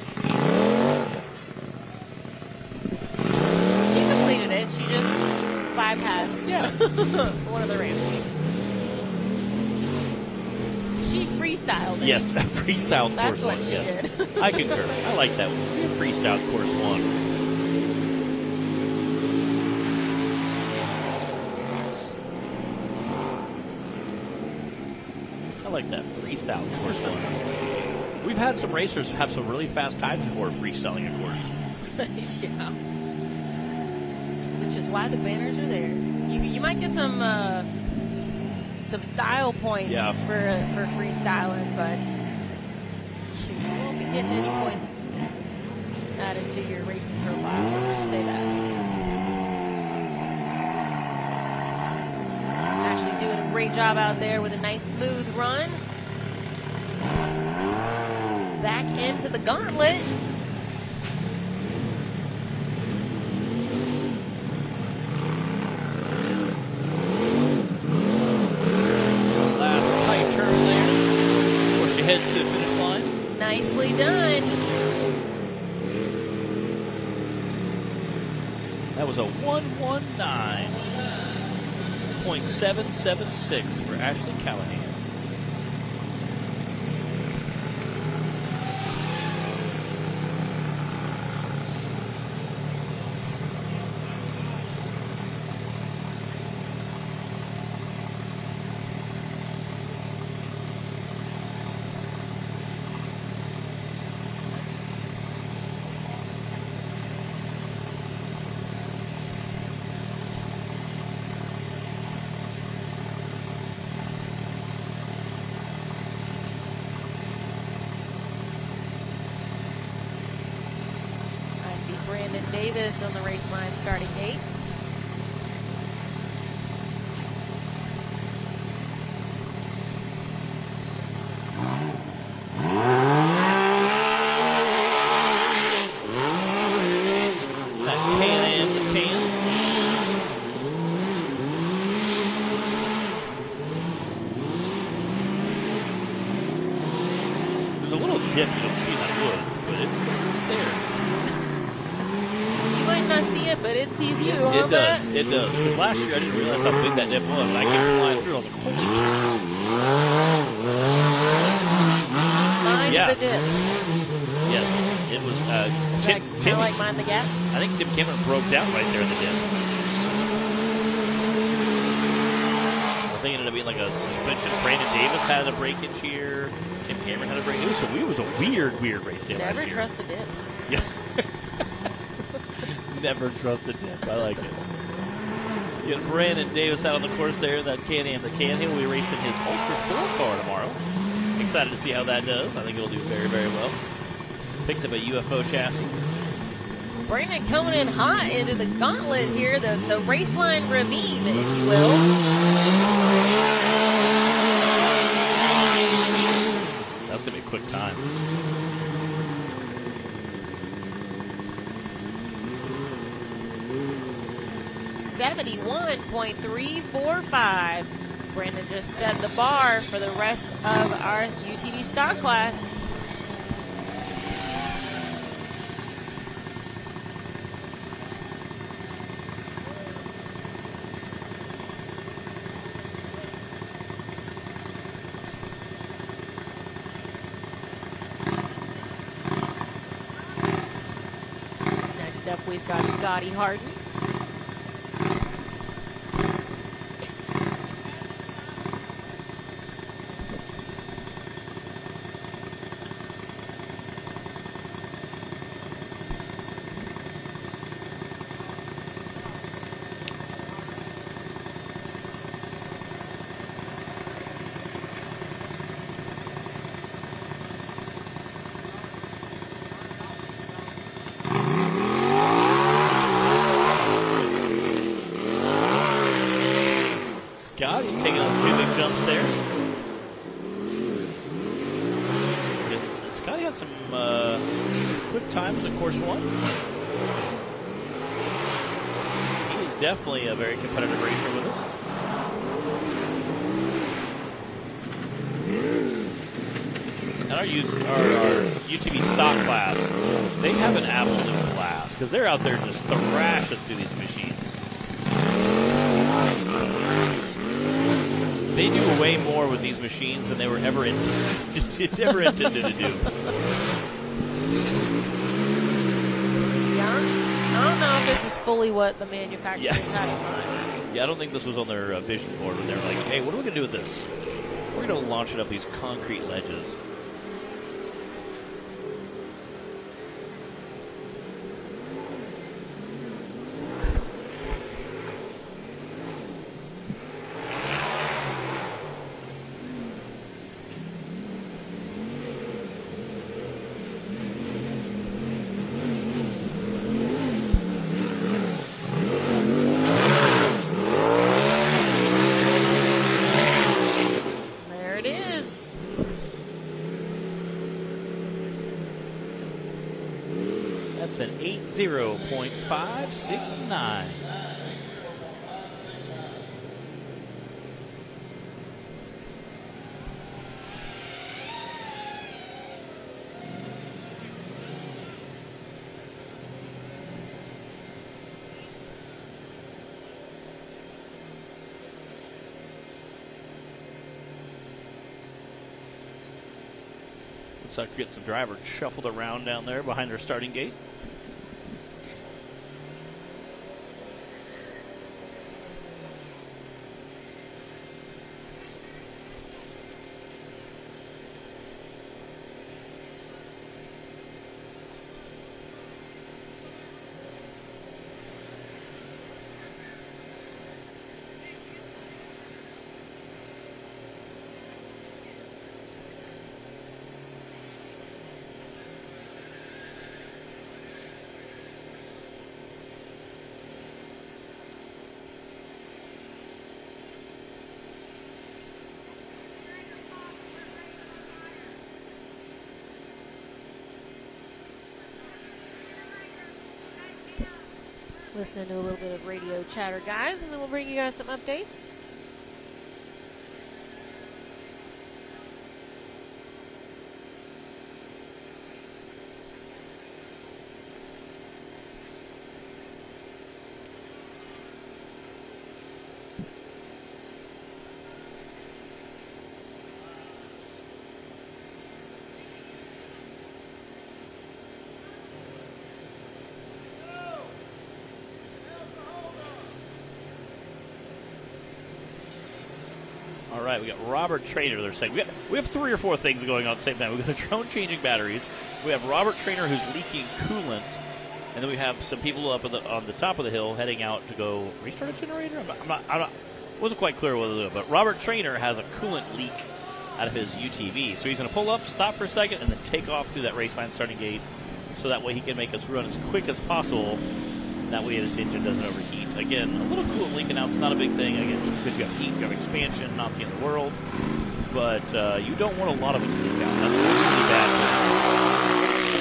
She just bypassed one of the ramps. She freestyled it. Yes, freestyled That's course what 1. she Yes, did. I concur. I like that one. Freestyled course 1. I like that freestyle course 1. We've had some racers have some really fast times before freestyling a course. Yeah. Which is why the banners are there. You might get some some style points for freestyling, but you won't be getting any points added to your racing profile. Let's just say that. Actually doing a great job out there with a nice smooth run. Back into the gauntlet. Last tight turn there. Before she heads to the finish line. Nicely done. That was a 119.776 for Ashley Callahan. Davis on the Raceline starting gate. That Can-Am to Can. There's a little dip you don't see in that wood, but it's there. Not see it, but it sees you. It does. It does. Because last year I didn't realize how big that dip was. When I came flying through, I was like, holy cow. Mind the dip. Yes. It was, Tim, like Mind the Gap? I think Tim Cameron broke down right there in the dip. I think it ended up being like a suspension. Brandon Davis had a breakage here. Tim Cameron had a breakage. It was a weird race day last year. Never trust a dip. Yeah. Never trust a dip. I like it. You got Brandon Davis out on the course there. That Can-Am, the Can. He will be racing his Ultra 4 car tomorrow. Excited to see how that does. I think it'll do very, very well. Picked up a UFO chassis. Brandon coming in hot into the gauntlet here. The Raceline ravine, if you will. That's going to be a quick time. 71.345. Brandon just set the bar for the rest of our UTV stock class. Next up, we've got Scotty Harden. Scotty taking those two big jumps there. Scotty had some quick times at course one. He is definitely a very competitive racer with us. And our UTV stock class, they have an absolute blast because they're out there just thrashing through these machines. They do way more with these machines than they were ever intended to do. Yeah, I don't know if this is fully what the manufacturers had in mind. Yeah, I don't think this was on their vision board when they were like, hey, what are we going to do with this? We're going to launch it up these concrete ledges. That's an 80.569. Looks like we're getting some drivers shuffled around down there behind their starting gate. Listening to a little bit of radio chatter, guys, and then we'll bring you guys some updates. All right, we got Robert Trainer. They're saying we have 3 or 4 things going on at the same time. We got the drone changing batteries. We have Robert Trainer who's leaking coolant, and then we have some people up on the top of the hill heading out to go restart a generator. Wasn't quite clear what to do, but Robert Trainer has a coolant leak out of his UTV, so he's going to pull up, stop for a second, and then take off through that Raceline starting gate, so that way he can make us run as quick as possible. That way his engine doesn't overheat. Again, a little coolant leaking out is not a big thing. Again, just because you have heat, you have expansion, not the end of the world. But you don't want a lot of it to leak out. That's really bad.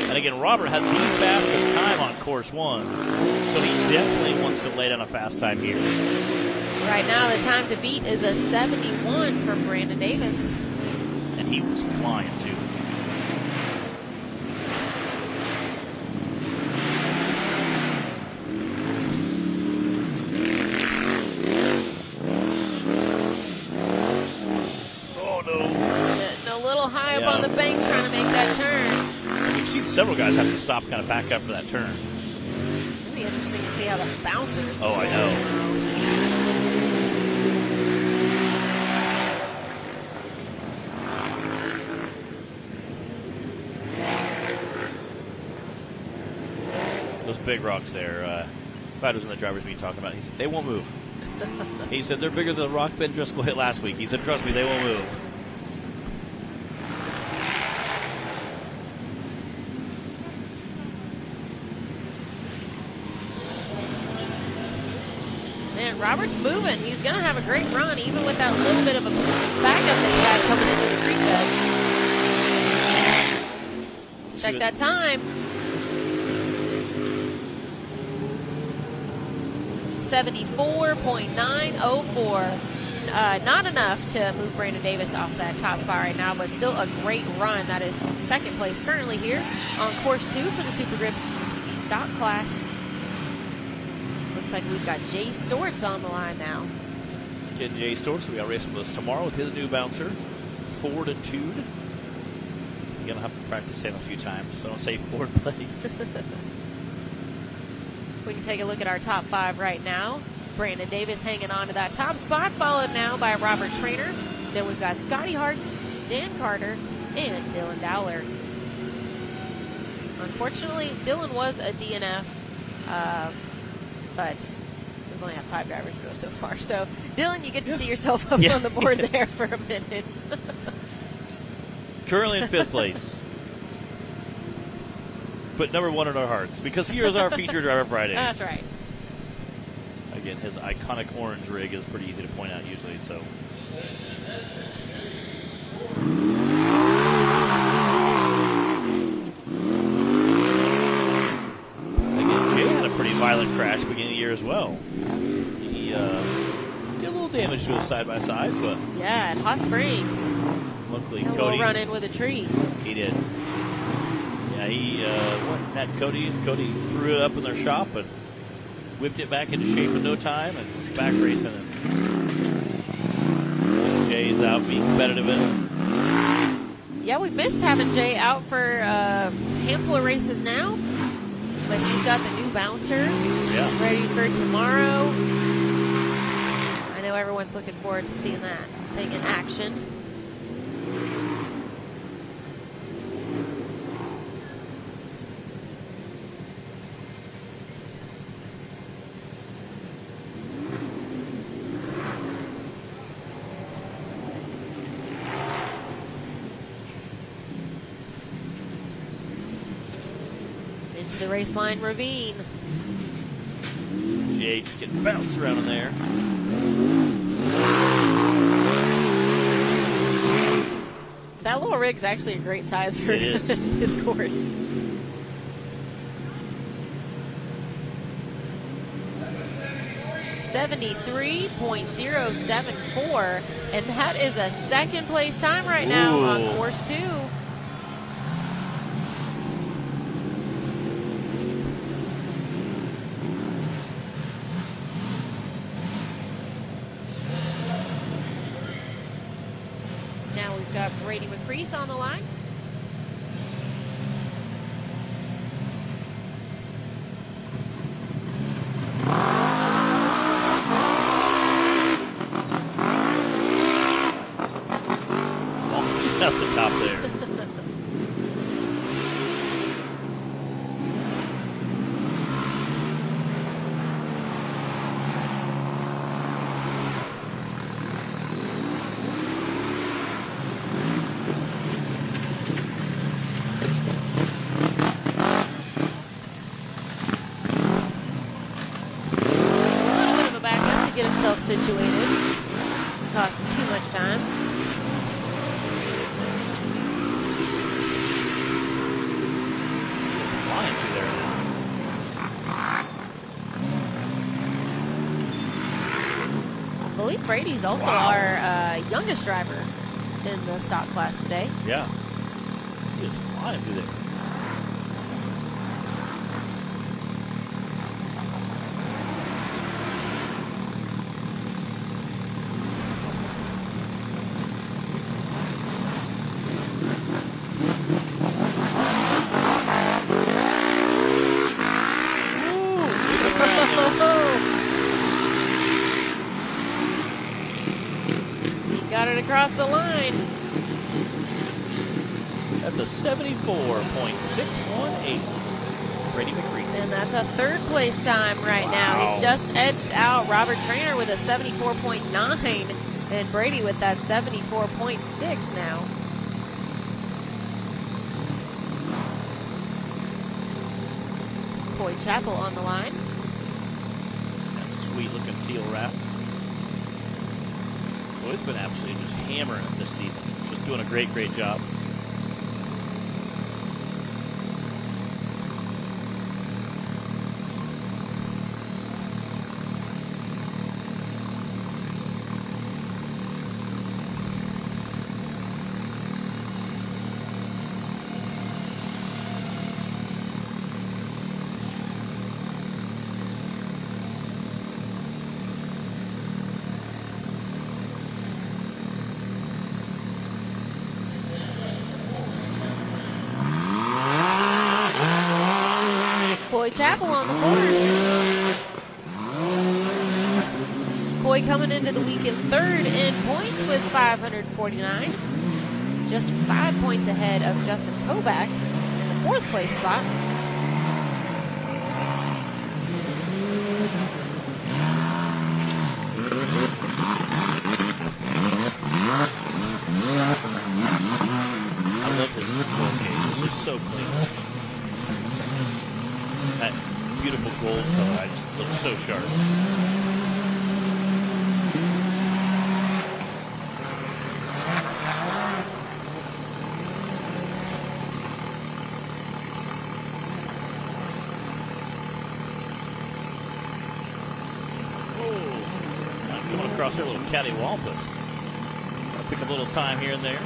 And again, Robert had the fastest time on course 1, so he definitely wants to lay down a fast time here. Right now, the time to beat is a 71 from Brandon Davis. And he was flying, too. On the bank trying to make that turn. And we've seen several guys have to stop, kind of back up for that turn. It'd be interesting to see how the bouncers. Oh, I know. Those big rocks there. Clyde was in the driver's meeting talking about it. He said, they won't move. He said, they're bigger than the rock Ben Driscoll hit last week. He said, trust me, they won't move. Robert's moving. He's going to have a great run, even with that little bit of a backup that he had coming into the creek bed. Let's check that time. 74.904. Not enough to move Brandon Davis off that top spot right now, but still a great run. That is second place currently here on course 2 for the Super Grip UTV stock class. Looks like we've got Jay Stortz on the line now. Again, Jay Stortz, we got racing with us tomorrow with his new bouncer, Fortitude. You're going to have to practice him a few times, so don't say Ford plate. We can take a look at our top 5 right now. Brandon Davis hanging on to that top spot, followed now by Robert Trainer. Then we've got Scotty Hart, Dan Carter, and Dylan Dowler. Unfortunately, Dylan was a DNF. But we've only had 5 drivers go so far. So, Dylan, you get to see yourself up on the board there for a minute. Currently in 5th place. But number 1 in our hearts, because he is our featured driver Friday. That's right. Again, his iconic orange rig is pretty easy to point out usually, so. violent crash beginning of the year as well. He did a little damage to his side-by-side, but yeah, at Hot Springs. luckily Had a Cody little run in with a tree. He did. Yeah, he had Cody threw it up in their shop and whipped it back into shape in no time and was back racing. And Jay's out being competitive in it. Yeah, we've missed having Jay out for a handful of races now, but he's got the new bouncer ready for tomorrow. I know everyone's looking forward to seeing that thing in action. The Raceline ravine. GH getting bounced around in there. That little rig's actually a great size for his course. .074, and that is a second place time right now on course 2. Got Brady McCreath on the line. At the top there. Situated. Cost him too much time. Flying through there. I believe Brady's also our youngest driver in the stock class today. Yeah. He is flying through there. Across the line. That's a 74.618. Brady McCreath. And that's a third place time right now. He just edged out Robert Trainer with a 74.9 and Brady with that 74.6 now. Coy Chapel on the line. That sweet looking teal wrap. He's been absolutely just hammering it this season. Just doing a great job. Chapel on the course. Coy coming into the week in third in points with 549. Just 5 points ahead of Justin Kovac in the fourth place spot. I love this roll cage. It's just so clean. That beautiful gold color, just looks so sharp. across there, a little cattywampus. Gotta pick up a little time here and there.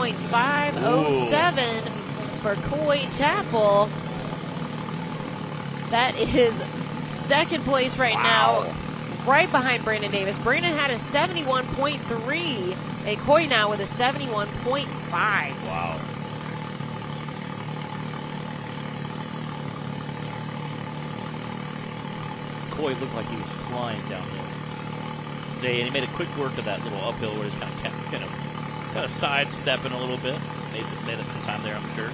.507 for Coy Chapel. That is second place right now, right behind Brandon Davis. Brandon had a 71.3, and Coy now with a 71.5. Wow. Coy looked like he was flying down there. And he made a quick work of that little uphill where he's kind of sidestepping a little bit. Made it some time there, I'm sure.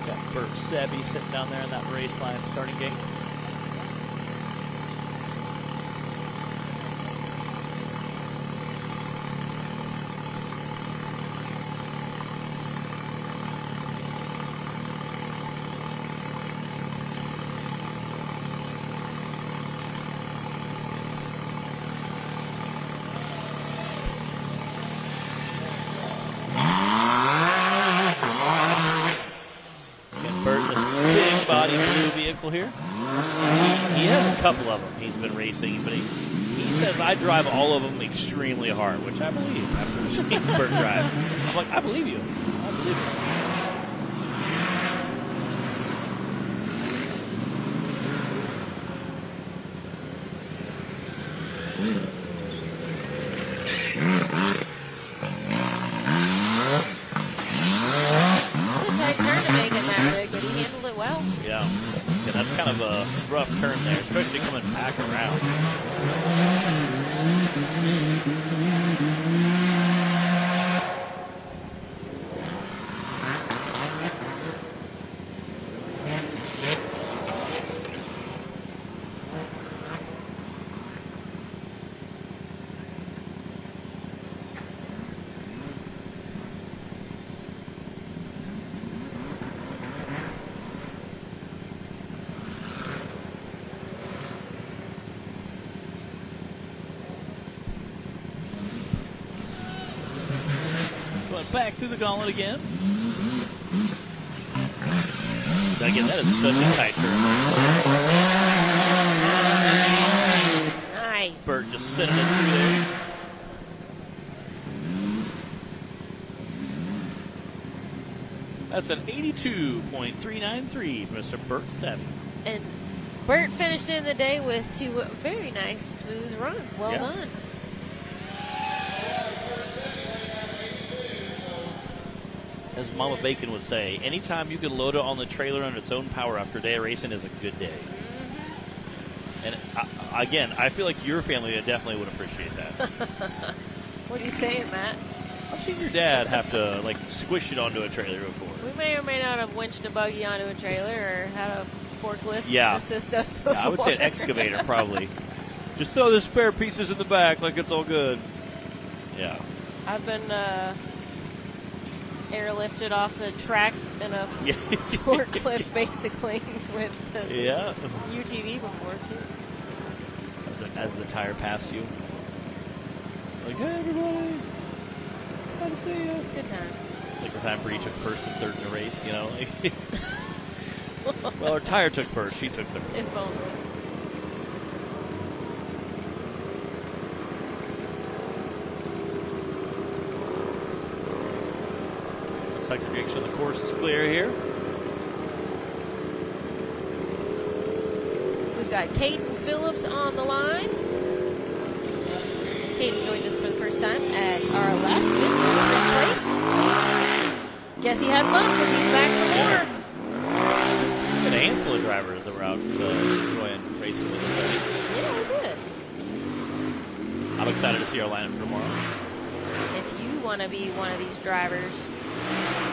Got Bert Sebi sitting down there in that race line starting gate. Here. He has a couple of them he's been racing, but he says I drive all of them extremely hard, which I believe after seeing Bert drive. I'm like, I believe you. I believe It's a tight turn to make in that rig, but he handled it well. Yeah, that's kind of a rough turn there, especially coming back around. Back through the gauntlet again. Again, that is such a tight turn. Nice. Bert just sending it through there. That's an 82.393 for Mr. Bert Sebi. And Bert finished in the day with two very nice, smooth runs. Well done. As Mama Bacon would say, anytime you can load it on the trailer on its own power after a day of racing is a good day. Mm-hmm. And again, I feel like your family definitely would appreciate that. What are you saying, Matt? I've seen your dad have to squish it onto a trailer before. We may or may not have winched a buggy onto a trailer or had a forklift to assist us before. Yeah, I would say an excavator probably. Just throw the spare pieces in the back like it's all good. Yeah. I've been airlifted off the track in a forklift basically with the UTV before too. As the tire passed you. Like, hey everybody, glad to see you. Good times. It's like the time Bree took first and third in the race, you know. Well, her tire took first, she took third. If only. Looks like the direction of the course is clear here. We've got Caden Phillips on the line. Caden joined us for the first time at our last place. Guess he had fun because he's back for more. We had a handful of drivers that were out enjoying racing with us. Yeah, we did. I'm excited to see our lineup for tomorrow. want to be one of these drivers,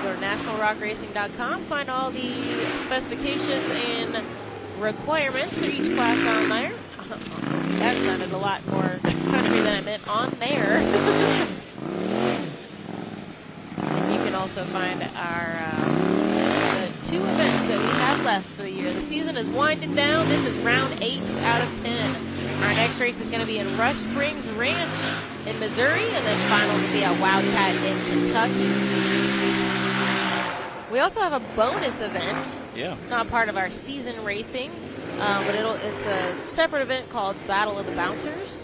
go to nationalrockracing.com, find all the specifications and requirements for each class on there. That sounded a lot more country than I meant, on there. And you can also find our the 2 events that we have left for the year. The season is winding down. This is round 8 out of 10. Our next race is going to be in Rush Springs Ranch in Missouri, and then finals will be at Wildcat in Kentucky. We also have a bonus event. Yeah. It's not part of our season racing, but it's a separate event called Battle of the Bouncers.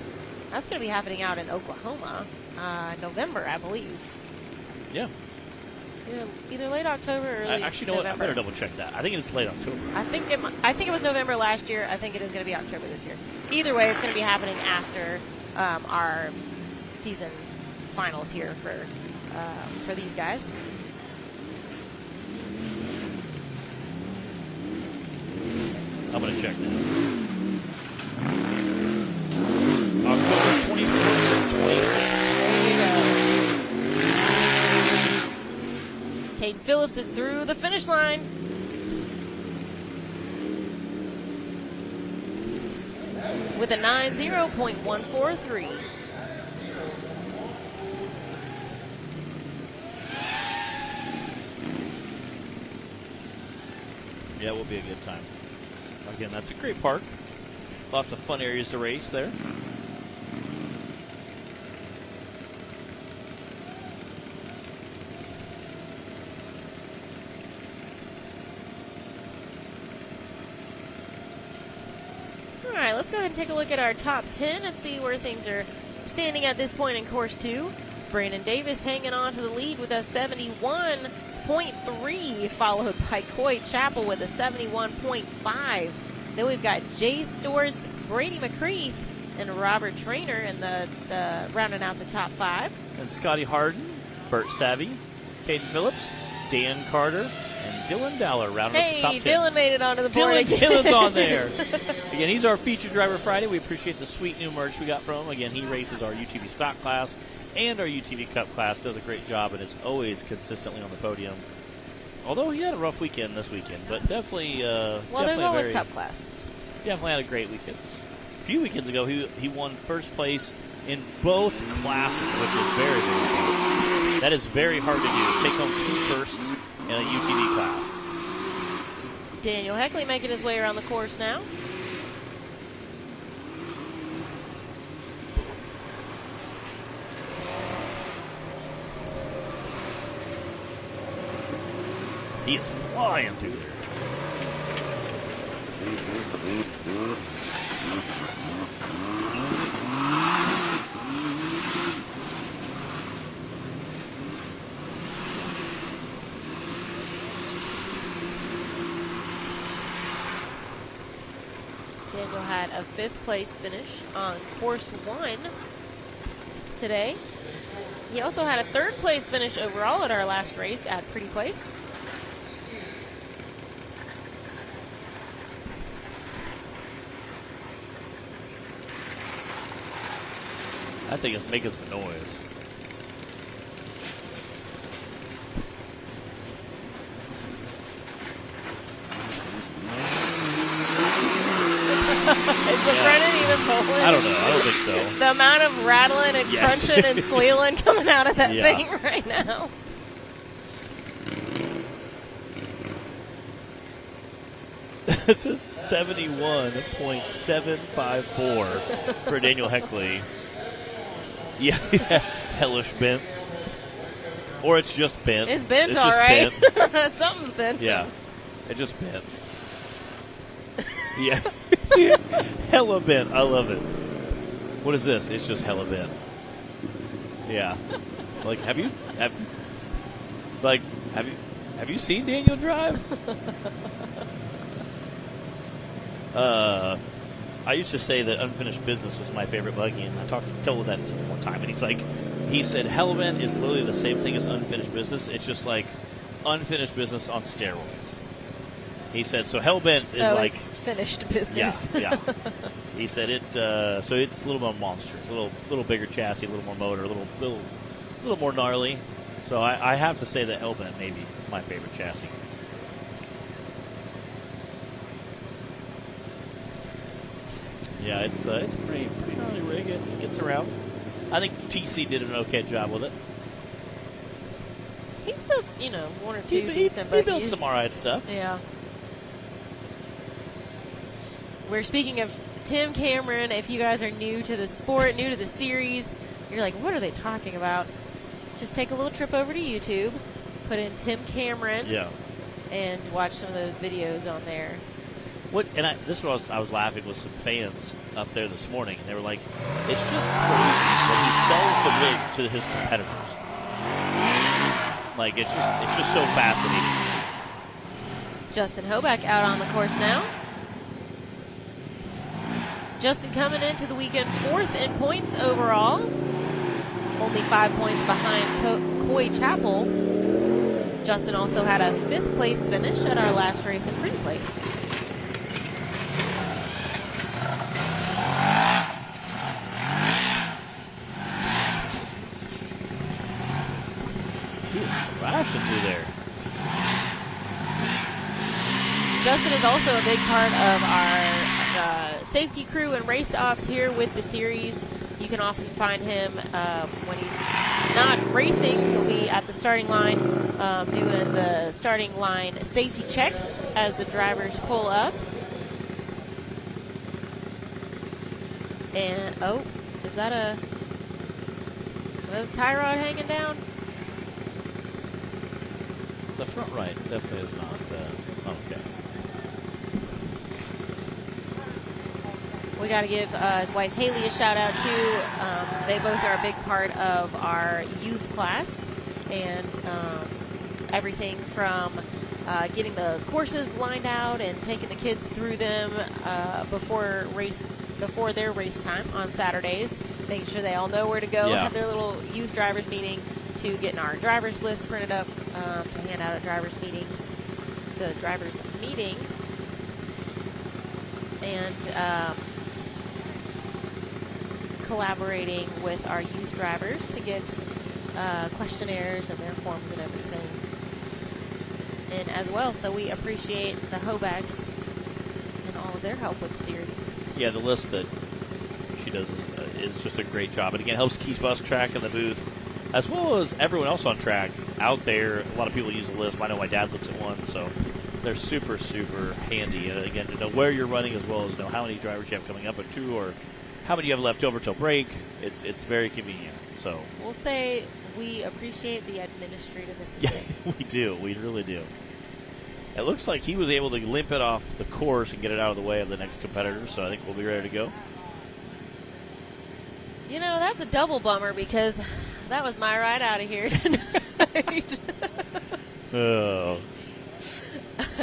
That's going to be happening out in Oklahoma, November, I believe. Yeah. Either late October or early actually, you know November. what? I better double check that. I think it's late October. I think it was November last year. I think it is going to be October this year. Either way, it's going to be happening after our season finals here for these guys. I'm going to check that. October 24th and 25th. Caden Phillips is through the finish line. With a 9:0.143. Yeah, it will be a good time. Again, that's a great park. Lots of fun areas to race there. All right, let's go ahead and take a look at our top 10 and see where things are standing at this point in Course 2. Brandon Davis hanging on to the lead with a 71.3, followed by Coy Chappell with a 71.5. Then we've got Jay Stewart's, Brady McCreath, and Robert Trainer, and that's rounding out the top 5. And Scotty Harden, Bert Savvy, Caden Phillips, Dan Carter, and Dylan Dowler rounding up the top 10. Hey, Dylan made it onto the board again. Dylan's on there. Again, he's our featured driver Friday. We appreciate the sweet new merch we got from him. Again, he races our UTV stock class and our UTV Cup class. Does a great job and is always consistently on the podium. Although he had a rough weekend this weekend, but definitely well, definitely there's always Cup class. Definitely had a great weekend. A few weekends ago, he won first place in both classes, which is very, very good. That is very hard to do. Take home 2 firsts in a UTV class. Daniel Heckley making his way around the course now. He is flying through there. Daniel had a 5th place finish on Course 1 today. He also had a 3rd place finish overall at our last race at Pretty Place. I think it's making some noise. Is the front end even pulling? I don't know. I don't think so. The amount of rattling and Yes. crunching and squealing coming out of that Yeah. thing right now. This is 71.754 for Daniel Heckley. Yeah, hellish bent. Or it's just bent. It's bent, just all right. bent. Something's bent. Yeah, it just bent. Yeah. Hella bent. I love it. What is this? It's just hella bent. Yeah. Like, have you seen Daniel drive? I used to say that unfinished business was my favorite buggy, and I talked to Tilla that one time, and he said hella bent is literally the same thing as unfinished business. It's just like unfinished business on steroids. He said, so Hellbent is like it's finished business. Yeah. He said it. So it's a little more monstrous, a little bigger chassis, a little more motor, a little little more gnarly. So I have to say that Elbit may be my favorite chassis. Yeah, it's pretty gnarly rig. It gets around. I think TC did an okay job with it. He's built, one or two decent, but he built some alright stuff. Yeah. We're speaking of Tim Cameron. If you guys are new to the sport, new to the series, you're like, what are they talking about? Just take a little trip over to YouTube, put in Tim Cameron, and watch some of those videos on there. This was I was laughing with some fans up there this morning, and they were like, "It's just crazy that he sells the rig to his competitors. Like it's just so fascinating." Justin Hoback out on the course now. Justin coming into the weekend 4th in points overall, only 5 points behind Coy Chapel. Justin also had a 5th place finish at our last race in Pretty Place. Crashing through there. Justin is also a big part of our safety crew and race ops here with the series. You can often find him when he's not racing. He'll be at the starting line doing the starting line safety checks as the drivers pull up. And, is that a tie rod hanging down? The front right definitely is not okay. We got to give his wife Haley a shout out too. They both are a big part of our youth class, and everything from getting the courses lined out and taking the kids through them before their race time on Saturdays, making sure they all know where to go, have their little youth drivers meeting, to getting our drivers list printed up to hand out at drivers meetings, the drivers meeting, and collaborating with our youth drivers to get questionnaires and their forms and everything in as well. So we appreciate the Hobacks and all of their help with the series. Yeah, the list that she does is just a great job. And again, helps keep us track in the booth, as well as everyone else on track out there. A lot of people use the list. I know my dad looks at one, so they're super, super handy. And again, to know where you're running, as well as know how many drivers you have coming up at 2, or how many you have left over till break. It's very convenient. So we'll say we appreciate the administrative assistance. Yes, we do. We really do. It looks like he was able to limp it off the course and get it out of the way of the next competitor, so I think we'll be ready to go. That's a double bummer, because that was my ride out of here tonight. Oh.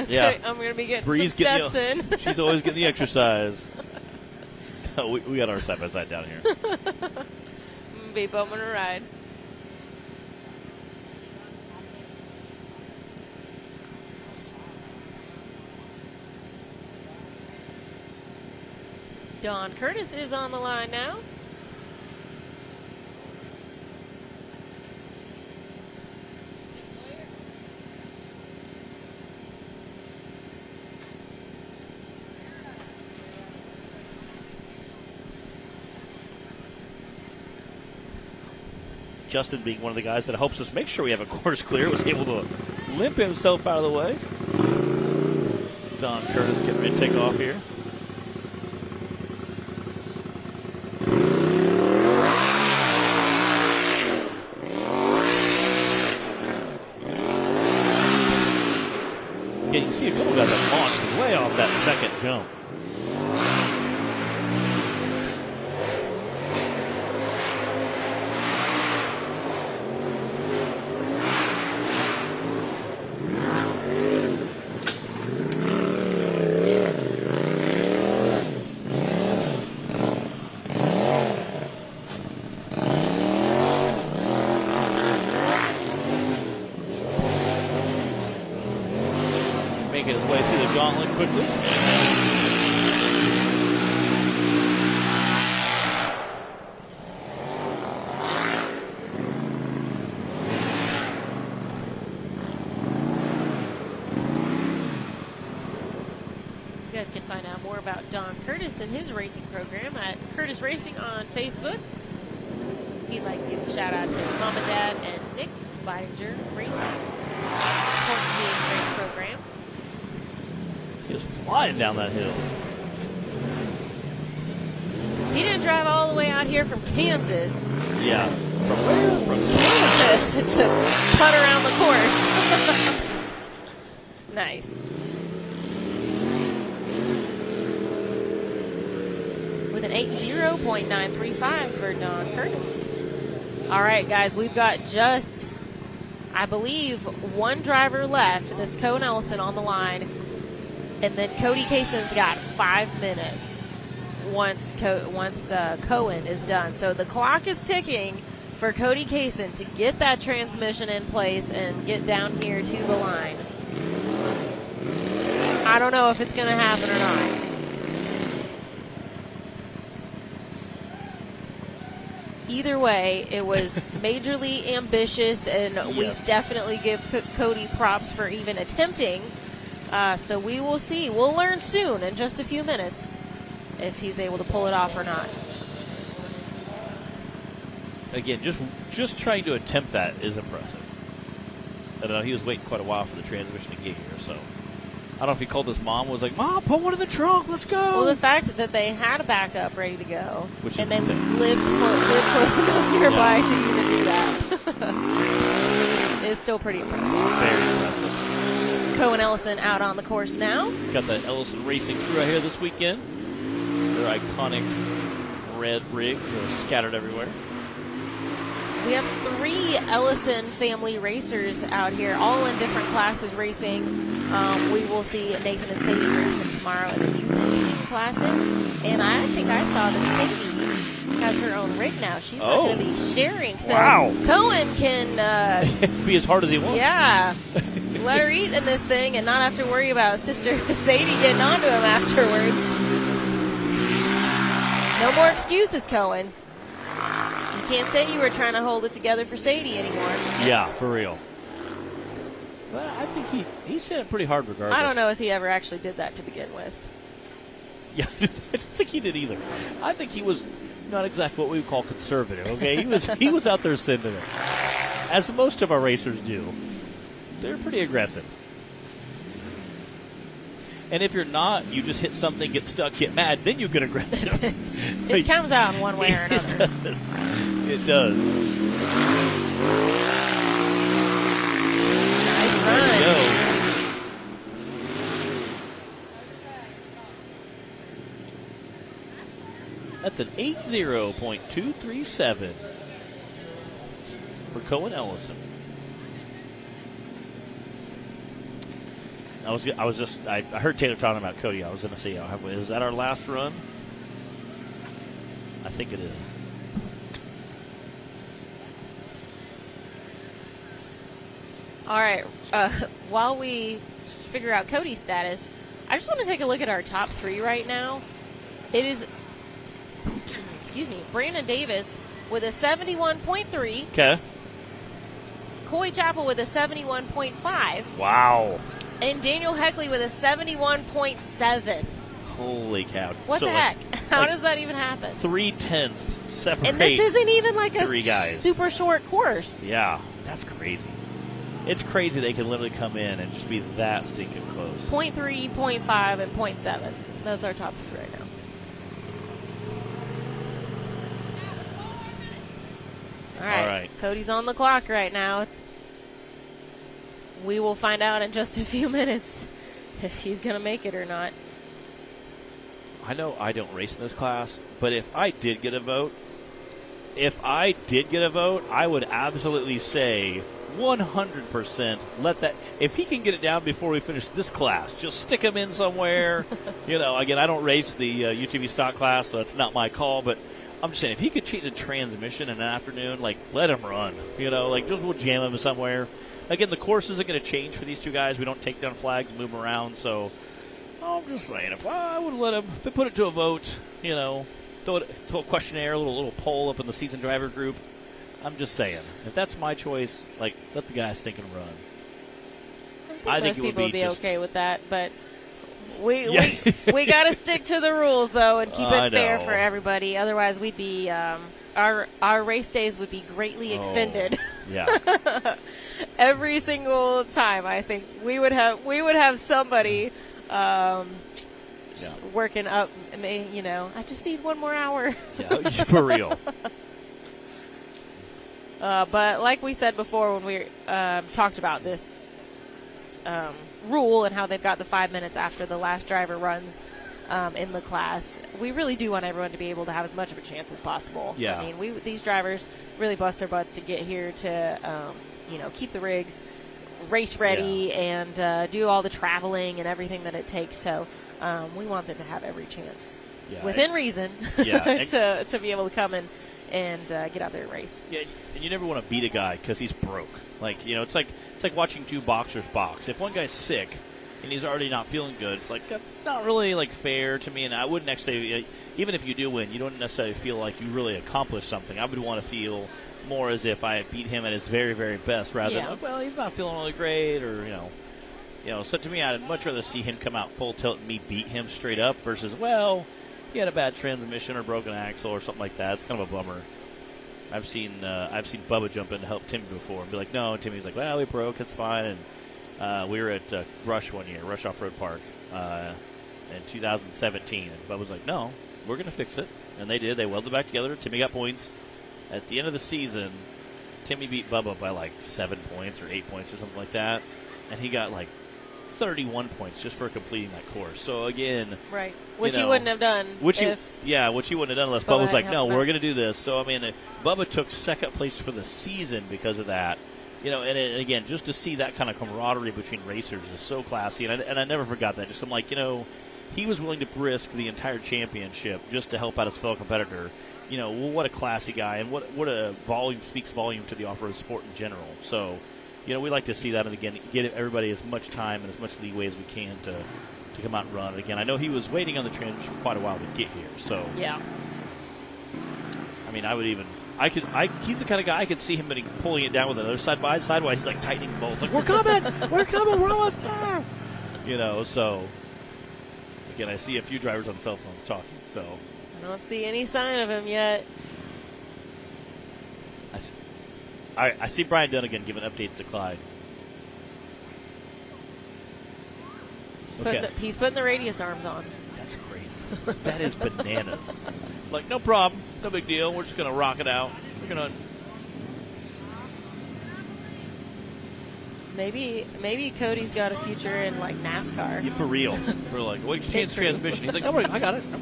Yeah. I'm going to be getting Bree's some steps in. She's always getting the exercise. We got our side-by-side down here. I'm going to be bumming a ride. Don Curtis is on the line now. Justin, being one of the guys that helps us make sure we have a course clear, was able to limp himself out of the way. Don Curtis getting ready to take off here. Yeah, you can see a couple guys that launched way off that second jump. Making his way through the gauntlet quickly. us in his racing program at Curtis Racing on Facebook. He'd like to give a shout out to Mom and Dad and Nick Bidinger Racing, supporting his race program. He was flying down that hill. He didn't drive all the way out here from Kansas. Yeah. From where? From Kansas. to putt around the course. Nice. With an 8.0.935 for Don Curtis. All right, guys, we've got just, I believe, one driver left. This Cohen Ellison on the line. And then Cody Kayson's got 5 minutes once Cohen is done. So the clock is ticking for Cody Kayson to get that transmission in place and get down here to the line. I don't know if it's going to happen or not. Either way, it was majorly ambitious, and we definitely give Cody props for even attempting. So we will see. We'll learn soon in just a few minutes if he's able to pull it off or not. Again, just trying to attempt that is impressive. I don't know. He was waiting quite a while for the transmission to get here, so I don't know if he called his mom, was like, "Mom, put one in the trunk, let's go." Well, the fact that they had a backup ready to go, which and is they insane. lived close enough nearby to even do that, is still pretty impressive. Very impressive. Cohen Ellison out on the course now. Got the Ellison Racing crew out here this weekend. Their iconic red rigs are scattered everywhere. We have 3 Ellison family racers out here, all in different classes racing. We will see Nathan and Sadie racing tomorrow in the youth and teen classes. And I think I saw that Sadie has her own rig now. She's not going to be sharing. So Cohen can be as hard as he wants. Yeah. Let her eat in this thing and not have to worry about Sister Sadie getting onto him afterwards. No more excuses, Cohen. You can't say you were trying to hold it together for Sadie anymore. Yeah, for real. Well, I think he said it pretty hard regardless. I don't know if he ever actually did that to begin with. Yeah, I don't think he did either. I think he was not exactly what we would call conservative, okay? He was out there sending it. As most of our racers do. They're pretty aggressive. And if you're not, you just hit something, get stuck, get mad, then you get aggressive. It comes out in one way or another. It does. Nice run. There you go. That's an 80.237 for Cohen Ellison. I heard Taylor talking about Cody. I was going to say, is that our last run? I think it is. All right. While we figure out Cody's status, I just want to take a look at our top 3 right now. It is, Brandon Davis with a 71.3. Okay. Coy Chappell with a 71.5. Wow. And Daniel Heckley with a 71.7. Holy cow. What the heck? How does that even happen? 3/10 separate. And this isn't even like a 3 guys. super short course. Yeah, that's crazy. It's crazy they can literally come in and just be that stinking close. 0.3, 0.5, and 0.7. Those are our top 3 right now. All right. Cody's on the clock right now. We will find out in just a few minutes if he's going to make it or not. I know I don't race in this class, but if I did get a vote, I would absolutely say 100% let that, if he can get it down before we finish this class, just stick him in somewhere. Again, I don't race the UTV stock class, so that's not my call, but I'm just saying, if he could change the transmission in an afternoon, let him run. We'll jam him somewhere. Again, the course isn't going to change for these 2 guys. We don't take down flags, move them around. So I'm just saying, if I would let him, if they put it to a vote, throw it to a questionnaire, a little poll up in the season driver group. I'm just saying, if that's my choice, let the guys think and run. I think most people would be okay with that, but We got to stick to the rules though and keep it fair for everybody. Otherwise, we'd be our race days would be greatly extended. Yeah. Every single time, I think we would have somebody working up. I just need one more hour. Yeah, for real. But like we said before when we talked about this rule and how they've got the 5 minutes after the last driver runs in the class, we really do want everyone to be able to have as much of a chance as possible. Yeah. I mean, these drivers really bust their butts to get here to, keep the rigs race ready and do all the traveling and everything that it takes. So we want them to have every chance, within reason, to be able to come in and get out there and race. Yeah, and you never want to beat a guy because he's broke. Like, it's like watching two boxers box. If one guy's sick and he's already not feeling good, it's like that's not really like fair to me. And I wouldn't actually, even if you do win, you don't necessarily feel like you really accomplished something. I would want to feel more as if I beat him at his very, very best, rather than, well, he's not feeling really great, or So to me, I'd much rather see him come out full tilt and me beat him straight up versus, well, he had a bad transmission or broken axle or something like that. It's kind of a bummer. I've seen Bubba jump in to help Timmy before and be like, no, and Timmy's like, well, we broke, it's fine. And we were at Rush one year, Rush Offroad Park, in 2017, and Bubba's like, no, we're going to fix it. And they did. They welded it back together. Timmy got points. At the end of the season, Timmy beat Bubba by like 7 points or 8 points or something like that, and he got like 31 points just for completing that course. So again, right, which he wouldn't have done. Which he wouldn't have done unless Bubba was like, no, we're going to do this. So I mean, Bubba took second place for the season because of that. And again, just to see that kind of camaraderie between racers is so classy, and I never forgot that. Just I'm like, he was willing to risk the entire championship just to help out his fellow competitor. What a classy guy, and what a speaks volume to the off-road sport in general. So, we like to see that, and again, get everybody as much time and as much leeway as we can to come out and run. And again, I know he was waiting on the transmission for quite a while to get here. So, yeah. I mean, he's the kind of guy I could see him pulling it down with another side by side while he's like tightening bolts. Like, we're coming, we're almost there. So again, I see a few drivers on cell phones talking. So. I don't see any sign of him yet. I see Brian Dunnigan giving updates to Clyde. He's putting the radius arms on. That's crazy. That is bananas. Like, no problem. No big deal. We're just going to rock it out. We're going to... Maybe Cody's got a future in, like, NASCAR. Yeah, for real. For like, wait, change the transmission. He's like, no, I got it. No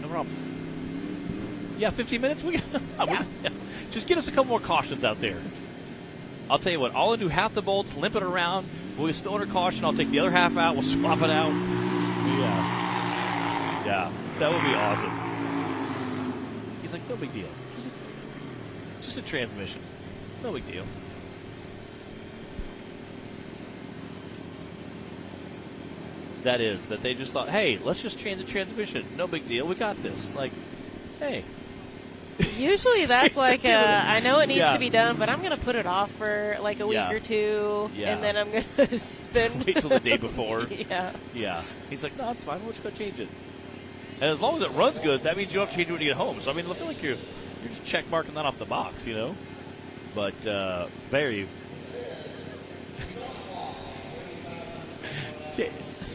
problem. Yeah, 15 minutes? Just get us a couple more cautions out there. I'll tell you what, I'll undo half the bolts, limp it around. We'll still under caution. I'll take the other half out. We'll swap it out. Yeah, that would be awesome. He's like, no big deal. Just a transmission. No big deal. That they just thought, hey, let's just change the transmission. No big deal. We got this. Like, hey. Usually that's like I know it needs to be done, but I'm going to put it off for like a week or two, and then I'm going to spend... Wait till the day before. Yeah. He's like, no, it's fine. We're just going to change it. And as long as it runs good, that means you don't have to change it when you get home. So, I mean, I feel like you're just check marking that off the box, But very...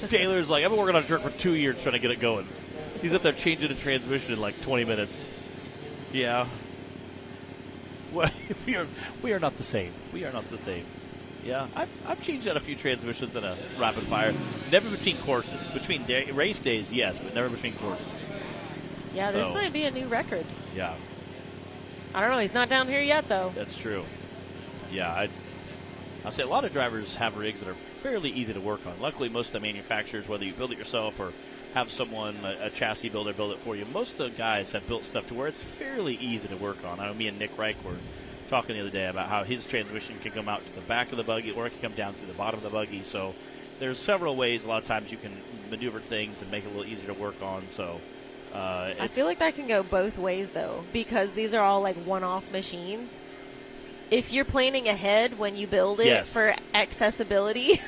Taylor's like, I've been working on a truck for 2 years trying to get it going. He's up there changing the transmission in like 20 minutes. Yeah. Well, we are not the same. We are not the same. Yeah, I've changed out a few transmissions in a rapid fire. Never between courses. Between race days, yes, but never between courses. Yeah, this might be a new record. Yeah. I don't know. He's not down here yet, though. That's true. Yeah, I'll say a lot of drivers have rigs that are fairly easy to work on. Luckily, most of the manufacturers, whether you build it yourself or have someone, a chassis builder, build it for you, most of the guys have built stuff to where it's fairly easy to work on. I know me and Nick Reich were talking the other day about how his transmission can come out to the back of the buggy or it can come down to the bottom of the buggy. So there's several ways a lot of times you can maneuver things and make it a little easier to work on. So I feel like that can go both ways, though, because these are all like one-off machines. if you're planning ahead when you build it Yes. for accessibility,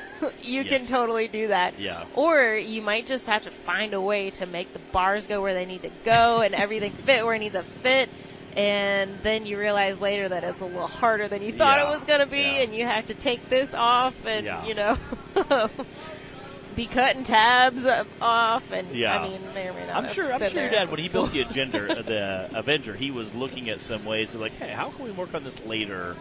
you Yes. can totally do that. Yeah. Or you might just have to find a way to make the bars go where they need to go and everything fit where it needs to fit. And then you realize later that it's a little harder than you thought Yeah. it was going to be, Yeah. and you have to take this off and, Yeah. you know, be cutting tabs off. And, Yeah. I mean, may or may not I'm have sure been your there. dad, when he built the Avenger, he was looking at some ways to like, hey, how can we work on this later?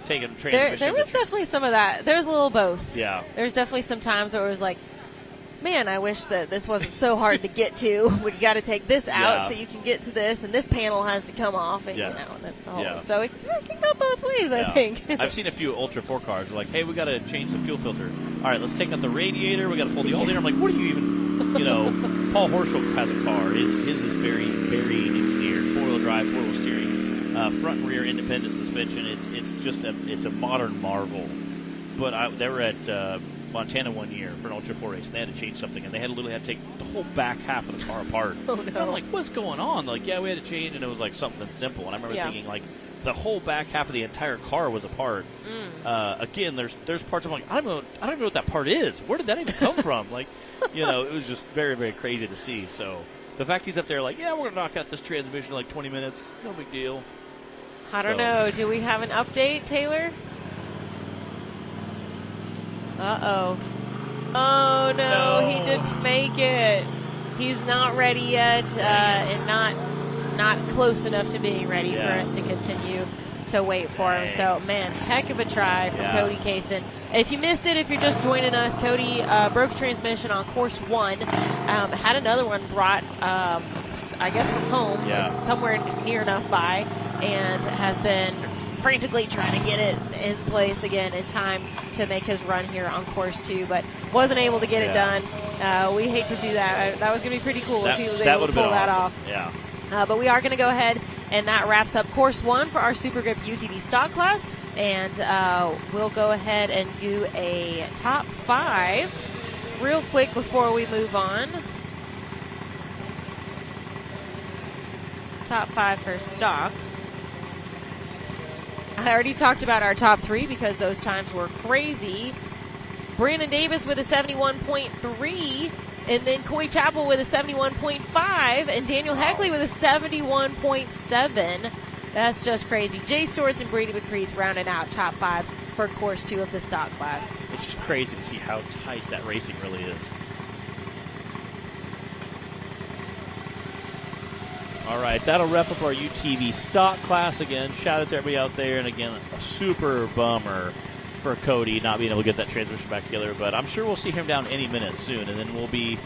Taking transmission. There was definitely some of that. There was a little both. Yeah. There's definitely some times where it was like, man, I wish that this wasn't so hard to get to. We got to take this out Yeah. so you can get to this, and this panel has to come off, and Yeah. you know, that's all. Yeah. So it can go both ways, I Yeah. think. I've seen a few Ultra 4 cars. They're like, hey, we got to change the fuel filter. All right, let's take out the radiator. We got to pull the alternator. I'm like, what are you even, you know, Paul Horschel has a car. His is very, very engineered. Four-wheel drive, four-wheel steering, front and rear independent suspension. It's just a modern marvel. But they were at Montana one year for an Ultra 4 race, and they had to change something, and they had to take the whole back half of the car apart. Oh, no. And I'm like, what's going on? They're like, yeah, we had to change, and it was like something simple. And I remember Yeah. thinking, like, the whole back half of the entire car was apart. Again, there's parts I'm like, I don't even know what that part is. Where did that even come from? Like, you know, it was just very, very crazy to see. So the fact he's up there like, yeah, we're gonna knock out this transmission in like 20 minutes, no big deal. I don't So- know. Do we have an update, Taylor? Uh-oh. Oh, no, No. he didn't make it. He's not ready yet, and not close enough to being ready for Yeah. us to continue to wait for him. Dang. So, man, heck of a try from Yeah. Cody Kaysen. If you missed it, if you're just joining us, Cody broke a transmission on course 1, had another one brought, I guess from home, Yeah. somewhere near enough by, and has been frantically trying to get it in place again in time to make his run here on course 2, but wasn't able to get it Yeah. done. We hate to see that. That was going to be pretty cool if he was That able would to have pull been that awesome. off. Yeah. But we are going to go ahead, and that wraps up course 1 for our Super Grip UTV stock class, and we'll go ahead and do a top 5 real quick before we move on. Top 5 for stock. I already talked about our top 3 because those times were crazy. Brandon Davis with a 71.3, and then Coy Chappell with a 71.5, and Daniel Heckley with a 71.7. That's just crazy. Jay Storts and Brady McCreath rounded out top 5 for course 2 of the stock class. It's just crazy to see how tight that racing really is. All right, that'll wrap up our UTV stock class again. Shout out to everybody out there, and again, a super bummer for Cody not being able to get that transmission back together, but I'm sure we'll see him down any minute soon, and then we'll be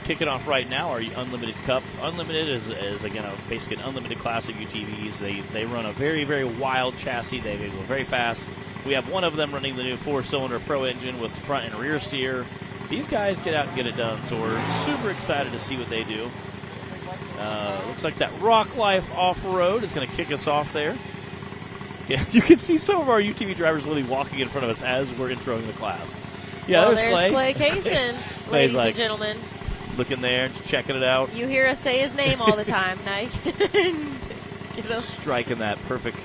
kicking off right now our Unlimited Cup. Unlimited is again, basically an unlimited class of UTVs. They run a very, very wild chassis. They go very fast. We have one of them running the new 4-cylinder Pro engine with front and rear steer. These guys get out and get it done, so we're super excited to see what they do. Looks like that Rock Life Offroad is going to kick us off there. Yeah, you can see some of our UTV drivers literally walking in front of us as we're introing the class. Yeah, Well, there's Clay Kaysen, Clay's ladies like- and gentlemen. looking there, just checking it out, You hear us say his name all the time. Now you can get a striking that perfect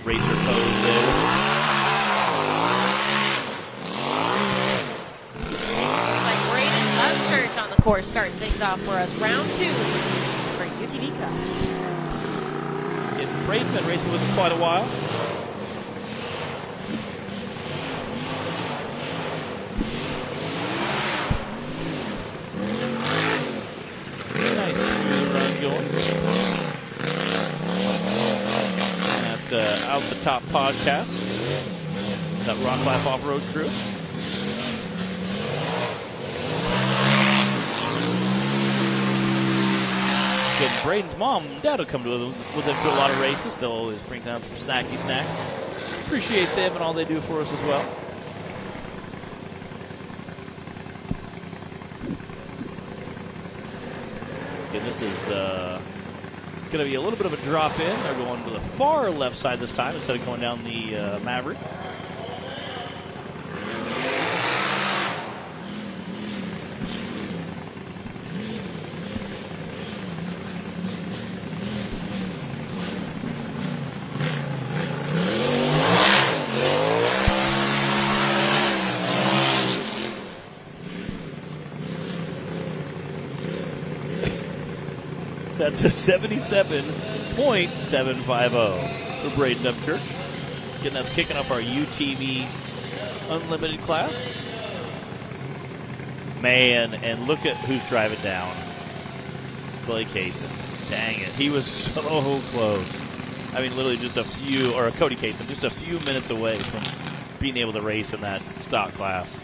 racer pose there. like Braden Upchurch on the course, starting things off for us. Round 2 for UTV Cup. Yeah, Braden's been racing with us quite a while. Nice smooth run going. At Out the Top podcast. That Rock Life Off-Road crew. Good. Braden's mom and dad will come with them to a lot of races. They'll always bring down some snacky snacks. Appreciate them and all they do for us as well. Okay, this is going to be a little bit of a drop in. They're going to the far left side this time instead of going down the Maverick. That's a 77.750 for Braden Upchurch. Again, that's kicking off our UTV Unlimited class. Man, and look at who's driving down. Blake Kaysen. Dang it. He was so close. I mean, literally just a few, or Cody Kaysen, just a few minutes away from being able to race in that stock class.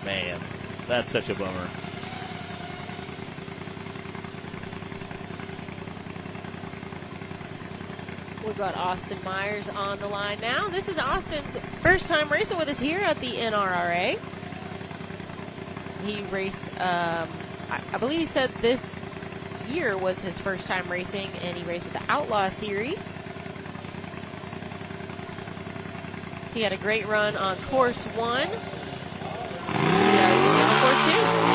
Man, that's such a bummer. We've got Austin Myers on the line now. This is Austin's first time racing with us here at the NRRA. He raced, I believe he said this year was his first time racing, and he raced with the Outlaw Series. He had a great run on course 1. Let's see how he did on course 2.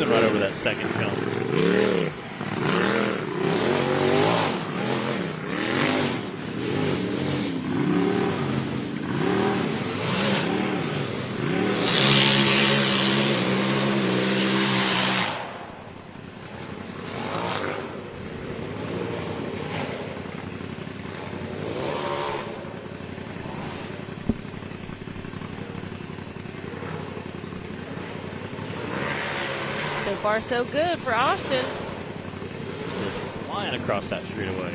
Right over that second jump. So far, so good for Austin. Just flying across that straightaway.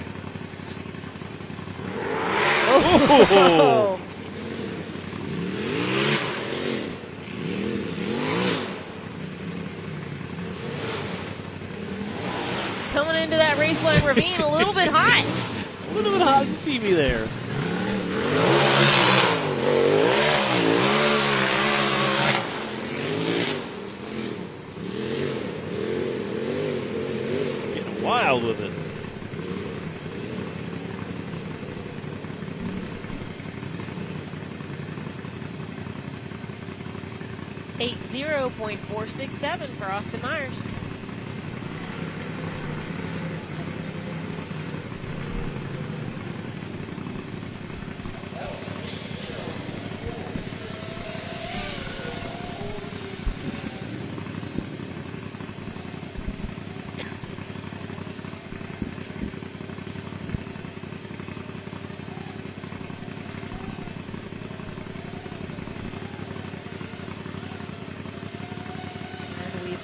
Oh! Coming into that Raceline ravine a little bit hot. A little bit hot and steamy there. Wild with it. .467 for Austin Myers.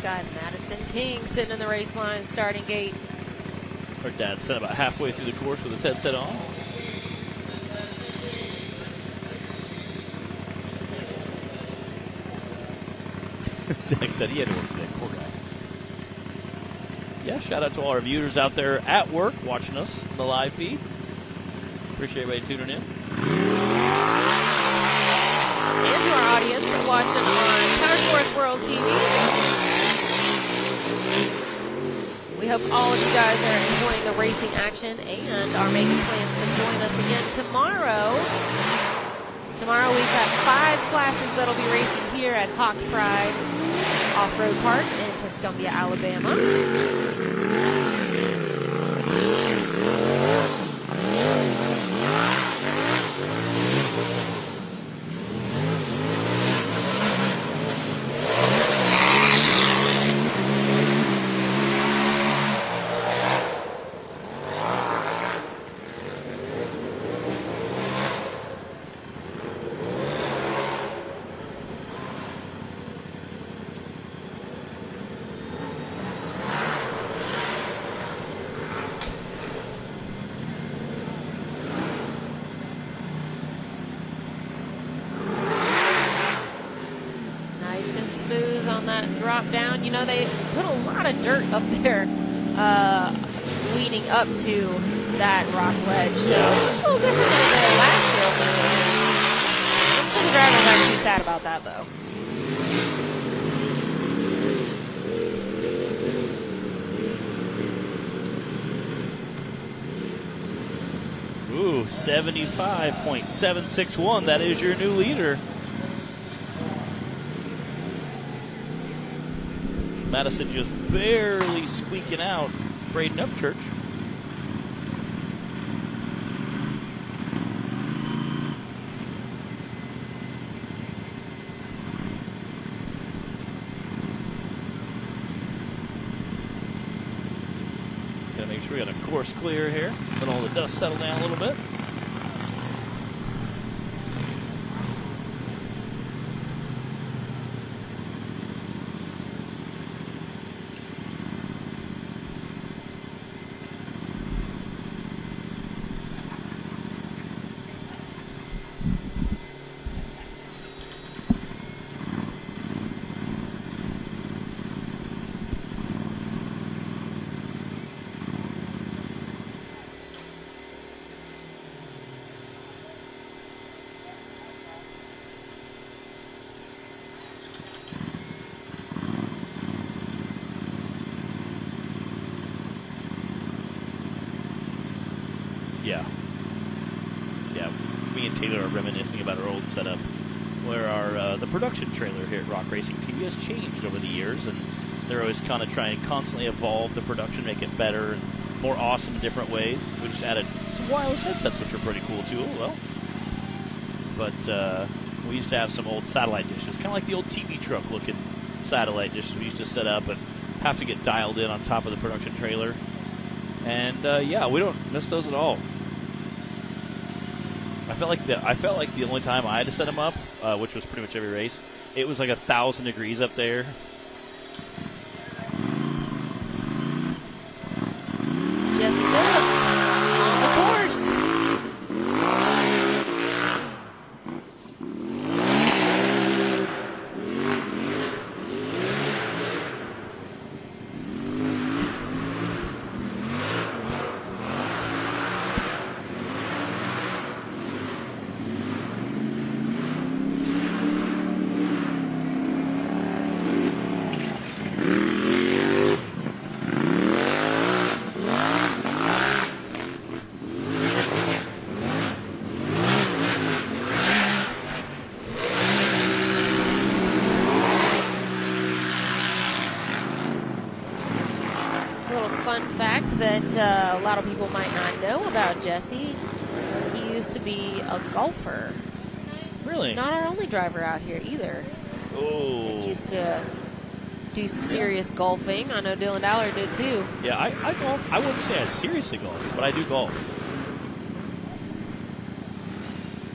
Got Madison King sitting in the race line starting gate. Our dad sent about halfway through the course with his headset on. Zach said he had to work today. Poor guy. Yeah, shout out to all our viewers out there at work watching us in the live feed. Appreciate everybody tuning in. And to our audience watching on Power Sports World TV. We hope all of you guys are enjoying the racing action and are making plans to join us again tomorrow. Tomorrow we've got 5 classes that'll be racing here at HawkPride Offroad Park in Tuscumbia, Alabama. Drop down. You know, they put a lot of dirt up there leading up to that rock ledge. So it's a little different than the last year. I'm sure the driver's not too sad about that, though. Ooh, 75.761. That is your new leader. Madison just barely squeaking out Braden Upchurch. Gotta make sure we got a course clear here. Let all the dust settle down a little bit. Yeah, me and Taylor are reminiscing about our old setup where our the production trailer here at Rock Racing TV has changed over the years, and they're always kind of trying to constantly evolve the production, make it better and more awesome in different ways. We just added some wireless headsets, which are pretty cool too. Well, but we used to have some old satellite dishes, kind of like the old TV truck looking satellite dishes we used to set up and have to get dialed in on top of the production trailer. And yeah, we don't miss those at all. I felt like the only time I had to set them up, which was pretty much every race, it was like 1,000 degrees up there. Jesse Phillips on the course. Fun fact that a lot of people might not know about Jesse, he used to be a golfer. Really? Not our only driver out here either. Oh. He used to do some serious golfing. I know Dylan Dallard did too. Yeah, I golf. I wouldn't say I seriously golf, but I do golf.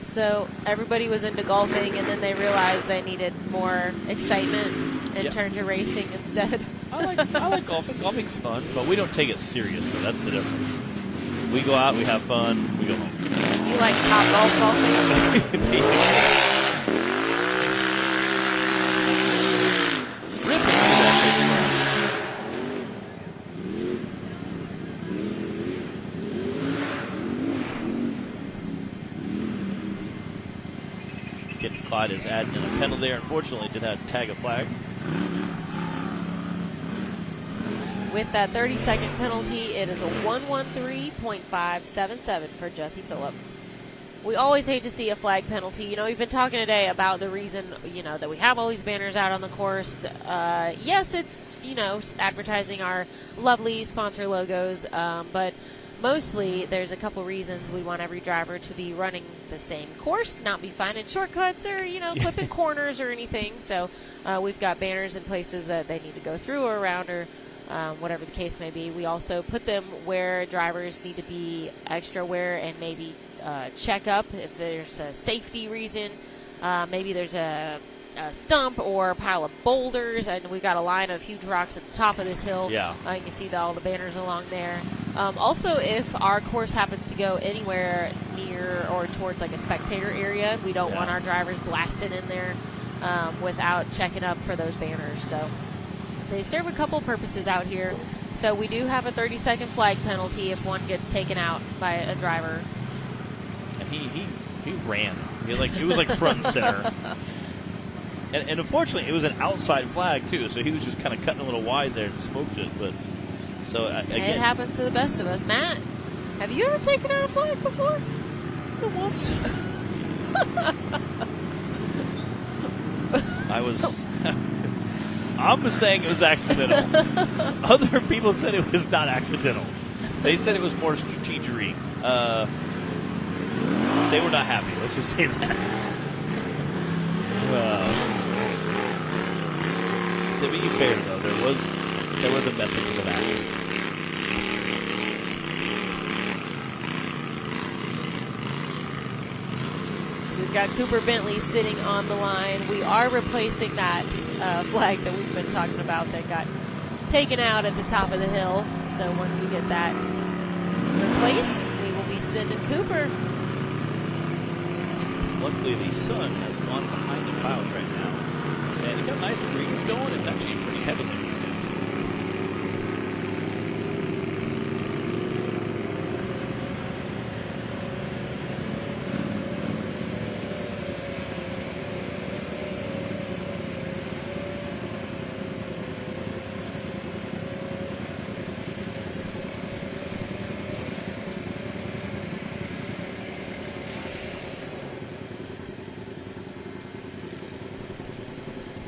So everybody was into golfing, and then they realized they needed more excitement and turned to racing instead. I like golfing. Golfing's fun, but we don't take it seriously. That's the difference. We go out, we have fun, we go home. You like top golf golfing? Basically. Ripping through that big Getting Clyde is adding in a penalty there. Unfortunately, did have to tag a flag. With that 30-second penalty, it is a 113.577 for Jesse Phillips. We always hate to see a flag penalty. You know, we've been talking today about the reason, you know, that we have all these banners out on the course. Yes, it's, you know, advertising our lovely sponsor logos, but mostly there's a couple reasons we want every driver to be running the same course, not be finding shortcuts or, you know, clipping corners or anything. So we've got banners in places that they need to go through or around or whatever the case may be. We also put them where drivers need to be extra aware and maybe check up if there's a safety reason. Maybe there's a stump or a pile of boulders, and we've got a line of huge rocks at the top of this hill. Yeah. You can see all the banners along there. Also, if our course happens to go anywhere near or towards like a spectator area, we don't want our drivers blasting in there without checking up for those banners. So they serve a couple purposes out here. So we do have a 30-second flag penalty if one gets taken out by a driver. And he ran. He was like front and center. And unfortunately, it was an outside flag too, so he was just kind of cutting a little wide there and smoked it. But so again, it happens to the best of us. Matt, have you ever taken out a flag before? than once. I'm saying it was accidental. Other people said it was not accidental. They said it was more strategery. They were not happy. Let's just say that. To be fair, though, there was a method to the madness. So we've got Cooper Bentley sitting on the line. We are replacing that flag that we've been talking about that got taken out at the top of the hill. So once we get that replaced, we will be sending Cooper. Luckily, the sun has gone behind the clouds right now. And it got nice and breeze going. It's actually pretty heavy.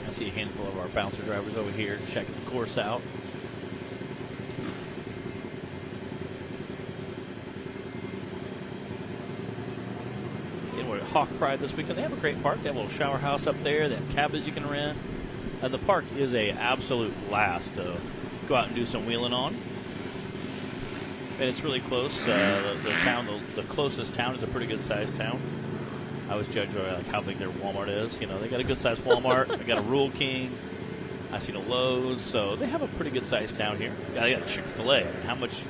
I see a handful of our bouncer drivers over here checking the course out. And we're at HawkPride this weekend. They have a great park. They have a little shower house up there. They have cabins you can rent. And the park is a absolute blast to go out and do some wheeling on. And it's really close. The closest town is a pretty good sized town. I always judge like how big their Walmart is. You know, they got a good sized Walmart. They got a Rural King. I seen a Lowe's, so they have a pretty good sized town here. Yeah, they got a Chick-fil-A. How much,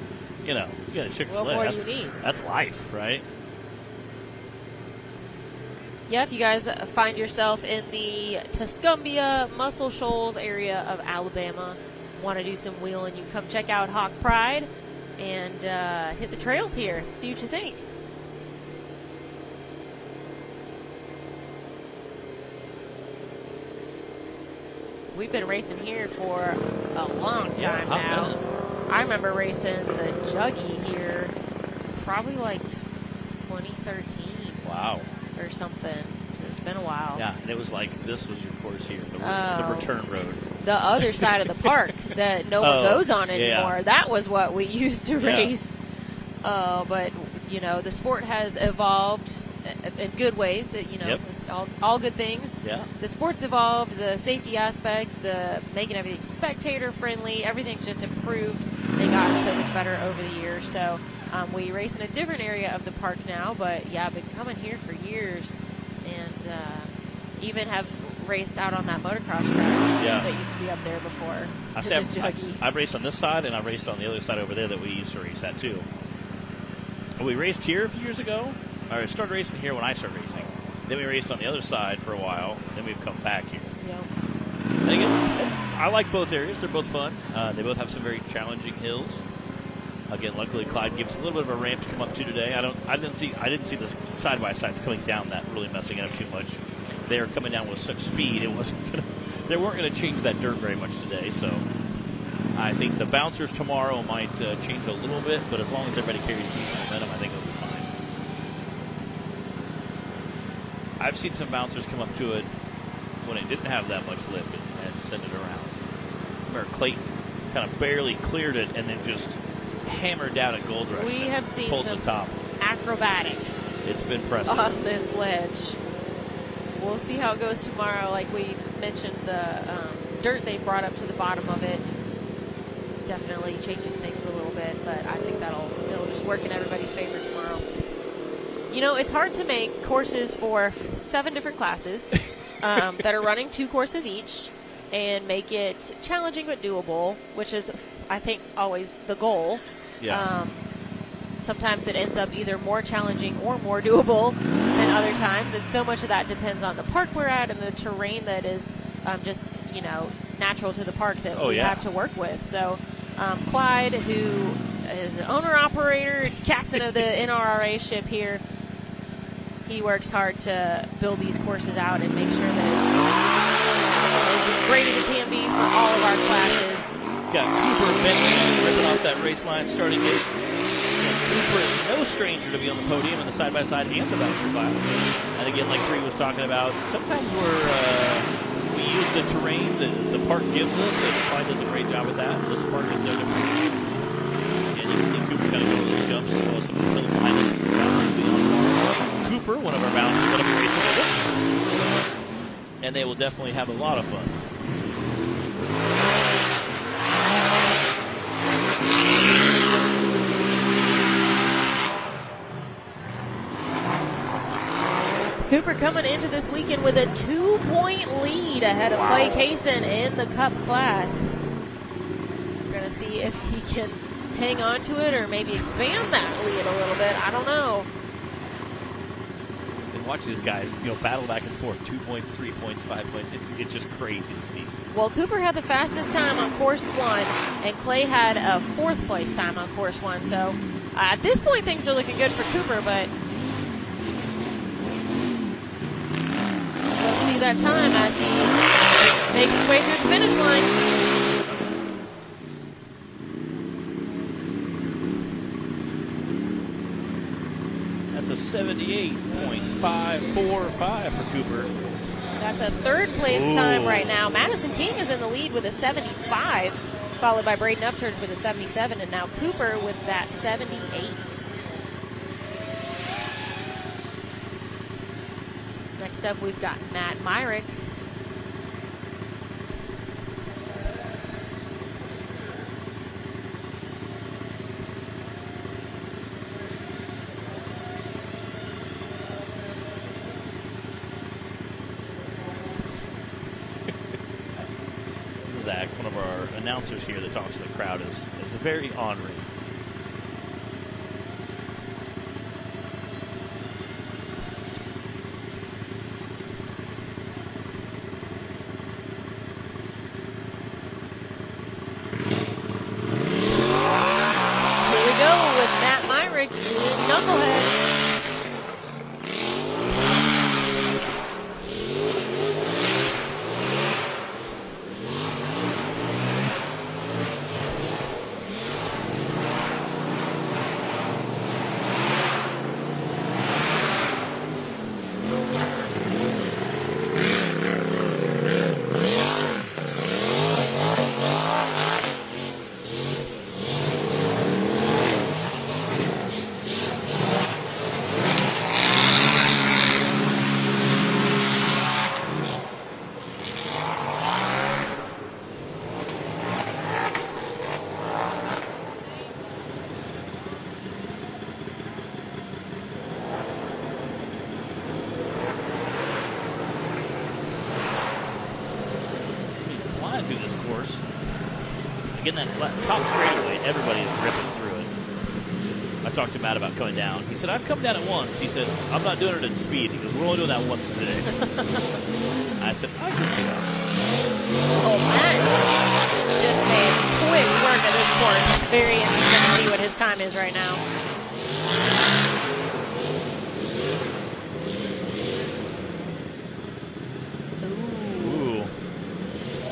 you got a Chick-fil-A. What more do you need? That's life, right? Yeah, if you guys find yourself in the Tuscumbia, Muscle Shoals area of Alabama, want to do some wheeling, you come check out HawkPride and hit the trails here. See what you think. We've been racing here for a long time now. I remember racing the Juggy here probably like 2013. Wow. Or something. So it's been a while. Yeah, and it was like this was your course here, the return road. The other side of the park that no one goes on anymore. Yeah. That was what we used to race. But, the sport has evolved in good ways. It's all good things. Yeah. The sport's evolved, the safety aspects, the making everything spectator friendly, everything's just improved. They got so much better over the years. So we race in a different area of the park now, but I've been coming here for years and even have raced out on that motocross track that used to be up there before. I raced on this side and I raced on the other side over there that we used to race at too. We raced here a few years ago. I started racing here when I started racing. Then we raced on the other side for a while. Then we've come back here. Yeah. I think I like both areas. They're both fun. They both have some very challenging hills. Again, luckily Clyde gives a little bit of a ramp to come up to today. I didn't see the side by sides coming down that really messing it up too much. They were coming down with such speed they weren't going to change that dirt very much today. So I think the bouncers tomorrow might change a little bit, but as long as everybody carries decent momentum, I think it'll be fine. I've seen some bouncers come up to it when it didn't have that much lip and send it around. Remember Clayton kind of barely cleared it and then just hammered down at Gold Rush. We have seen some top. acrobatics. It's been impressive on this ledge. We'll see how it goes tomorrow. Like we've mentioned, the dirt they brought up to the bottom of it definitely changes things a little bit, but I think it'll just work in everybody's favor tomorrow. It's hard to make courses for 7 different classes that are running 2 courses each and make it challenging but doable, which is, I think, always the goal. Yeah. Sometimes it ends up either more challenging or more doable than other times, and so much of that depends on the park we're at and the terrain that is just, natural to the park that we have to work with. So Clyde, who is an owner-operator, captain of the NRRA ship here, he works hard to build these courses out and make sure that it's as great as it can be for all of our classes. Got Cooper Bentley ripping off that race line, starting it. Cooper is no stranger to be on the podium in the side-by-side and the bouncer class. And again, like Bree was talking about, sometimes we use the terrain that the park gives us, and Clyde does a great job with that. This park is no different. And you can see Cooper kind of go to those jumps as well as some of the other finals. Cooper, one of our bouncers, going to be racing with us. And they will definitely have a lot of fun. Cooper coming into this weekend with a 2-point lead ahead of Clay Kaysen in the Cup class. We're going to see if he can hang on to it or maybe expand that lead a little bit. I don't know. And watch these guys, battle back and forth. 2 points, 3 points, 5 points. It's just crazy to see. Well, Cooper had the fastest time on course 1, and Clay had a 4th place time on course 1. So at this point, things are looking good for Cooper, but let's see that time as he makes his way through the finish line. That's a 78.545 for Cooper. That's a 3rd place time right now. Madison King is in the lead with a 75, followed by Braden Upchurch with a 77, and now Cooper with that 78. Next up, we've got Matt Myrick. Zach, one of our announcers here that talks to the crowd, is very ornery. Through this course. Again, that top straightaway, everybody's ripping through it. I talked to Matt about coming down. He said, I've come down it once. He said, I'm not doing it at speed. He goes, we're only doing that once today. I said, I can see that. Oh, Matt just made quick work of this course. Very interesting to see what his time is right now.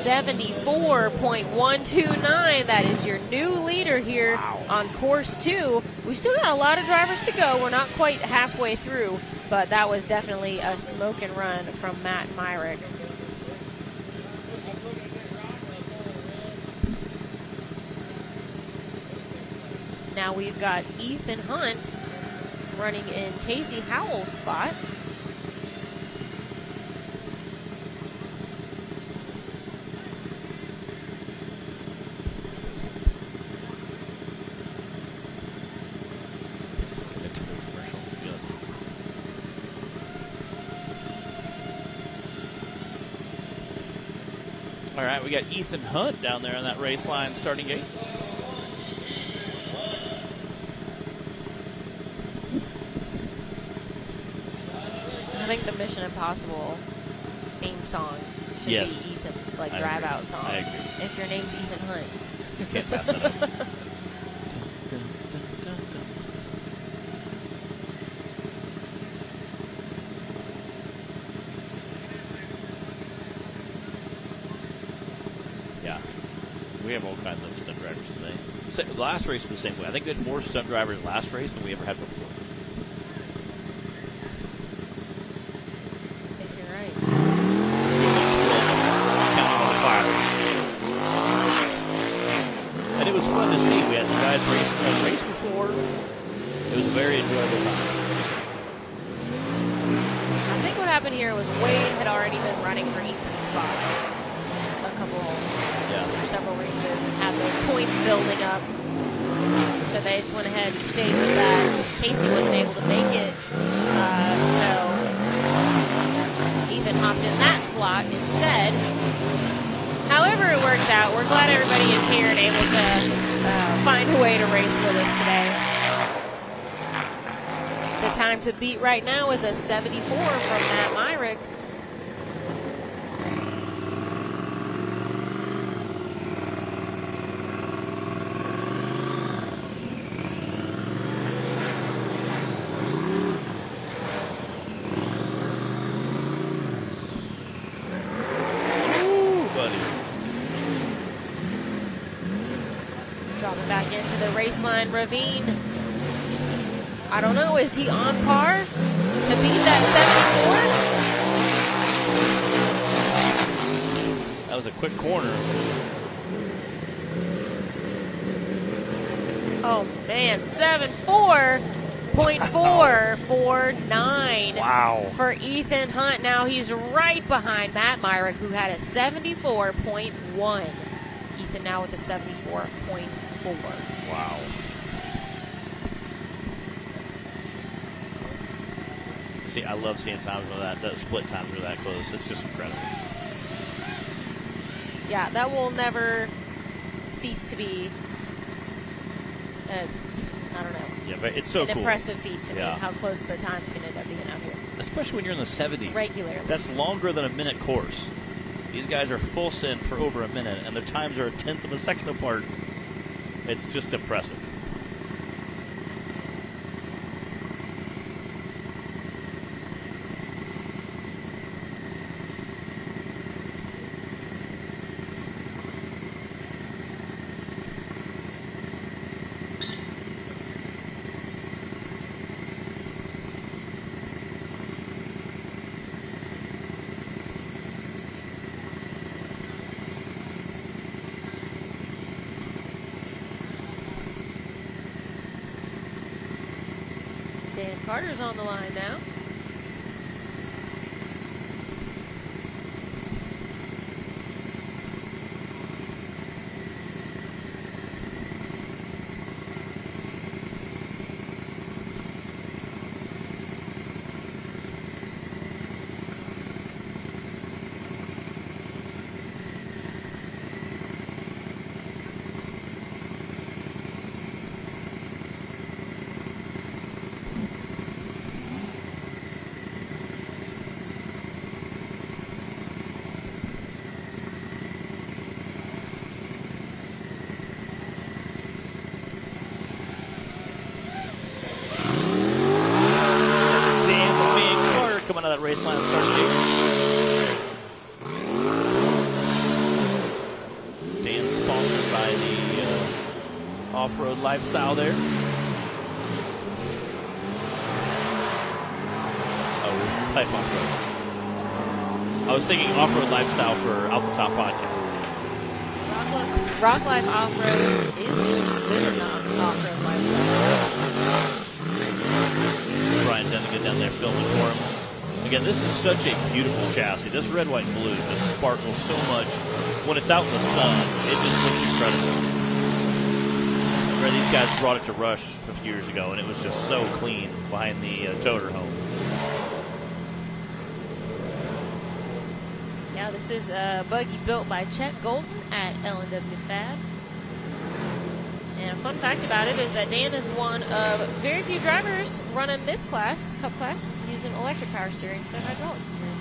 74.129. That is your new leader here on course 2. We've still got a lot of drivers to go. We're not quite halfway through, but that was definitely a smoke and run from Matt Myrick. Now we've got Ethan Hunt running in Casey Howell's spot. All right, we got Ethan Hunt down there on that race line starting gate. I think the Mission Impossible theme song should be Ethan's drive out song. I agree. If your name's Ethan Hunt. You can't pass that up. We have all kinds of stunt drivers today. the last race was the same way. I think we had more stunt drivers last race than we ever had before. I think you're right. Counting all the classes. And it was fun to see. We had some guys race before. It was a very enjoyable time. I think what happened here was Wade had already been running for Ethan's spot for several races and had those points building up. So they just went ahead and stayed with that. Casey wasn't able to make it, so Ethan hopped in that slot instead. However it works out, we're glad everybody is here and able to find a way to race with us today. The time to beat right now is a 74 from Matt Myrick. Dropping back into the Raceline ravine. I don't know, is he on par to beat that 74? That was a quick corner. Oh man, 74.449. Wow. For Ethan Hunt. Now he's right behind Matt Myrick, who had a 74.1. Ethan now with a 74.4. Wow. See, I love seeing times where that split times are that close. It's just incredible. Yeah, that will never cease to be, I don't know. Yeah, but it's so an cool. Impressive feat to me, Yeah. how close the times can end up being out here. Especially when you're in the 70s. Regularly. That's longer than a minute course. These guys are full send for over a minute, and their times are a tenth of a second apart. It's just impressive. Dan Carter's on the line now. Coming out of that Raceline start gate. Dan sponsored by the off-road lifestyle there. Oh, Life Off-Road. I was thinking off-road lifestyle for Out the Top podcast. Rock Life Off-Road is good enough off-road lifestyle. Brian Dennigan down there filming for him. Again, this is such a beautiful chassis. This red, white, and blue just sparkles so much. When it's out in the sun, it just looks incredible. Where these guys brought it to Rush a few years ago, and it was just so clean behind the toter home. Yeah, this is a buggy built by Chet Golden at L&W Fab. And a fun fact about it is that Dan is one of very few drivers running this class, Cup class, using electric power steering instead of hydraulic steering.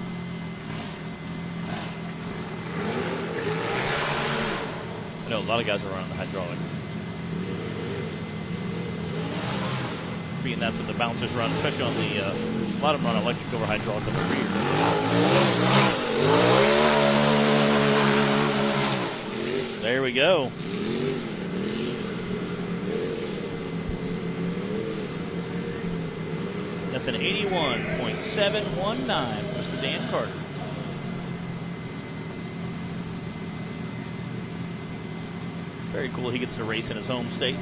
I know a lot of guys are running the hydraulic. Being that's what the bouncers run, especially on the, a lot of them run electric over hydraulic on the rear. There we go. That's an 81.719 for Mr. Dan Carter. Very cool. He gets to race in his home state.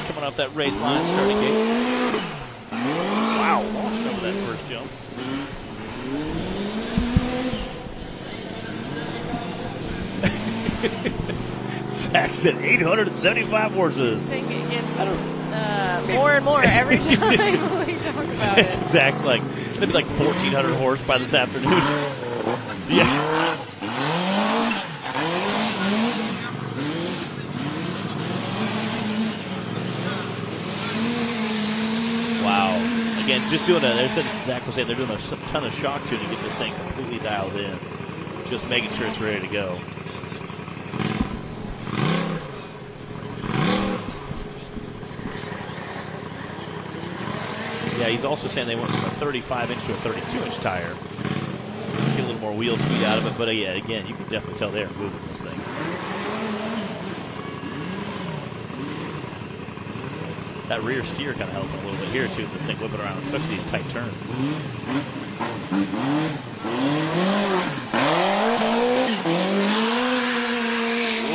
Coming off that race line, starting gate. Wow, launched over that first jump. Zach's at 875 horses. I think it gets more and more every time we talk about it. Zach's like, maybe like 1,400 horse by this afternoon. Yeah. Again, just doing Zach was saying they're doing a ton of shock tuning to get this thing completely dialed in. Just making sure it's ready to go. Yeah, he's also saying they went from a 35-inch to a 32-inch tire. Get a little more wheel speed out of it, but yeah, again, you can definitely tell they're moving this thing. That rear steer kind of helping a little bit here, too, this thing whipping around, especially these tight turns.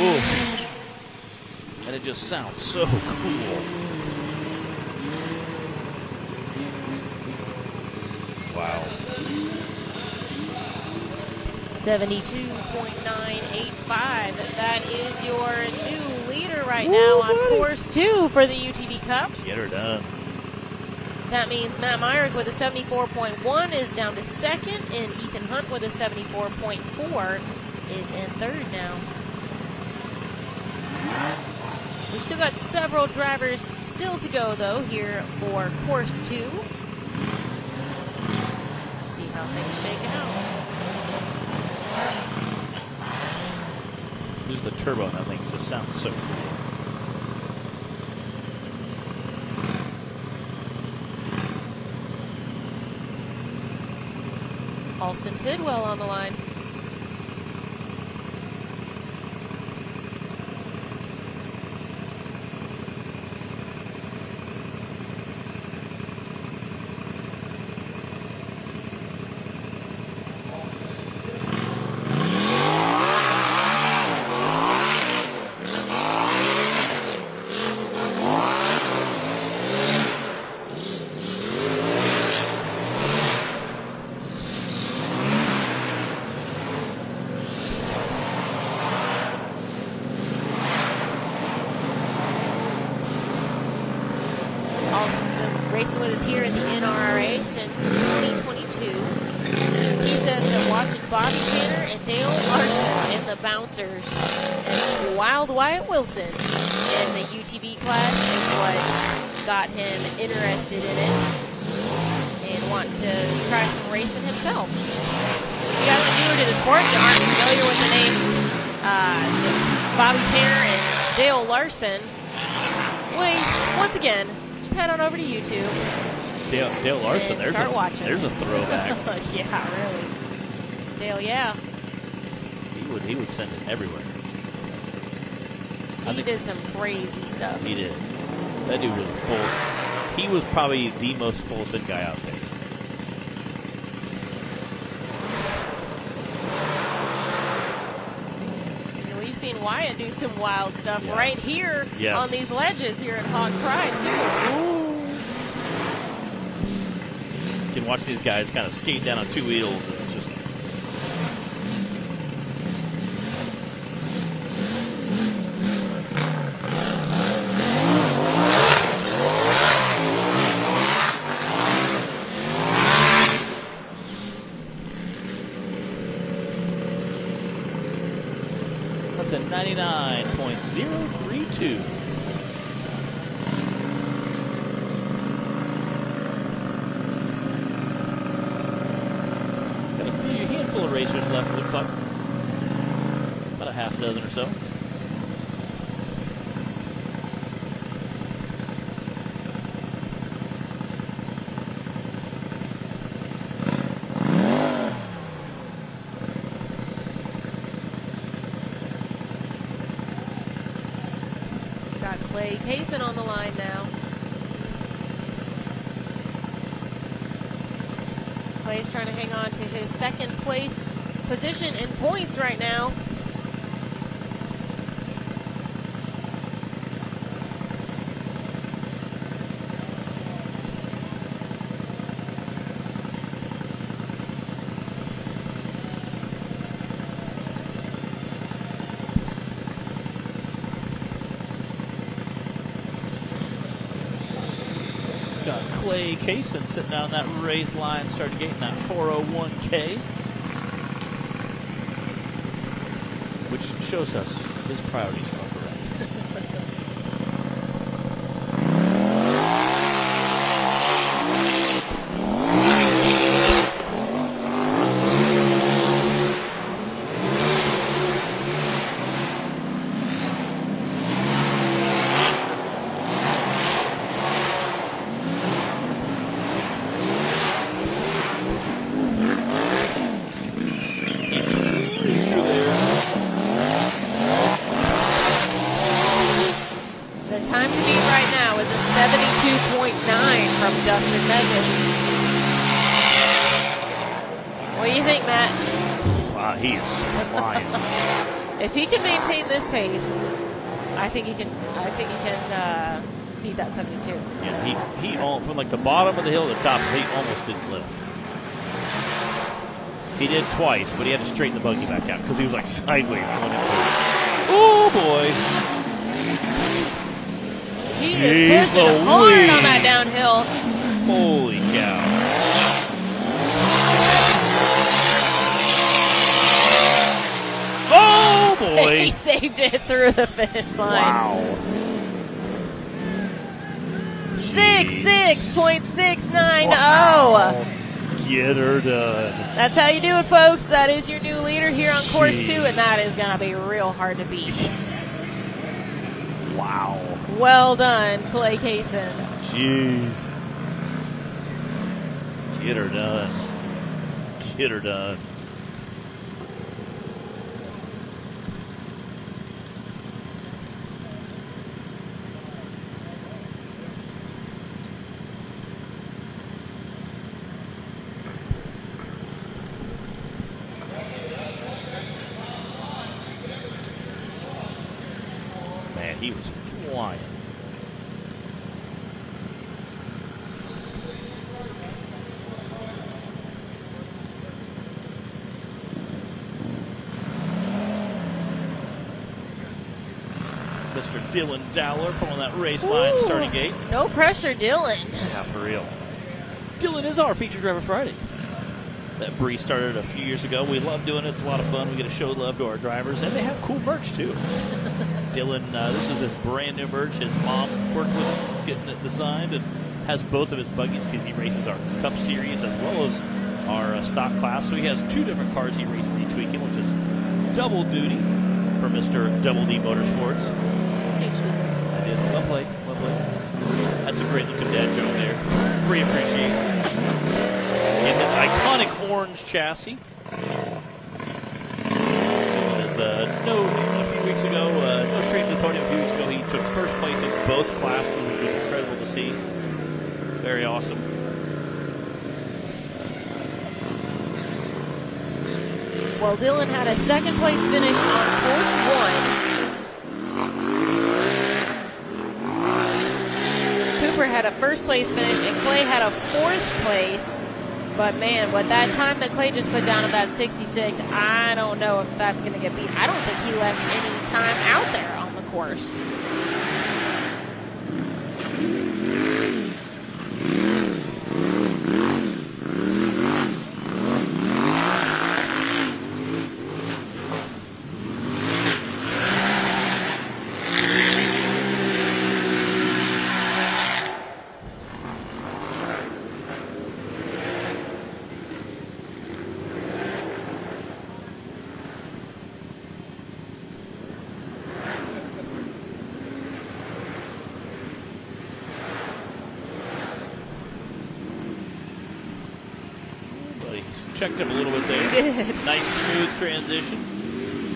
Ooh. And it just sounds so cool. Wow. 72.985. That is your new leader right now on course 2 for the UTV Cup. Get her done. That means Matt Myrick with a 74.1 is down to second, and Ethan Hunt with a 74.4 is in third now. We've still got several drivers still to go, though, here for course 2. See how things shake out. Use the turbo and I think it just sounds so cool. Alston Tidwell on the line. Alston's been racing with us here at the NRRA since 2022. He says that watching Bobby Tanner and Dale Larson in the Bouncers and Wild Wyatt Wilson in the UTV class is what got him interested in it and wanting to try some racing himself. If you guys are newer to the sport and aren't familiar with the names Bobby Tanner and Dale Larson, once again, just head on over to YouTube. Dale Larson, start watching. There's a throwback. Yeah, really. Dale, yeah. He would send it everywhere. He did some crazy stuff. He did. That dude was He was probably the most full-fit guy out there. And we've seen Wyatt do some wild stuff right here Yes. on these ledges here at HawkPride, too. Ooh. You can watch these guys kind of skate down on two wheels. It's just that's a 99.032. Got a handful of racers left, it looks like. About a half dozen or so. Got Clay Kaysen on the line now. Clay's trying to hang on to his second place position in points right now. Got Clay Kaysen sitting down that race line, started getting that 401k, which shows us his priorities are correct. The time to beat right now is a 72.9 from Dustin Megan. What do you think, Matt? Wow, he is flying. If he can maintain this pace, I think he can beat that 72. Yeah, he from like the bottom of the hill to the top, he almost didn't lift. He did twice, but he had to straighten the buggy back out because he was like sideways going into it. Oh boy! He is pushing hard on that downhill. Holy cow! Oh boy! He saved it through the finish line. Wow! 66.690. Wow. Get her done. That's how you do it, folks. That is your new leader here on course 2, and that is going to be real hard to beat. Wow. Well done, Clay Kaysen. Jeez. Get her done. Get her done. Man, he was flying. Mr. Dylan Dowler pulling that race line starting gate. No pressure, Dylan. Yeah, for real. Dylan is our Feature Driver Friday. That Bree started a few years ago. We love doing it. It's a lot of fun. We get to show love to our drivers, and they have cool merch, too. Dylan, this is his brand new merch. His mom worked with him getting it designed and has both of his buggies because he races our Cup Series as well as our stock class. So he has two different cars he races each weekend, which is double duty for Mr. Double D Motorsports. I did. Well played. Well played. That's a great looking dad joke there. Bree appreciates it. In his iconic orange chassis. A few weeks ago, no straight to the podium a few weeks ago, he took first place in both classes, which was incredible to see. Very awesome. Well, Dylan had a second place finish on course 1. Cooper had a first place finish, and Clay had a fourth place. But man, what that time that Clay just put down about 66, I don't know if that's going to get beat. I don't think he left any time out there on the course. Checked him a little bit there. He did. Nice smooth transition.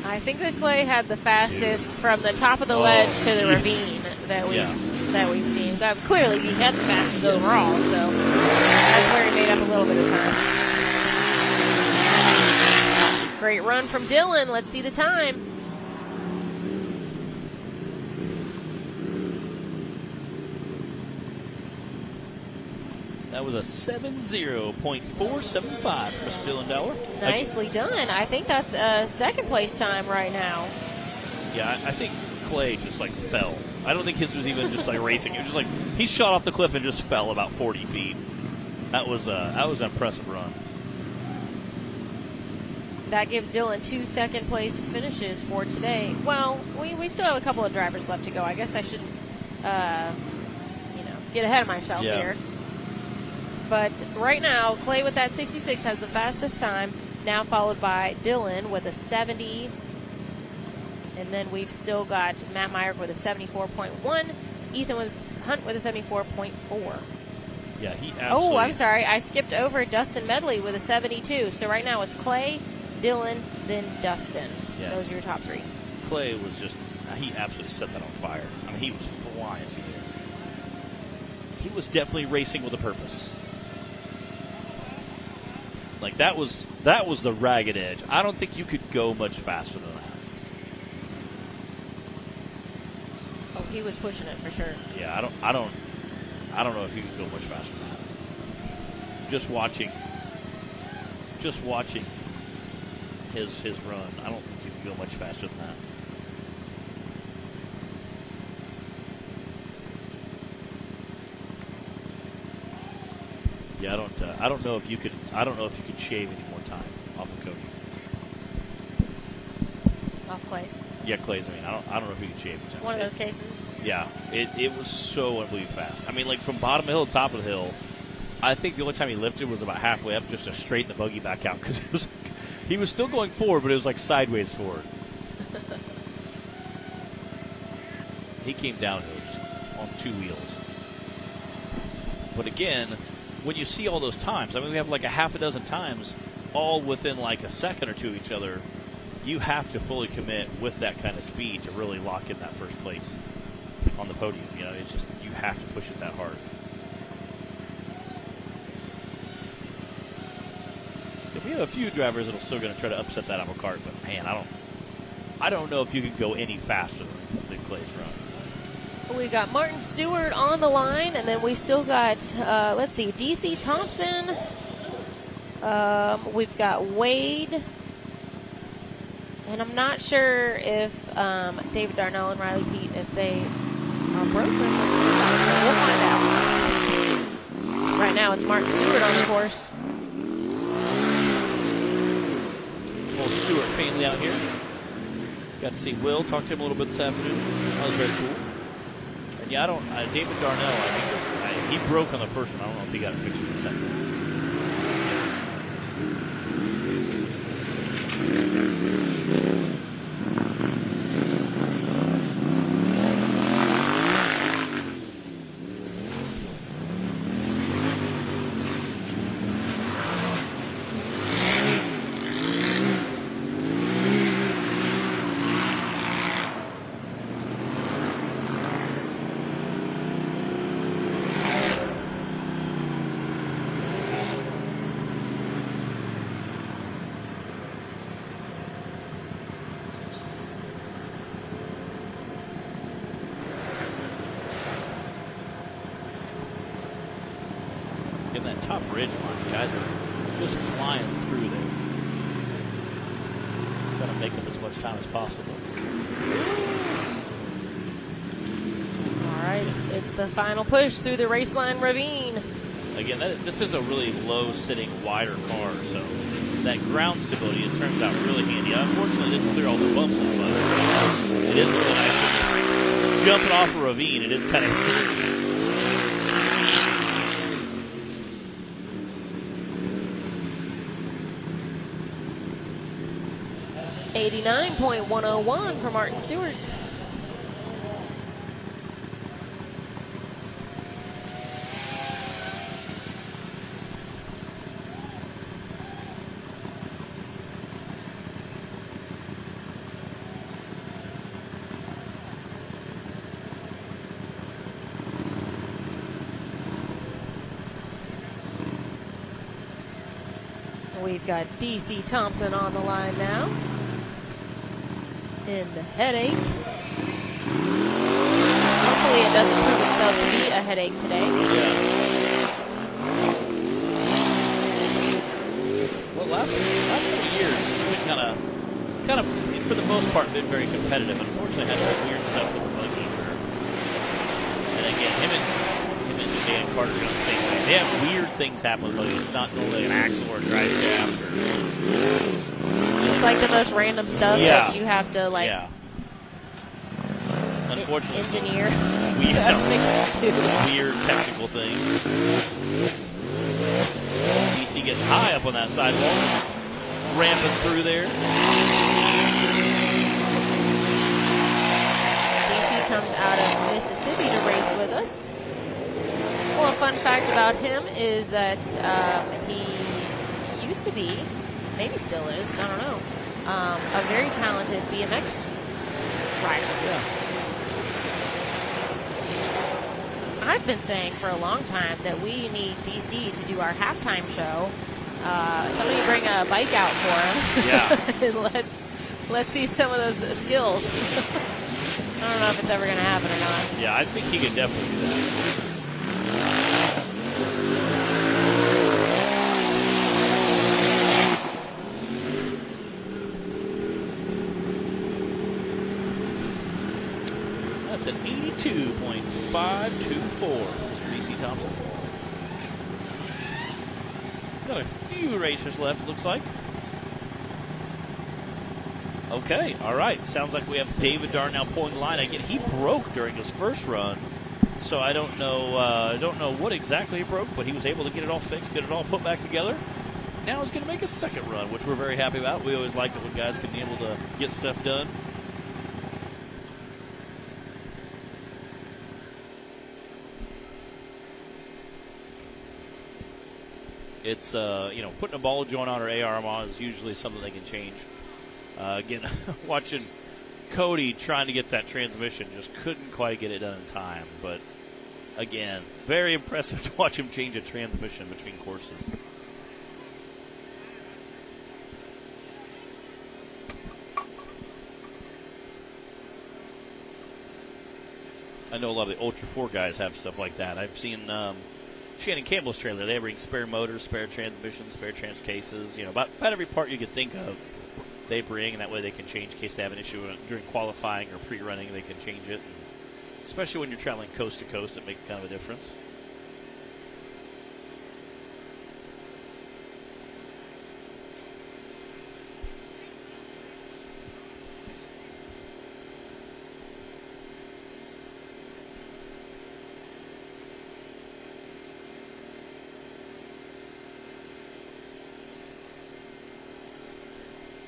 I think that Clay had the fastest from the top of the ledge to the ravine that we've seen. Clearly, he had the fastest overall, so that's where he made up a little bit of time. Great run from Dylan. Let's see the time. That was a 70.475 for Mr. Dylan Dowler. Nicely done. I think that's a second place time right now. Yeah, I think Clay just like fell. I don't think his was even just like racing. It was just like he shot off the cliff and just fell about 40 feet. That was an impressive run. That gives Dylan 2 second place finishes for today. Well, we still have a couple of drivers left to go. I guess I shouldn't, get ahead of myself here. But right now, Clay with that 66 has the fastest time, now followed by Dylan with a 70. And then we've still got Matt Meyer with a 74.1, Ethan Hunt with a 74.4. Yeah, he absolutely... Oh, I'm sorry. I skipped over Dustin Medley with a 72. So right now it's Clay, Dylan, then Dustin. Yeah. Those are your top three. Clay was just... he absolutely set that on fire. I mean, he was flying through there. He was definitely racing with a purpose. Like, that was the ragged edge. I don't think you could go much faster than that. Oh, he was pushing it for sure. Yeah, I don't know if you could go much faster than that. Just watching his run, I don't think you could go much faster than that. Yeah, I don't know if you could shave any more time off of Cody's. Off Clay's. Yeah, Clay's. I mean, I don't know if you could shave any time. One of those cases. Yeah, it was so unbelievably fast. I mean, like from bottom of the hill to top of the hill, I think the only time he lifted was about halfway up just to straighten the buggy back out because he was still going forward, but it was like sideways forward. He came downhill just on two wheels. But again, when you see all those times, I mean, we have like a half a dozen times all within like a second or two of each other. You have to fully commit with that kind of speed to really lock in that first place on the podium. You know, it's just, you have to push it that hard. We have a few drivers that are still going to try to upset that apple cart, but man, I don't know if you can go any faster than Clay's run. We got Martin Stewart on the line, and then we still got, DC Thompson. We've got Wade. And I'm not sure if David Darnell and Riley Pete, if they are broken. So we'll find out. Right now, it's Martin Stewart on the course. Old Stewart family out here. Got to see Will, talk to him a little bit this afternoon. That was very cool. And yeah, David Darnell, I think he broke on the first one. I don't know if he got it fixed for the second one. that top ridge line. Guys are just flying through there. Trying to make up as much time as possible. All right, it's the final push through the Raceline ravine. Again, this is a really low-sitting, wider car, so that ground stability, it turns out really handy. Unfortunately, it didn't clear all the bumps, but it is really nice. Jumping off a ravine, it is kind of 89.101 for Martin Stewart. We've got DC Thompson on the line now. In the headache. Hopefully it doesn't prove itself to be a headache today. Yeah. Well, last couple of years, we've kind of, for the most part, been very competitive. Unfortunately, had some weird stuff with the buggy. And again, him and Dan Carter are the same way. They have weird things happen with the buggy. It's not normally an axle or a drive shaft. It's like the most random stuff that you have to unfortunately, engineer. Weird technical things. DC getting high up on that sidewall, ramping through there. DC comes out of Mississippi to race with us. Well, a fun fact about him is that he used to be, maybe still is, I don't know, a very talented BMX rider. Yeah. I've been saying for a long time that we need DC to do our halftime show. Somebody bring a bike out for him. Yeah. And let's see some of those skills. I don't know if it's ever going to happen or not. Yeah, I think he can definitely do that. That's an 82.524 for Mr. DC Thompson. Got a few racers left, it looks like. Okay, all right. Sounds like we have David Darnell pulling the line. Again, he broke during his first run, so I don't know what exactly he broke, but he was able to get it all fixed, get it all put back together. Now he's going to make a second run, which we're very happy about. We always like it when guys can be able to get stuff done. It's, putting a ball joint on or A-arm on is usually something they can change. Again, watching Cody trying to get that transmission, just couldn't quite get it done in time. But, again, very impressive to watch him change a transmission between courses. I know a lot of the Ultra 4 guys have stuff like that. I've seen Shannon Campbell's trailer. They bring spare motors, spare transmissions, spare trans cases. About every part you could think of, they bring, and that way they can change in case they have an issue during qualifying or pre-running. They can change it, and especially when you're traveling coast to coast, it makes kind of a difference.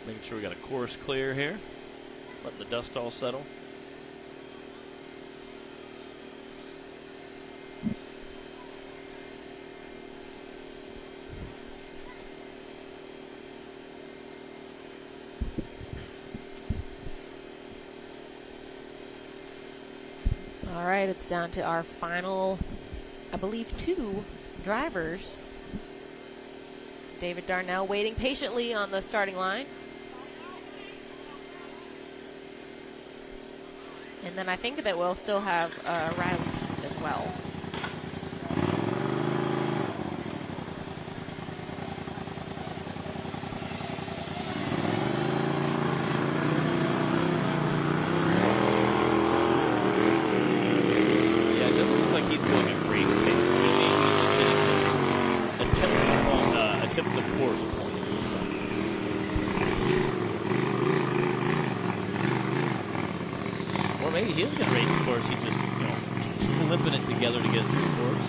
Making sure we got a course clear here. Letting the dust all settle. All right, it's down to our final, I believe, 2 drivers. David Darnell waiting patiently on the starting line. And then I think that we'll still have Riley as well. course points. Looks like. Or maybe he is going to race the course. He's just, limping it together to get through the course.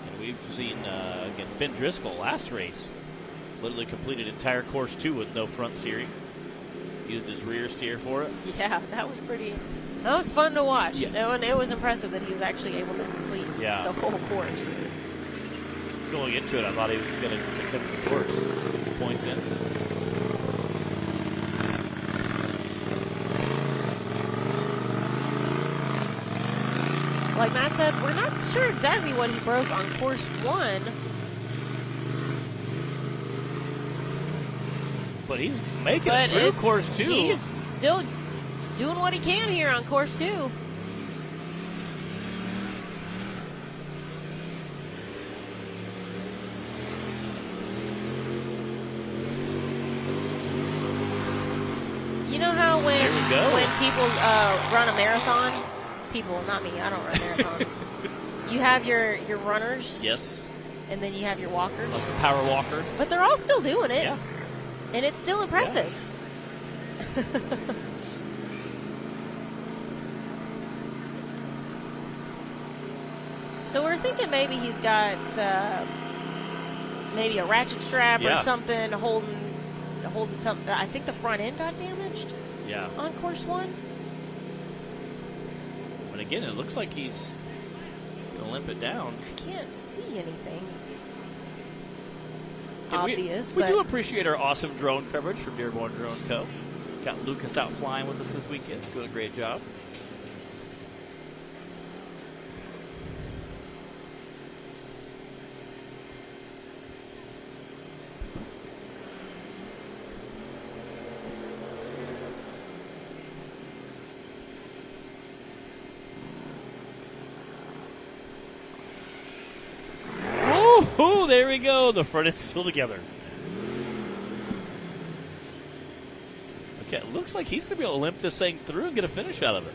And we've seen, again, Ben Driscoll last race literally completed entire course 2 with no front steering. Used his rear steer for it. Yeah, that was fun to watch. Yeah. And it was impressive that he was actually able to complete the whole course. Going into it, I thought he was going to accept the course. Get his points in. Like Matt said, we're not sure exactly what he broke on course 1. But he's making it through course 2. He's still doing what he can here on course 2. You know how when people run a marathon, people, not me, I don't run marathons. You have your runners. Yes. And then you have your walkers. Like the power walker. But they're all still doing it. Yeah. And it's still impressive. Yeah. So we're thinking maybe he's got maybe a ratchet strap or something holding something. I think the front end got damaged. Yeah. On course 1. But again, it looks like he's going to limp it down. I can't see anything And obvious. We do appreciate our awesome drone coverage from Dearborn Drone Co. Got Lucas out flying with us this weekend. Doing a great job. Oh, there we go. The front end's still together. Okay, it looks like he's going to be able to limp this thing through and get a finish out of it,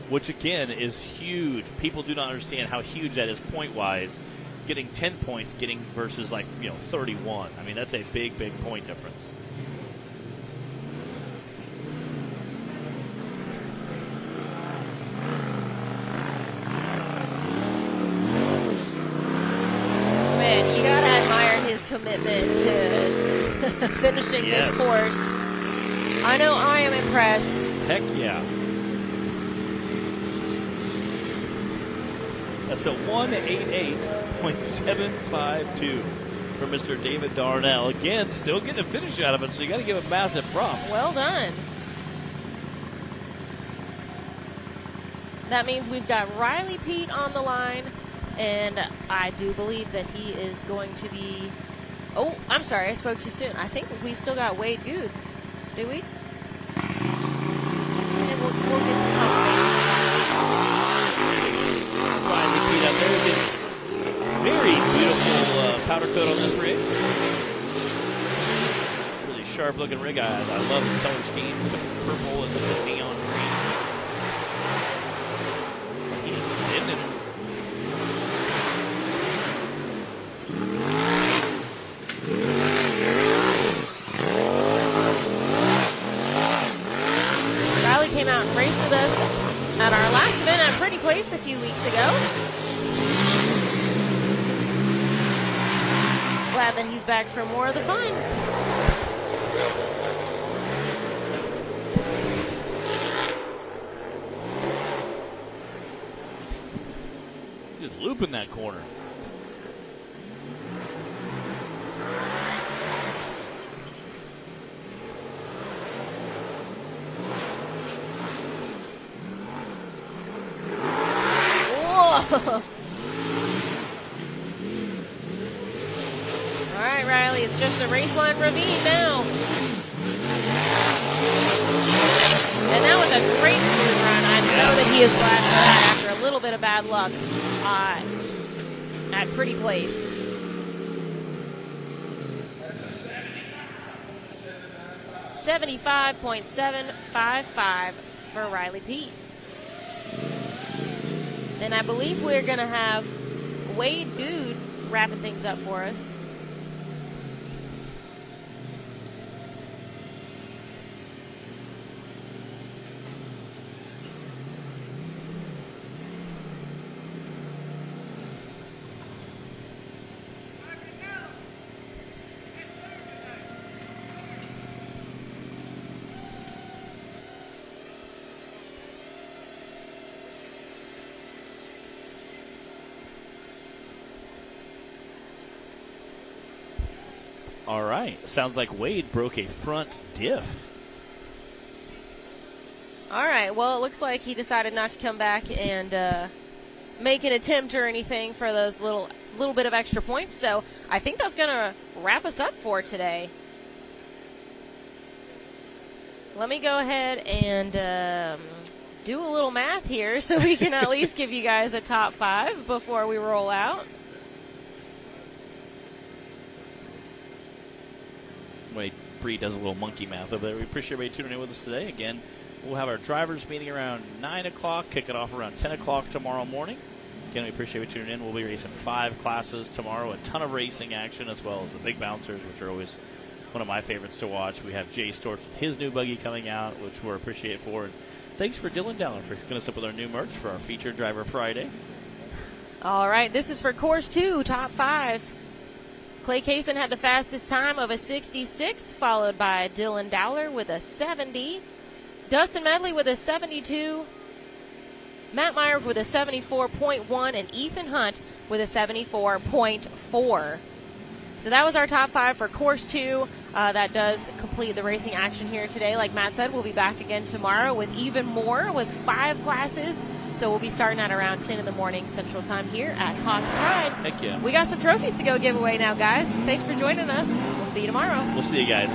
which, again, is huge. People do not understand how huge that is point-wise. Getting 10 points, versus, 31. I mean, that's a big, big point difference. Commitment to finishing this course. I know I am impressed. Heck yeah. That's a 188.752 for Mr. David Darnell. Again, still getting a finish out of it, so you got to give him massive props. Well done. That means we've got Riley Pete on the line, and I do believe that he is going to be... Oh, I'm sorry, I spoke too soon. I think we still got Wade Good. Do we? And we'll get some confirmation. Riley Pete out there. Very beautiful powder coat on this rig. Really sharp looking rig. I love his color scheme. It's got the purple and the neon green. He's sitting in it. Riley came out and raced with us at our last event at Pretty Place a few weeks ago. Glad that he's back for more of the fun. Just looping that corner. All right, Riley, it's just the Raceline ravine now. And that was a great smooth run. I know that he is glad for that after a little bit of bad luck at Pretty Place. 75.755 for Riley Pete. And I believe we're going to have Wade Good wrapping things up for us. All right. Sounds like Wade broke a front diff. All right. Well, it looks like he decided not to come back and make an attempt or anything for those little bit of extra points. So I think that's going to wrap us up for today. Let me go ahead and do a little math here so we can at least give you guys a top 5 before we roll out. Wade Bree does a little monkey math over there. We appreciate everybody tuning in with us today. Again, we'll have our drivers meeting around 9 o'clock, kick it off around 10 o'clock tomorrow morning. Again, we appreciate you tuning in. We'll be racing 5 classes tomorrow, a ton of racing action, as well as the big bouncers, which are always one of my favorites to watch. We have Jay Storch with his new buggy coming out, which we're appreciated for. And thanks for Dylan Dowler for hooking us up with our new merch for our Featured Driver Friday. All right, this is for Course 2, top 5. Clay Kaysen had the fastest time of a 66, followed by Dylan Dowler with a 70. Dustin Medley with a 72. Matt Meyer with a 74.1. And Ethan Hunt with a 74.4. So that was our top 5 for Course 2. That does complete the racing action here today. Like Matt said, we'll be back again tomorrow with even more, with 5 classes. So we'll be starting at around 10 in the morning Central Time here at HawkPride. Heck yeah. We got some trophies to go give away now, guys. Thanks for joining us. We'll see you tomorrow. We'll see you guys.